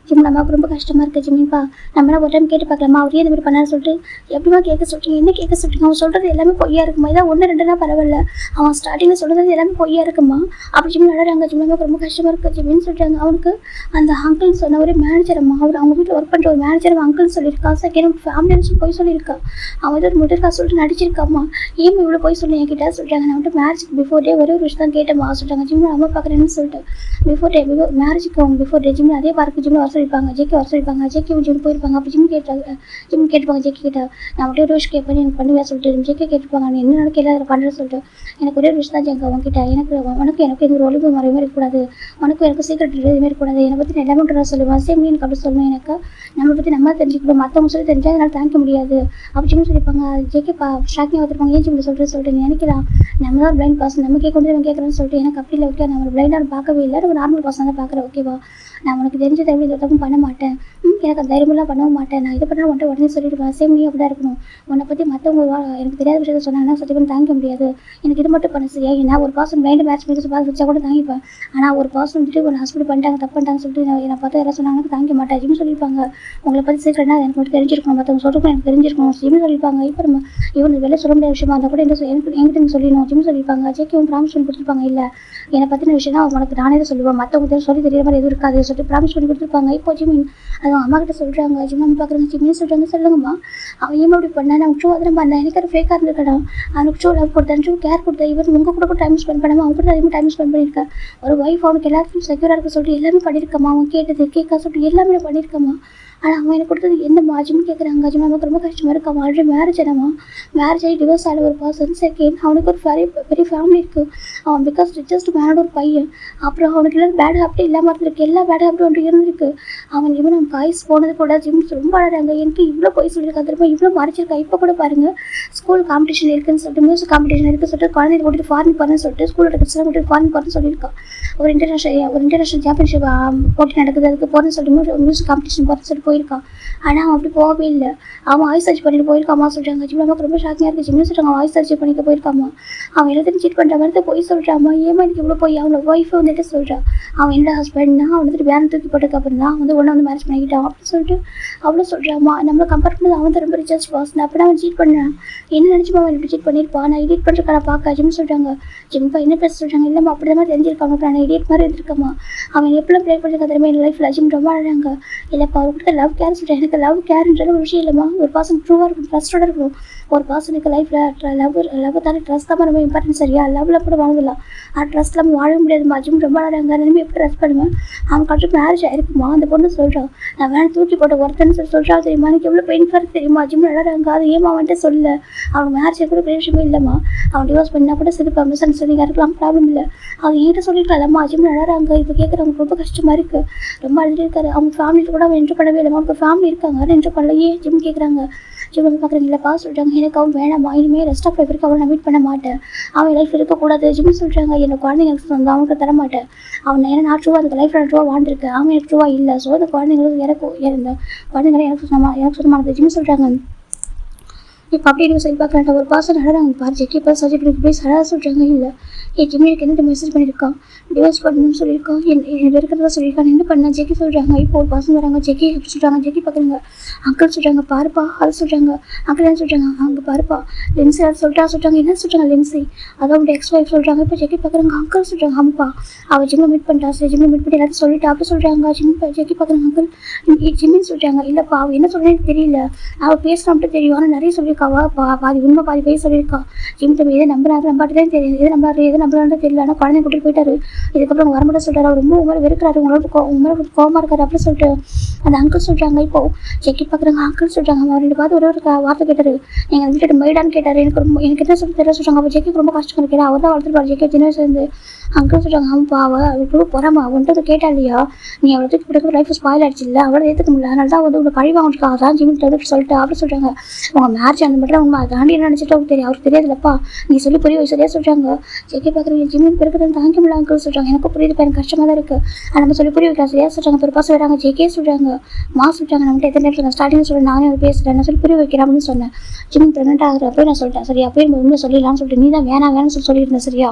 ஜிம் நமக்கு ரொம்ப கஷ்டமாக இருக்குது ஜிம்மிப்பா நம்மளாம் ஒரு டைம் கேட்டு பார்க்கலாமா அவரே இந்த மாதிரி பண்ணான்னு சொல்லிட்டு எப்படிமா கேட்க சொல்லிட்டீங்க என்ன கேட்க சொல்லிட்டீங்க அவன் சொல்கிறது எல்லாமே பொய்யா இருக்குமா இதான் 1-2 பரவாயில்ல அவன் ஸ்டார்டிங்கில் சொல்கிறது எல்லாமே பொய்யா இருக்குமா அப்படி ஜிம் நடறாங்க. ஜிம் நமக்கு ரொம்ப கஷ்டமாக இருக்குது ஜிம்மின்னு சொல்கிறாங்க. அவனுக்கு அந்த அங்கிள் சொன்ன ஒரு மேனேஜர் அம்மா அவங்க வீட்டில் ஒர்க் பண்ணுற ஒரு மேனேஜர் அங்கிள் சொல்லியிருக்கா செகண்ட் ஃபேமிலின்னு போய் சொல்லியிருக்கா. அவன் வந்து ஒரு முட்டர்க்கா சொல்லிட்டு நடிச்சிருக்காம்மா ஏன் இவ்வளோ போய் சொல்லி என்கிட்ட சொல்கிறாங்க. நான் வந்துட்டு மேரேஜுக்கு பிஃபோர் டே ஒரு விஷயம் தான் கேட்டேம்மா சொல்கிறாங்க. ஜிம் அம்மா பார்க்குறேன்னு சொல்லிட்டு மேரேஜுக்கு அவங்க பிஃபோர் டே ஜிம் அதே பார்க்கு ஜிம்மில் சொல்லியிருப்பாங்க ஜேக்கி வர சொல்லியிருப்பாங்க. ஜேக்கி ஜிம் போயிருப்பாங்க அப்போ ஜிம் கேட்டுப்பாங்க ஜேக்கி கிட்ட நான் ஒரே ஒரு விஷயம் கேட்பேன் எனக்கு பண்ணுவேன் சொல்லிட்டு ஜேக்கி கேட்டுப்பாங்க நீ என்ன நடக்க எல்லாரும் பண்ணுறேன்னு சொல்லிட்டு எனக்கு ஒரே ஒரு விஷயம் தான் ஜெங்க அவங்ககிட்ட எனக்கு எந்த ஒரு ஒழுங்கு முறையுமே இருக்கக்கூடாது உனக்கு எனக்கு சீக்கிரம் எதுவுமே இருக்கக்கூடாது என்னை பற்றி நான் எல்லாமே சொல்லுவேன் சேம் எனக்கு அப்படி சொல்லணும் எனக்கு நம்மளை பற்றி நம்ம தெரிஞ்சுக்கணும் மற்றவங்க சொல்லி தெரிஞ்சால் அதனால் தாங்கிக்க முடியாது அப்படி ஜிம் சொல்லியிருப்பாங்க. ஜேக்கி ஷாக்கிங் வந்துருப்பாங்க ஏன் ஜிம் சொல்லிட்டு நீ நினைக்கலாம் நம்ம தான் பிளைண்ட் பர்சன் நம்ம கேட்க முடியாது கேட்குறேன்னு சொல்லிட்டு எனக்கு அப்படி இல்லை ஓகே நம்ம பிளைண்டாக பார்க்கவே இல்லை நம்ம நார்மல் பர்சன் தான் பார்க்குறேன் ஓகேவா நான் உனக்கு தெரிஞ்சது எப்படி இந்த தப்பு பண்ண மாட்டேன் எனக்கு அந்த தைரியமெல்லாம் பண்ணவும் மாட்டேன் நான் இதை பண்ணால் வந்துட்டு உடனே சொல்லிடுவேன் சேம் நீ அப்படி தான் இருக்கணும் உன்னை பற்றி மற்றவங்க எனக்கு தெரியாத விஷயத்தை சொன்னாங்கன்னா சத்தியம் பண்ணி தாங்கிக்க முடியாது எனக்கு இது மட்டும் பண்ண சரியா நான் ஒரு பர்சன் பிளைண்ட் மேட்ச் பண்ணி பார்த்து வச்சா கூட தாங்கிப்பேன் ஆனால் ஒரு பர்சன் வந்துட்டு ஒரு ஹாஸ்பிட்டல் பண்ணிட்டாங்க தப்பு பண்ணிட்டாங்க சொல்லிட்டு என்னை பார்த்து யாராவது சொன்னாங்கன்னா தாங்கிக்க மாட்டேன் ஜிம் சொல்லியிருப்பாங்க உங்களை பற்றி சீக்கிரம்னா எனக்கு மட்டும் தெரிஞ்சிருக்கணும் மற்றவங்க சொல்கிறப்ப எனக்கு தெரிஞ்சிருக்கணும் ஜிம் சொல்லியிருப்பாங்க. இப்போ நம்ம இவங்க வெளியே சொல்ல முடியாத விஷயமா இருந்தால் கூட என்கிட்ட சொல்லிடணும் ஜிம் சொல்லியிருப்பாங்க. ஜேக்கி ப்ராமிஸ் பண்ணி கொடுத்துருப்பாங்க இல்லை என்னை பற்றின விஷயம் தான் உனக்கு நானே தான் சொல்லுவேன் மற்றவங்க சொல்லி தெரியற மாதிரி எதுவும் இருக்காது சொல்லிட்டு ப்ராமிஸ் பண்ணி கொடுத்துருப்பாங்க. இப்போ ஜிமின் அது அம்மா கிட்ட சொல்கிறாங்க ஜிம் நம்ம பார்க்குறாங்க ஜிம்மின்னு சொல்கிறாங்க சொல்லுங்கம்மா அவன் ஏன் அப்படி பண்ணா நான் ஷோ அதில் பண்ணேன் எனக்கு அது ஃபேக்காக இருந்திருக்கடா அவனுக்கு ஷோ லவ் கொடுத்தேன் ஷோ கேர் கொடுத்தேன் இவர் உங்கள் கூட டைம் ஸ்பெண்ட் பண்ணாமல் அவங்க கூட அதிகமாக டைம் ஸ்பெண்ட் பண்ணியிருக்கேன் ஒரு ஒய்ஃப் அவனுக்கு எல்லாத்துக்கும் செக்யூராக இருக்க சொல்லிட்டு எல்லாமே பண்ணியிருக்கம்மா அவன் கேட்டது கேட்க சொல்லிட்டு எல்லாமே பண்ணியிருக்கம்மா ஆனால் அவன் எனக்கு கொடுத்தது எந்த மாஜின்னு கேட்குறாங்க. ஜிம் நமக்கு ரொம்ப கஷ்டமாக இருக்கு அவன் ஆல்ரெடி மேரேஜ் ஆகி டிவோர்ஸ் ஆன ஒரு பர்சன் செகண்ட் அவனுக்கு ஒரு பெரிய ஃபேமிலி இருக்குது அவன் பிகாஸ் ரிச்சஸ்ட் மேனோட ஒரு பையன் அப்புறம் அவனுக்கு எல்லாம் பேட் ஹாப்டி இல்லாமல் இருந்திருக்கு எல்லா பேட் ஹாப்டி ஒன்று இருந்திருக்கு அவன் இவன் நம்ம காய்ஸ் போனது கூட ஜிம் ரொம்ப அழகாங்க எனக்கு இவ்வளோ போய் சொல்லியிருக்கா திரும்ப இவ்வளோ மறைச்சிருக்கா. இப்போ கூட பாருங்கள் ஸ்கூல் காம்படிஷன் இருக்குன்னு சொல்லிட்டு மியூசிக் காம்படிஷன் இருக்குன்னு சொல்லிட்டு குழந்தைங்க கூட்டிட்டு ஃபாரின் போகிறேன்னு சொல்லிட்டு ஸ்கூலோட கிட்ஸ்லாம் கூட்டிட்டு ஃபாரின் போகிறேன்னு சொல்லியிருக்கா. ஒரு இன்டர்நேஷனல் சாம்பியன்ஷிப் போட்டி நடக்குது அதுக்கு போகிறேன்னு சொல்லிட்டு மியூசிக் காம்படிஷன் போகிறேன்னு சொல்லிட்டு போயிருக்கான். ஆனால் அவன் அப்படி போகவே இல்லை அவன் வாய்ஸ் சர்ச் பண்ணிட்டு போயிருக்காமா சொல்கிறாங்க. ஜிம் நமக்கு ரொம்ப ஷாக்கிங்காக இருக்குது ஜிம்னு சொல்கிறாங்க வாய்ஸ் சர்ச் பண்ணிட்டு போயிருக்காமா அவன் எல்லாத்தையும் சீட் பண்ணுற மாதிரி போய் சொல்கிறாமா ஏமா எனக்கு இவ்வளோ போய் அவனோட ஒய்ஃபை வந்துட்டு சொல்கிறான் அவன் என்னோட ஹஸ்பண்ட்னா அவன் வந்துட்டு வேலை தூக்கி போட்டதுக்கு அப்புறம் தான் வந்து ஒன்று வந்து மேரேஜ் பண்ணிக்கிட்டான் அப்படின்னு சொல்லிட்டு அவ்வளோ சொல்கிறாமா நம்மளை கம்பேர் பண்ணது அவன் ரொம்ப ரிச்சஸ்ட் பர்சன் அப்படின்னா அவன் சீட் பண்ணுறான் என்ன நினச்சிமா அவன் இப்படி சீட் பண்ணியிருப்பான் நான் எடிட் பண்ணுறக்கான பார்க்க ஜிம் சொல்கிறாங்க. ஜிம்ப்பா என்ன பேச சொல்கிறாங்க இல்லைம்மா அப்படி தான் மாதிரி தெரிஞ்சிருக்காங்க நான் எடிட் மாதிரி இருந்திருக்கம்மா அவன் எப்படிலாம் ப்ளே பண்ணியிருக்கா தெரியுமா என் லைஃப்பில் ஜிம் ரொம்ப அழகாங்க இல்லைப்பா அவர் கொடுத்த லவ் கேர் சொல்கிறேன். எனக்கு லவ் கேர்ன்றது ஒரு விஷயம் இல்லைம்மா. ஒரு பர்சன் ட்ரூவாக இருக்கணும், ட்ரஸ்டோட இருக்கணும். ஒரு பர்சனுக்கு லைஃப்பில் லவ் தானே, ட்ரஸ்ட் தான் ரொம்ப இம்பார்ட்டன்ட். சரியா? லவ்வில் கூட வாழலாம், ட்ரஸ்ட் இல்லாமல் வாழ முடியாதுமா. ஜிம் ரொம்ப அழகாங்க, நினைவு எப்படி ட்ரஸ்ட் பண்ணுவேன். அவன் கட்டு மேரேஜ் ஆயிருக்குமா, அந்த பொண்ணு சொல்கிறான் நான் வேணும் தூக்கி போட்ட ஒருத்தன்னு சொல்கிறா தெரியுமா. எனக்கு எவ்வளோ பெயின்ஃபுல்லாக தெரியுமா. ஜிம் அழகாங்க, அது ஏமா அவன்ட்டு சொல்ல. அவன் மேரேஜ் கூட பெரிய விஷயமே இல்லைம்மா. அவன் டிவோர்ஸ் பண்ணால் கூட சரி, மிஸ் அண்டர்ஸ்டாண்டிங்காக இருக்கலாம், ப்ராப்ளம் இல்லை. அவன் என்கிட்ட சொல்லியிருக்கலாம்மா. ஜிம் அழகாங்க, இப்போ கேட்குறவங்க ரொம்ப கஷ்டமாக இருக்குது, ரொம்ப அழுதுட்டு இருக்காரு. அவங்க ஃபேமிலியில் கூட அவன் என்ட்ரு பண்ணவே இல்லைம்மா. அவங்க ஃபேமிலி இருக்காங்க, ஆனால் என்ட்ரு பண்ணல. ஏன் ஜிம் கேட்குறாங்க. ஜிம் வந்து பார்க்குறீங்களா சொல்கிறாங்க. எனக்கு அவன் வேணாமா, இனிமேல் ரெஸ்ட் ஆஃப் லைஃப் வரைக்கும் அவனை நான் மீட் பண்ண மாட்டேன், அவன் லைஃப் இருக்கக்கூடாது. ஜிம் சொல்கிறாங்க என்னோட குழந்தைங்களுக்கு வந்து அவனுக்கு தர மாட்டேன். அவன் ஏன்னா நான் ட்ரூவாக அந்த லைஃப்பில் ட்ரூவாக வாழ்ந்துருக்கேன், அவன் எனக்கு ட்ரூவாக இல்லை. ஸோ அந்த குழந்தைங்களுக்கு இந்த குழந்தைங்களை எனக்கு சொன்னமானது. ஜிம் சொல்கிறாங்க இப்போ அப்படி சொல்லி பார்க்கலான்டா. ஒரு பாசம் அழகாங்க பாரு. ஜெக்கி இப்போ சர்ஜரி பண்ணி போய் அழகாக சொல்கிறாங்க. இல்லை என் ஜிம்மி எனக்கு என்ன மெசேஜ் பண்ணியிருக்கான், டிவோர்ஸ் பண்ணணும்னு சொல்லியிருக்கான், என்ன இருக்கிறதா சொல்லியிருக்கான். என்ன பண்ண ஜெக்கி சொல்கிறாங்க. இப்போ ஒரு பசங்க வராங்க. ஜெக்கி எப்படி சொல்கிறாங்க. ஜெக்கி பார்க்குறாங்க. அங்கிள் சொல்கிறாங்க பாருப்பா. அது சொல்கிறாங்க. அங்கிள் என்ன சொல்கிறாங்க. அங்கே பாருப்பா லென்ஸி அது சொல்கிறாங்க. என்ன சொல்கிறாங்க லென்ஸி, அதான் அவங்க எக்ஸ் ஒய்ஃப் சொல்கிறாங்க. இப்போ ஜெக்கி பார்க்குறாங்க. அங்கிள் சொல்கிறாங்க. ஆமாப்பா அவள் ஜிம்மில் மீட் பண்ணிட்டா. சரி ஜிம்மில் மீட் பண்ணி எல்லாத்தையும் சொல்லிட்டா அப்படி சொல்கிறாங்க. ஜெக்கி பார்க்குறாங்க. அங்கிள் ஜிம்மின்னு சொல்கிறாங்க. இல்லைப்பா அவள் என்ன சொல்கிறேன்னு தெரியல, அவள் பேசுகிறான்ட்டு தெரியும், ஆனால் நிறைய சொல்லியிருக்காவா. பாதி உண்மை பாதி பேச சொல்லியிருக்கா. ஜிம் தம்பி எதை நம்பாட்டு தான் தெரியும், எது நம்பலான்னு தெரியல. ஆனால் குழந்தை கூட்டிட்டு போயிட்டாரு. இதுக்கப்புறம் வரமாட்ட சொல்கிறாரு. அவர் ரொம்ப உங்களை வெறுக்கிறாரு, உங்களோட கோவமாக இருக்காரு அப்படின்னு சொல்லிட்டு அந்த அங்கிள் சொல்கிறாங்க. இப்போ ஜெக்கி பார்க்குறாங்க. அங்கிள் சொல்கிறாங்க. அவர் ரெண்டு பார்த்து ஒரு வார்த்தை கேட்டார். நீங்கள் வீட்டு மைடான்னு கேட்டார். எனக்கு என்ன சொல்லி தெரிய சொல்கிறாங்க. அப்போ ஜெக்கிக்கு ரொம்ப கஷ்டம் இருக்கிறேன். அவர் தான் வளர்த்துருப்பாரு ஜெக்கி சின்ன வயசுலேருந்து. அங்கிள் சொல்கிறாங்க. ஆமாப்பா அவளுக்கு போகிறாமா அவன்ட்டு கேட்டா இல்லையா, நீ அவளை தூக்கி பிடிக்க லைஃப் ஸ்பாயில் ஆயிடுச்சு இல்லை, அவளை ஏற்றுக்க முடியல, அதனால தான் வந்து உங்களை கழி வாங்கிட்டு தான் ஜிம்மிட்டு சொல்லிட்டு அப்படி சொல்கிறாங்க. உங்கள் மேரேஜ் அந்த மட்டும் உண்மை தாண்டி என்ன நினச்சிட்டு அவருக்கு தெரியும், அவருக்கு தெரியாதுல்லப்பா, நீ சொல்லி புரிய சரியாக சொல்கிறாங்க. ஜெக்கி பார்க்குறீங்க. ஜிம்மின் பிறகு தாங்க முடியல அங்கிள் சொல்கிறாங்க. எனக்கு புரியுது, எனக்கு கஷ்டமாக தான் இருக்குது, ஆனால் நம்ம சொல்லி புரிய வைக்கலாம் சரியாக சொல்கிறாங்க. ஒரு பாசம் வராங்க. ஜெக்கே சொல்கிறாங்க. சொல்கிறாங்க நம்மகிட்ட எத்தனை நேரத்தில் நான் ஸ்டார்டிங் சொல்கிறேன், நானே அதை பேசுகிறேன், நான் சொல்லி புரிய வைக்கிறேன் அப்படின்னு சொன்னேன். ஜிம் ப்ரெக்னென்ட் ஆகிறப்போ நான் சொல்லிட்டேன் சரியா, அப்போ உண்மை சொல்லிடலாம்னு சொல்லிட்டு நீ தான் வேணாம்னு சொல்லியிருந்தேன் சரியா,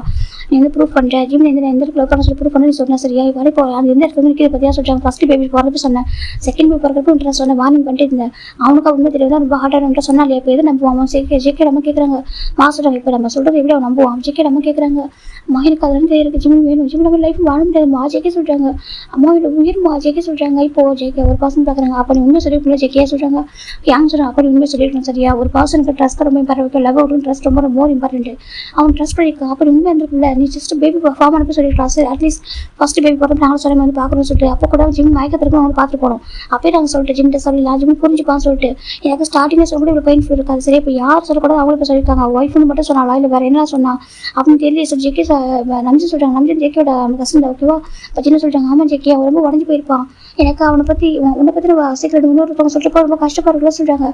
நீ வந்து ப்ரூவ் பண்ணுறேன் ஜிம் எந்த இடத்துல உட்காந்து சொல்லி ப்ரூவ் பண்ணி சொன்னேன் சரியா. இப்போ இப்போ அந்த எந்த இடத்துல நிற்கிது பற்றியா சொல்கிறாங்க. ஃபஸ்ட்டு பேபி போகிறப்ப சொன்னேன், செகண்ட் பேபி போகிறப்ப நான் சொன்னேன், வார்னிங் பண்ணிட்டு இருந்தேன். அவனுக்கு உண்மை தெரியாது, ரொம்ப ஹார்டாக சொன்னாலே இப்போ எது நம்புவான். ஜெக்கே நம்ம கேட்குறாங்க. சொல்கிறாங்க இப்போ நம்ம சொல்கிறது எப்படி அவன் நம்புவான். ஜெக்கே நம்ம கேட்குறாங்க. எனக்கு அதெல்லாம் தெரியாது, ஜிம் வேணும், ஜிம் நம்ம லைஃப் வாழ முடியாதுமா. ஜெக்கே சொல்கிறாங்க. அம்மாவோட உயிர்மா. ஜெக்கே சொல்கிறாங்க. இப்போ ஜெக்கே ஒரு பர்சன் பார்க்குறாங்க. அப்போ நீ உண்மை சொல்லிருக்கணும். ஜெக்கே சொல்கிறாங்க. யாங்க சொல்கிறாங்க. அப்போ உண்மை சொல்லிருக்கணும் சரியா. ஒரு பர்சனுக்கு ட்ரஸ்ட் ரொம்ப இம்பார்ட்டன்ட், லவ் அவுட் ட்ரஸ்ட் ரொம்ப மோர் இம்பார்ட்டன்ட். அவன் ட்ரஸ்ட் பண்ணியிருக்கான். அப்போ உண்மை இருந்திருக்குல்ல, நீ ஜஸ்ட் பேபி ஃபார்ம் அனுப்பி சொல்லியிருக்கலாம் சார். அட்லீஸ்ட் ஃபஸ்ட் பேபி போகிறப்ப நாங்கள் சொல்ல வந்து பார்க்கணும்னு சொல்லிட்டு அப்போ கூட ஜிம் மயக்கத்திற்கு அவங்க பார்த்துட்டு போனோம். அப்போயே நாங்கள் சொல்லிட்டு ஜிம்கிட்ட சொல்லலாம், ஜிம் புரிஞ்சுப்பான்னு சொல்லிட்டு. எனக்கு ஸ்டார்டிங்கில் சொல்ல இவ்வளோ பெயின்ஃபுல் இருக்காது சரி. இப்போ யார் சொல்லக்கூடாது அவங்களுக்கு சொல்லியிருக்காங்க. ஒய்ஃப்னு மட்டும் சொன்னாலா இல்லை வேறு என்ன சொன்னா அப்படின்னு தெரியல. சார் ஜெக்கி நம்பி சொல்கிறாங்க. நம்பி ஜெக்கியோட கசன் ஓகேவா. இப்போ சின்ன சொல்கிறாங்க. ஆமாம் ஜெக்கி அவன் ரொம்ப உடஞ்சி போயிருப்பான், எனக்கு அவனை பற்றி சீக்கிரம் இன்னொருத்தவங்க சொல்லிட்டு ரொம்ப கஷ்டப்படுறதுல சொல்கிறாங்க.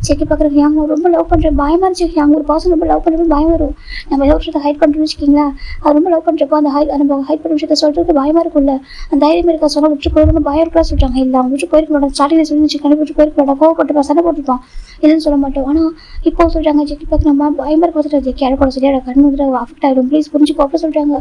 ஜெக்கி பார்க்குறாங்க. அவங்க ரொம்ப லவ் பண்ணுறேன் பயமாக இருந்துச்சு. அவங்க ஒரு பர்சன் ரொம்ப லவ் பண்ணுறது பயம் வரும். நம்ம ஏதோ ஒரு விஷயத்தை ஹைட் பண்ணுறோம்னு வச்சுக்கிங்களேன், அது ரொம்ப லவ் பண்ணுறப்போ அந்த நம்ம ஹைட் பண்ணுற விஷயத்தை சொல்கிறது பயமாக இருக்கும்ல, அந்த தைரியம் இருக்கா சொன்னால் விட்டு போயிருக்கணும் பயம் இருக்கா சொல்கிறாங்க. இல்லை அவன் விட்டு போயிருக்கணும், ஸ்டார்டிங்கில் சொல்லி கண்டுபிடிச்சு போயிருக்கணும், கோவப்பட்டுப்பான், சண்டை போட்டுருப்பான், எதுவும் சொல்ல மாட்டோம். ஆனால் இப்போ சொல்கிறாங்க ஜெக்கி பார்க்க நம்ம பயமாக இருக்க சொல்லிட்டு ஜெக்கி அழக்கூட சரியா கண்ணு வந்து அஃபெக்ட் ஆகிடும், ப்ளீஸ் புரிஞ்சுக்கோ அப்படி சொல்கிறாங்க.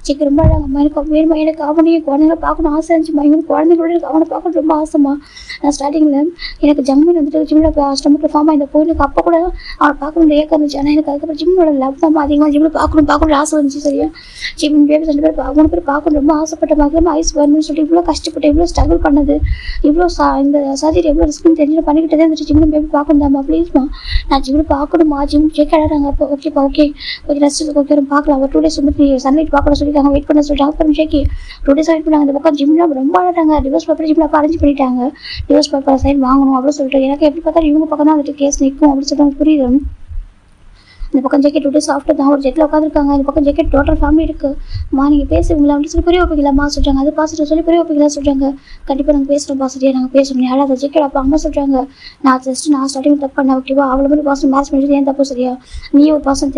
ஜெக்கி ரொம்ப அழகாம்மா, எனக்கு வேணுமா, எனக்கு அவனையும் குழந்தைங்களை பார்க்கணும் ஆசை இருந்துச்சுமா, இவனுக்கு குழந்தைங்களோட எனக்கு அவனை பார்க்கணும் ரொம்ப ஆசைமா. நான் ஸ்டார்டிங்கில் எனக்கு ஜம்மின் வந்துட்டு ஜிம்மில் ஸ்டொமக்கில் ஃபார்ம் இந்த கோயிலுக்கு அப்போ கூட அவனை பார்க்கணும் ஏக்கம் இருந்துச்சு. ஆனால் எனக்கு அதுக்கப்புறம் ஜிம்மோட லவ் தான் அதிகமாக ஜிம்மில் பார்க்கணும் ஆசை வந்துச்சு சரியா. ஜிம் பேபி 2 பேர் 3 பேர் பார்க்கணும் ரொம்ப ஆசைப்பட்ட மாதிரி ஐஸ் வரணும்னு சொல்லிட்டு இவ்வளோ கஷ்டப்பட்டு இவ்வளோ ஸ்ட்ரகிள் பண்ணது, இவ்வளோ இந்த சர்ஜரி எவ்வளோ ரிஸ்க்குன்னு தெரிஞ்சு பண்ணிக்கிட்டே இருந்துச்சு. ஜிம்மில் பேபி பார்க்கணும்மா ப்ளீஸ்மா, நான் ஜிம்மில் பார்க்கணுமா. ஜிம் செக் ஆடாங்க. அப்போ ஓகேப்பா ஓகே கொஞ்சம் ரெஸ்ட் ஓகே பார்க்கலாம். ஒரு 2 days வந்து சன்லைட் பார்க்கணும் சொல்லிட்டாங்க, வெயிட் பண்ண சொல்லிட்டாங்க. அப்புறம் ஜெக்கி 2 days வெயிட் பண்ணாங்க. இந்த பக்கம் ஜிம்மில் ரொம்ப ஆடாங்க. டிவோர்ஸ் பேப்பர் ஜிம்மில் அரேஞ்ச் பண்ணிட்டாங்க. டிவோர்ஸ் பேப்பர் சைன் வாங்கணும் அப்படின்னு சொல்லிட்டு எனக்கு எப்படி பார்த்தாலும் இவங்க பக்கம் தான் வந்துட்டு கேஸ் நிற்கும் அப்படின்னு சொல்லிட்டு புரியுது. இந்த பக்கம் ஜெக்கெட் 2 days ஆஃப்டர் தான் ஒரு ஜெட்டில் உட்காந்துருக்காங்க. இந்த பக்கம் ஜெக்கெட் டோட்டல் ஃபேமிலி இருக்குது. நீங்கள் பேசுவீங்களா அப்படின்னு சொல்லி புரிய வைக்கலாமா சொல்கிறாங்க. அது பாசிட்டிவ் சொல்லி புரிய வைக்கலாம் சொல்கிறாங்க. கண்டிப்பாக நாங்கள் பேசுகிறோம் பாசிட்டிவ், நாங்கள் பேசுகிறோம். யாரும் அதை ஜெக்கெட் அப்போ அம்மா சொல்கிறாங்க. நான் ஸ்டார்டிங் தப்பு பண்ணேன் ஓகேவா, அவளை மாதிரி பாசம் மேரேஜ் பண்ணிட்டு ஏன் தப்பு சரியா, நீ ஒரு பாசம்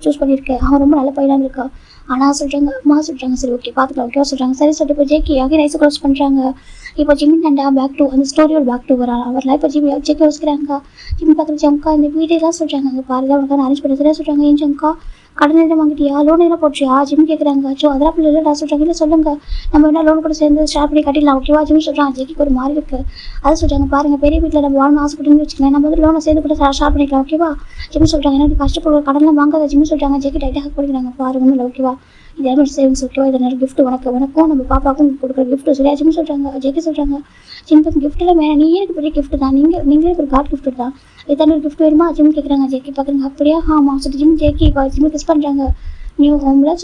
சூஸ் பண்ணியிருக்கேன், அவன் ரொம்ப நல்ல பையனாக இருக்கா. ஆனால் சொல்கிறாங்க அம்மா சொல்கிறாங்க சரி ஓகே பார்த்துக்கலாம் ஓகேவா சொல்கிறாங்க. சரி சொல்லிட்டு இப்போ ஜெக்கி அங்கே நைஸை க்ளோஸ் பண்ணுறாங்க. இப்போ ஜிம்மி அண்டா பேக் டு அந்த ஸ்டோரியோட பேக் டு வரா அவர்லாம் இப்போ ஜெக்கி யோசிக்கிறாங்க. ஜிம்மி பார்க்குற ஜம்கா இந்த வீடெல்லாம் சொல்கிறாங்க. அங்கே பாருங்க அவனுக்கு அரேஞ்ச் பண்ணி சரியாக சொல்கிறாங்க. ஏன் ஜம்கா கடன் எதுவும் வாங்கிட்டியா, லோன் எல்லாம் போட்டியா ஜிம் கேட்குறாங்க. ஸோ அதெல்லாம் பிள்ளை இல்லைடா சொல்கிறாங்க. இல்லை சொல்லுங்க நம்ம வேணா லோன் கூட சேர்ந்து ஸ்டார்ட் பண்ணி கட்டிடலாம் ஓகேவா ஜிம் சொல்கிறாங்க. ஜெக்கிக்கு ஒரு மாதிரி இருக்குது. அதை சொல்கிறாங்க பாருங்கள் பெரிய வீட்டில் நம்ம வாழணும் ஆசைப்பட்டுன்னு வச்சுக்கலாம், நம்ம வந்து லோனை சேர்ந்து கூட ஸ்டார்ட் பண்ணிக்கலாம் ஓகேவா ஜிம் சொல்கிறாங்க. எனக்கு கஷ்டப்படுற கடன்லாம் வாங்காத ஜிம் சொல்கிறாங்க. ஜெக்கி டைட்டாக கொடுக்குறாங்க பாருங்க இல்லை ஓகேவா, இது எமர்ஜென்சி சேவிங்ஸ் ஓகேவா, இது நிறைய கிஃப்ட் உனக்கும் நம்ம பாப்பாவுக்கும் கொடுக்குற கிஃப்ட் சரியா ஜிம் சொல்கிறாங்க. ஜெக்கி சொல்கிறாங்க சிம்பிள் கிஃப்ட்லாம் வேணாம், நீ எனக்கு பெரிய கிஃப்ட் தான், நீங்களே ஒரு காட் கிஃப்ட் தான், இதான ஒரு கிஃப்ட் வேணுமா ஜிம் கேட்குறாங்க. ஜேகே பார்க்குறாங்க. அப்படியா ஆமாம் சொல்லிட்டு ஜிம் ஜேகே ஜிம்மு கிஸ் பண்ணுறாங்க. நியூ ஹோம்லாம்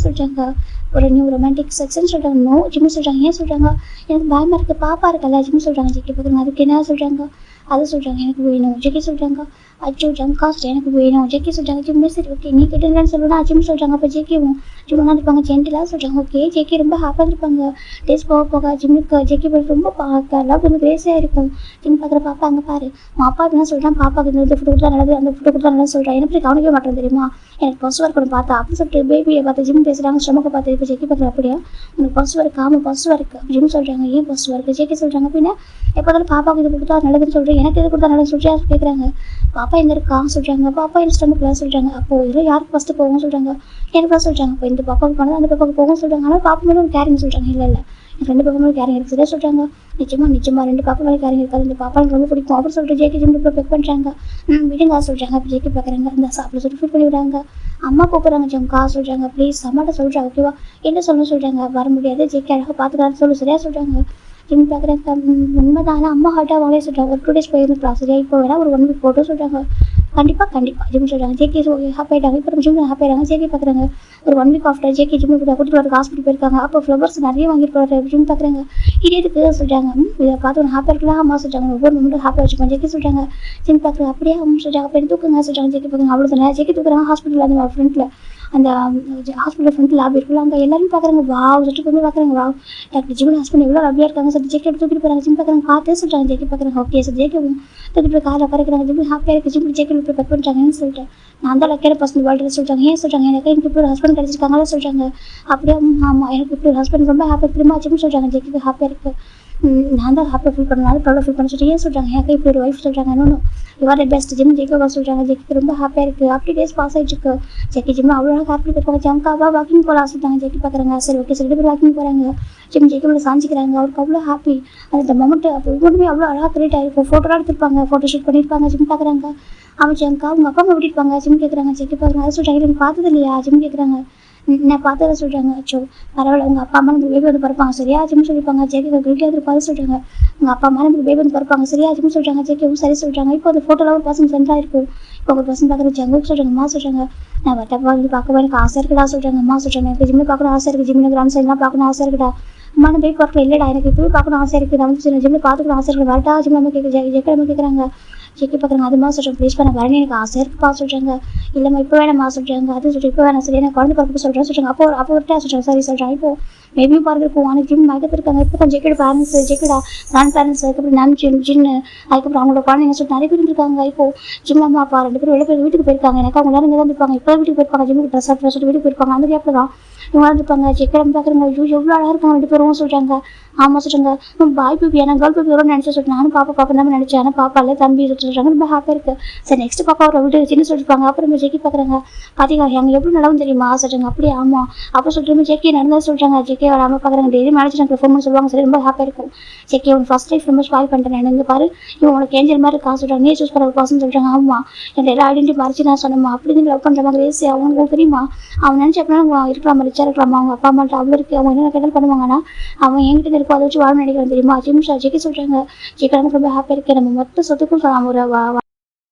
சொல்லிட்டாங்க. ஒரு நியூ ரொமான்டிக் செக்ஸ்ன்னு சொல்கிறாங்க. நோ ஜிம்மு சொல்கிறாங்க. ஏன் சொல்கிறாங்க? எனக்கு பயமாக இருக்குது, பாப்பா இருக்கல ஜிம்மு சொல்கிறாங்க. ஜேகே பார்க்குறாங்க. அதுக்கு என்ன சொல்கிறாங்க? அதை சொல்கிறாங்க. எனக்கு வேணும். ஜேகே சொல்கிறாங்க. அச்சோ ஜங்காஸ்ட் எனக்கு வேணும். ஜேகே சொல்கிறாங்க. ஜிம்மு சரி ஓகே நீ கேட்டுன்னு சொல்லுனா ஜிம்மு சொல்கிறாங்க. அப்போ ஜேகேவும் ஜிம்முலாம் இருப்பாங்க ஜென்டிலாக சொல்கிறாங்க. ஓகே ஜேகே ரொம்ப ஹாப்பியாக இருப்பாங்க. டேஸ் போக போக ஜிம்முக்கு ஜேகே ரொம்ப லவ் வந்து கிரேஸாக இருக்கும். ஜிம் பார்க்குற பாப்பா அங்கே பாரு உன் அப்பா என்ன சொல்கிறான், பாப்பாவுக்கு இந்த ஃபுட்டு கொடுத்தா நல்லது, அந்த ஃபுட்டு கொடுத்தா நல்லா சொல்கிறான், எனக்கு கவனிக்க மாட்டேன் தெரியுமா, எனக்கு பசு இருக்கணும் பார்த்தா அப்படின்னு சொல்லிட்டு பேபியை பார்த்து ஜிம் பேசுகிறாங்க. ஸ்டொமக்கை பார்த்து இப்போ ஜேகே பார்க்குற. அப்படியா உனக்கு பசு இருக்கு? ஆமாம் பசு இருக்குது. ஜிம் சொல்கிறாங்க. ஏன் பசு இருக்குது? ஜேகே சொல்கிறாங்க. பின்ன எப்போதாலும் பாப்பாவுக்கு இது கொடுத்தா நல்லதுன்னு சொல்கிறேன், எனக்கு இது கொடுத்தா நல்லதுன்னு சொல்லிட்டு கேட்குறாங்க. பாப்பா எங்கே இருக்கா சொல்கிறாங்க. பாப்பா என் ஸ்டொமக்கில் சொல்கிறாங்க. அப்போது இதில் யாருக்கு ஃபஸ்ட்டு போகும் சொல்கிறாங்க. எனக்கு தான் சொல்கிறாங்க. இப்போ இந்த பாப்பாவுக்கு போனது அந்த பாப்பாவுக்கு போகும் சொல்கிறாங்க. ஆனால் பாப்பா மேலே ஒரு கேரிங் சொல்கிறாங்க. இல்லை ரெண்டு பாப்பா மேலே கேரிங் இருக்குது சொல்கிறாங்க. நிச்சயமா ரெண்டு பாப்பா மேலே கேரிங் இருக்காது, இந்த பாப்பா எனக்கு ரொம்ப பிடிக்கும் அப்படின்னு சொல்லிட்டு ஜேகே ஜிம் பெக் பண்ணுறாங்க. விடுங்க சொல்கிறாங்க. அப்போ ஜேகே பார்க்குறாங்க. இந்த சாப்பிட சொல்லிட்டு ஃபீல் பண்ணி விடுறாங்க. அம்மா கூப்பிட்றாங்க. ஜம்கா சொல்கிறாங்க. ப்ளீஸ் அம்மாட்ட சொல்கிறா ஓகேவா, என்ன சொல்லணும் சொல்கிறாங்க. வர முடியாது ஜேகே அழகாக பார்த்துக்கலான்னு சொல்லு சரியா சொல்கிறாங்க. ஜிம் பார்க்குறாங்க. உண்மைதான் அம்மா ஹார்ட்டாக வாங்களே சொல்கிறாங்க. ஒரு 2 days போயிருந்துக்கலாம் சரியா, இப்போ வேணா ஒரு 1 week போட்டோம் சொல்கிறாங்க. கண்டிப்பாக ஜிம் சொல்கிறாங்க. ஜேகே ஹாப்பி ஆகிட்டாங்க. இப்போ ஜிம் ஹாப்பி ஆகிறாங்க. ஜேகே பார்க்குறாங்க. ஒரு 1 week ஆஃப்டர் ஜேகே ஜிம் கூட கூட்டிட்டு வரதுக்கு ஹாஸ்பிட்டல் போயிருக்காங்க. அப்போ ஃப்ளவர்ஸ் நிறைய வாங்கிட்டு போகிறாரு. ஜிம் பார்க்குறாங்க. இது எதுக்கு சொல்கிறாங்க. இதை பார்த்து ஒரு ஹாப்பியாக இருக்கலாம் அம்மா சொல்கிறாங்க. ஒவ்வொரு மூமெண்ட்டும் ஹாப்பியாக வச்சுப்பாங்க ஜேகே சொல்கிறாங்க. ஜிம் பார்க்குறாங்க. அப்படியே அவங்க சொல்கிறாங்க. அப்போ தூக்குங்க சொல்கிறாங்க. ஜேகே பார்க்குறாங்க. அவ்வளோ ஜேகே தூக்குறாங்க. ஹாஸ்பிட்டலில் அந்த ஃப்ரண்ட்டில் அந்த ஹாஸ்பிட்டல் ஃப்ரண்ட் லேப் இருக்குல்ல, அங்கே எல்லாரும் பார்க்குறாங்க. வாவ் சொல்லிட்டு கொண்டு பார்க்குறாங்க. வாவ் டாக்டர் ஜிம் ஹாஸ்பிட்டல் எவ்வளோ லவ்லியாக இருக்காங்க சொல்லிட்டு ஜேகே தூக்கிட்டு போகிறாங்க. ஜிம் பார்க்குறாங்க. பார்த்தே சொல்கிறாங்க. ஜேகே பார்க்குறாங்க. ஓகே சார் ஜேகே தூக்கிட்டு போய் காரில் உட்காரிக்கிறாங்க. ஜிம் ஹாப்பியாக இருக்குது. ஜிம் ஜேகே போய் பெக் பண்ணுறாங்கன்னு சொல்லிட்டு நான் தான் லக்கியான பர்சன் வேர்ல்டு சொல்கிறாங்க. ஏன் சொல்கிறாங்க. எனக்கு இப்படி ஒரு ஹஸ்பண்ட் கிடச்சிருக்காங்களா சொல்கிறாங்க. அப்படியே ஆமாம் எனக்கு இப்படி ஒரு ஹஸ்பண்ட் ரொம்ப ஹாப்பியாக இருக்குமா ஜிம் சொல்கிறாங்க. ஜேகே ஹாப்பியாக இருக்குது. நான் தான் ஹாப்பியாக ஃபீல் பண்ணனால ப்ரௌடாக ஃபீல் பண்ண சொல்லிட்டு ஏன் சொல்கிறாங்க. எனக்கு இப்படி ஒரு ஒய்ஃப் சொல்கிறாங்க. இன்னொன்று யுவர் பெஸ்ட் ஜிம் ஜேகேவா சொல்கிறாங்க. ஜேகே ரொம்ப ஹாப்பியாக இருக்குது. அப்படி டேஸ் பாஸ் ஆகிட்டு இருக்கு. ஜேகே ஜிம் அவ்வளோ ஹாப்பி இருப்பாங்க. ஜம்காவா வாக்கிங் போகலாம் சொல்லிட்டாங்க. ஜேகே பார்க்குறாங்க. சரி ஓகே சரி 2 பேர் வாக்கிங் போகிறாங்க. ஜிம் ஜேகேவோட சாஞ்சிக்கிறாங்க. அவருக்கு அவ்வளோ ஹாப்பி. அந்த மொமெண்ட் அப்போ ஒவ்வொன்றுமே அவ்வளோ அழகாக கிரியேட் ஆகிருக்கும். ஃபோட்டோலாம் எடுத்துருப்பாங்க. ஃபோட்டோ ஷூட் பண்ணியிருப்பாங்க. ஜிம் பார்க்குறாங்க. அவன் ஜம்கா அவங்க அப்பா அம்மா விட்டுருப்பாங்க. ஜிம் கேட்குறாங்க. ஜேகே பார்க்குறாங்க. அதை சொல்கிறாங்க. எனக்கு பார்த்தது இல்லையா ஜிம் கேட்குறாங்க. நான் பார்த்ததை சொல்கிறாங்க. அச்சோ பரவாயில்ல உங்கள் அப்பா அம்மா நமக்கு பேபி வந்து பிறப்பாங்க சரியா ஜிம் சொல்லியிருப்பாங்க. ஜேகே கிரிக்கெட் பார்த்து சொல்கிறாங்க. உங்கள் அப்பா அம்மா நமக்கு பேபி வந்து பிறப்பாங்க சரியா ஜிம் சொல்கிறாங்க. ஜேகேவும் சரி சொல்கிறாங்க. இப்போ அந்த ஃபோட்டோவில் ஒரு பர்சன் சென்டராக இருக்கும். இப்போ ஒரு பர்சன் பார்க்குற ஜங்குக்கு சொல்கிறாங்க. அம்மா சொல்கிறாங்க. நான் வட்டப்பா வந்து பார்க்க எனக்கு ஆசை இருக்குடா சொல்கிறாங்க. அம்மா சொல்கிறாங்க. எனக்கு ஜிம்மில் பார்க்கணும் ஆசை இருக்குது. ஜிம்மில் கிராண்ட் சைட்லாம் பார்க்கணும் ஆசை இருக்குடா. அம்மா நான் பேபி பார்க்கல இல்லைடா எனக்கு இப்போவே பார்க்கணும் ஆசை இருக்குது. நான் வந்து ஜிம்மில் பார்த்துக்கணும் ஆசை இருக்குது. வரட்டா ஜிம் நம்ம ஜேகே நம்ம கேட்குறாங்க. ஜேகே பார்க்குறாங்க. அதுமா சொல்கிறாங்க. ப்ளீஸ் பண்ண வரணும் எனக்கு ஆசை இருக்குப்பா சொல்கிறாங்க. இல்லைம்மா இப்போ வேணாம்மா சொல்கிறாங்க. அது சொல்லிட்டு இப்போ வேணாம் சரி எனக்கு குழந்தை பிறப்பு சொல்கிறாங்க. அப்போ ஒரு சொல்கிறாங்க. சரி சொல்கிறாங்க. இப்போ மேபி பார்த்துருக்கோம். ஆனால் ஜிம் மயக்கத்திருக்காங்க. இப்போ தான் ஜேகேட பேரண்ட்ஸ் ஜேகேடா கிராண்ட் பேரண்ட்ஸ் அதுக்கப்புறம் நான் ஜின்னு அதுக்கப்புறம் அவங்களோட குழந்தைங்க சொல்லிட்டு நிறைய பேர் இருக்காங்க. இப்போ ஜிம் அம்மா அப்பா 2 பேரும் வெளியே வீட்டுக்கு போயிருக்காங்க. எனக்கு அவங்க எல்லாரும் இங்கே தான் இருப்பாங்க. இப்போ வீட்டுக்கு போயிருப்பாங்க. ஜிம்முக்கு ட்ரெஸ் சொல்லிட்டு வீட்டுக்கு போயிருப்பாங்க. அந்த கேப்பில் தான் இவங்க இருப்பாங்க. ஜேகேட பார்க்குறாங்க. ஐயோ எவ்வளோ அழகாக இருக்காங்க 2 பேரும் சொல்கிறாங்க. ஆமாம் சொல்கிறாங்க. பாய் பேபி ஏன்னா கேர்ள் பேபி எவ்வளோ நினச்சி சொல்லிட்டு நானும் பாப்பா தான் நினச்சேன். ஆனால் பாப்பா இல்லை தம்பி சொல்கிறாங்க. ரொம்ப ஹாப்பியாக இருக்குது. சரி நெக்ஸ்ட் பாப்பா அவரை விட்டு சின்ன சொல்லியிருப்பாங்க. அப்புறம் ஜேகே பார்க்குறாங்க. பார்த்தீங்களா எங்கள் எப்படி நல்லாவும் தெரியுமா சொல்கிறாங்க. அப்படியே ஆமாம் அப்போ சொல்லிட்டு ஜேகே நடந்தது சொல்கிறாங்க. ஜேகே வராமல் பார்க்குறாங்க. டெய்லி மேனேஜ் பெர்ஃபார்மன்ஸ் சொல்லுவாங்க. சரி ரொம்ப ஹாப்பியாக இருக்கும். ஜேகே உன் ஃபஸ்ட் லைஃப் ரொம்ப ஸ்பாயில் பண்ணிட்டேன். எனக்கு பாரு இவன் உனக்கு ஏஞ்சல் மாதிரி இருக்கா சொல்கிறாங்க. நீ சூஸ் பண்ண ஒரு பர்சன் சொல்கிறாங்க. ஆமாம் என் எல்லா ஐடென்டி மறைச்சி நான் சொன்னம்மா அப்படி இருந்து லவ் பண்ணுற மாதிரி ரேசி அவங்களுக்கு தெரியுமா. அவன் நினச்சி அப்படின்னா இருக்கலாம் ரிச்சாக இருக்கலாமா. அவங்க அப்பா அம்மாட்ட அவ்வளோ இருக்குது. அவங்க என்ன கேட்டால் பண்ணுவாங்கன்னா அவன் என்கிட்ட இருக்கும். அதை வச்சு வாழ நினைக்கிறேன் தெரியுமா. ஜிம் ஜேகே சொல்கிறாங்க. ஜேகே ரொம்ப ஹாப்பியாக இருக்குது. நம்ம மொத்த சொத்துக்கும் ஒரு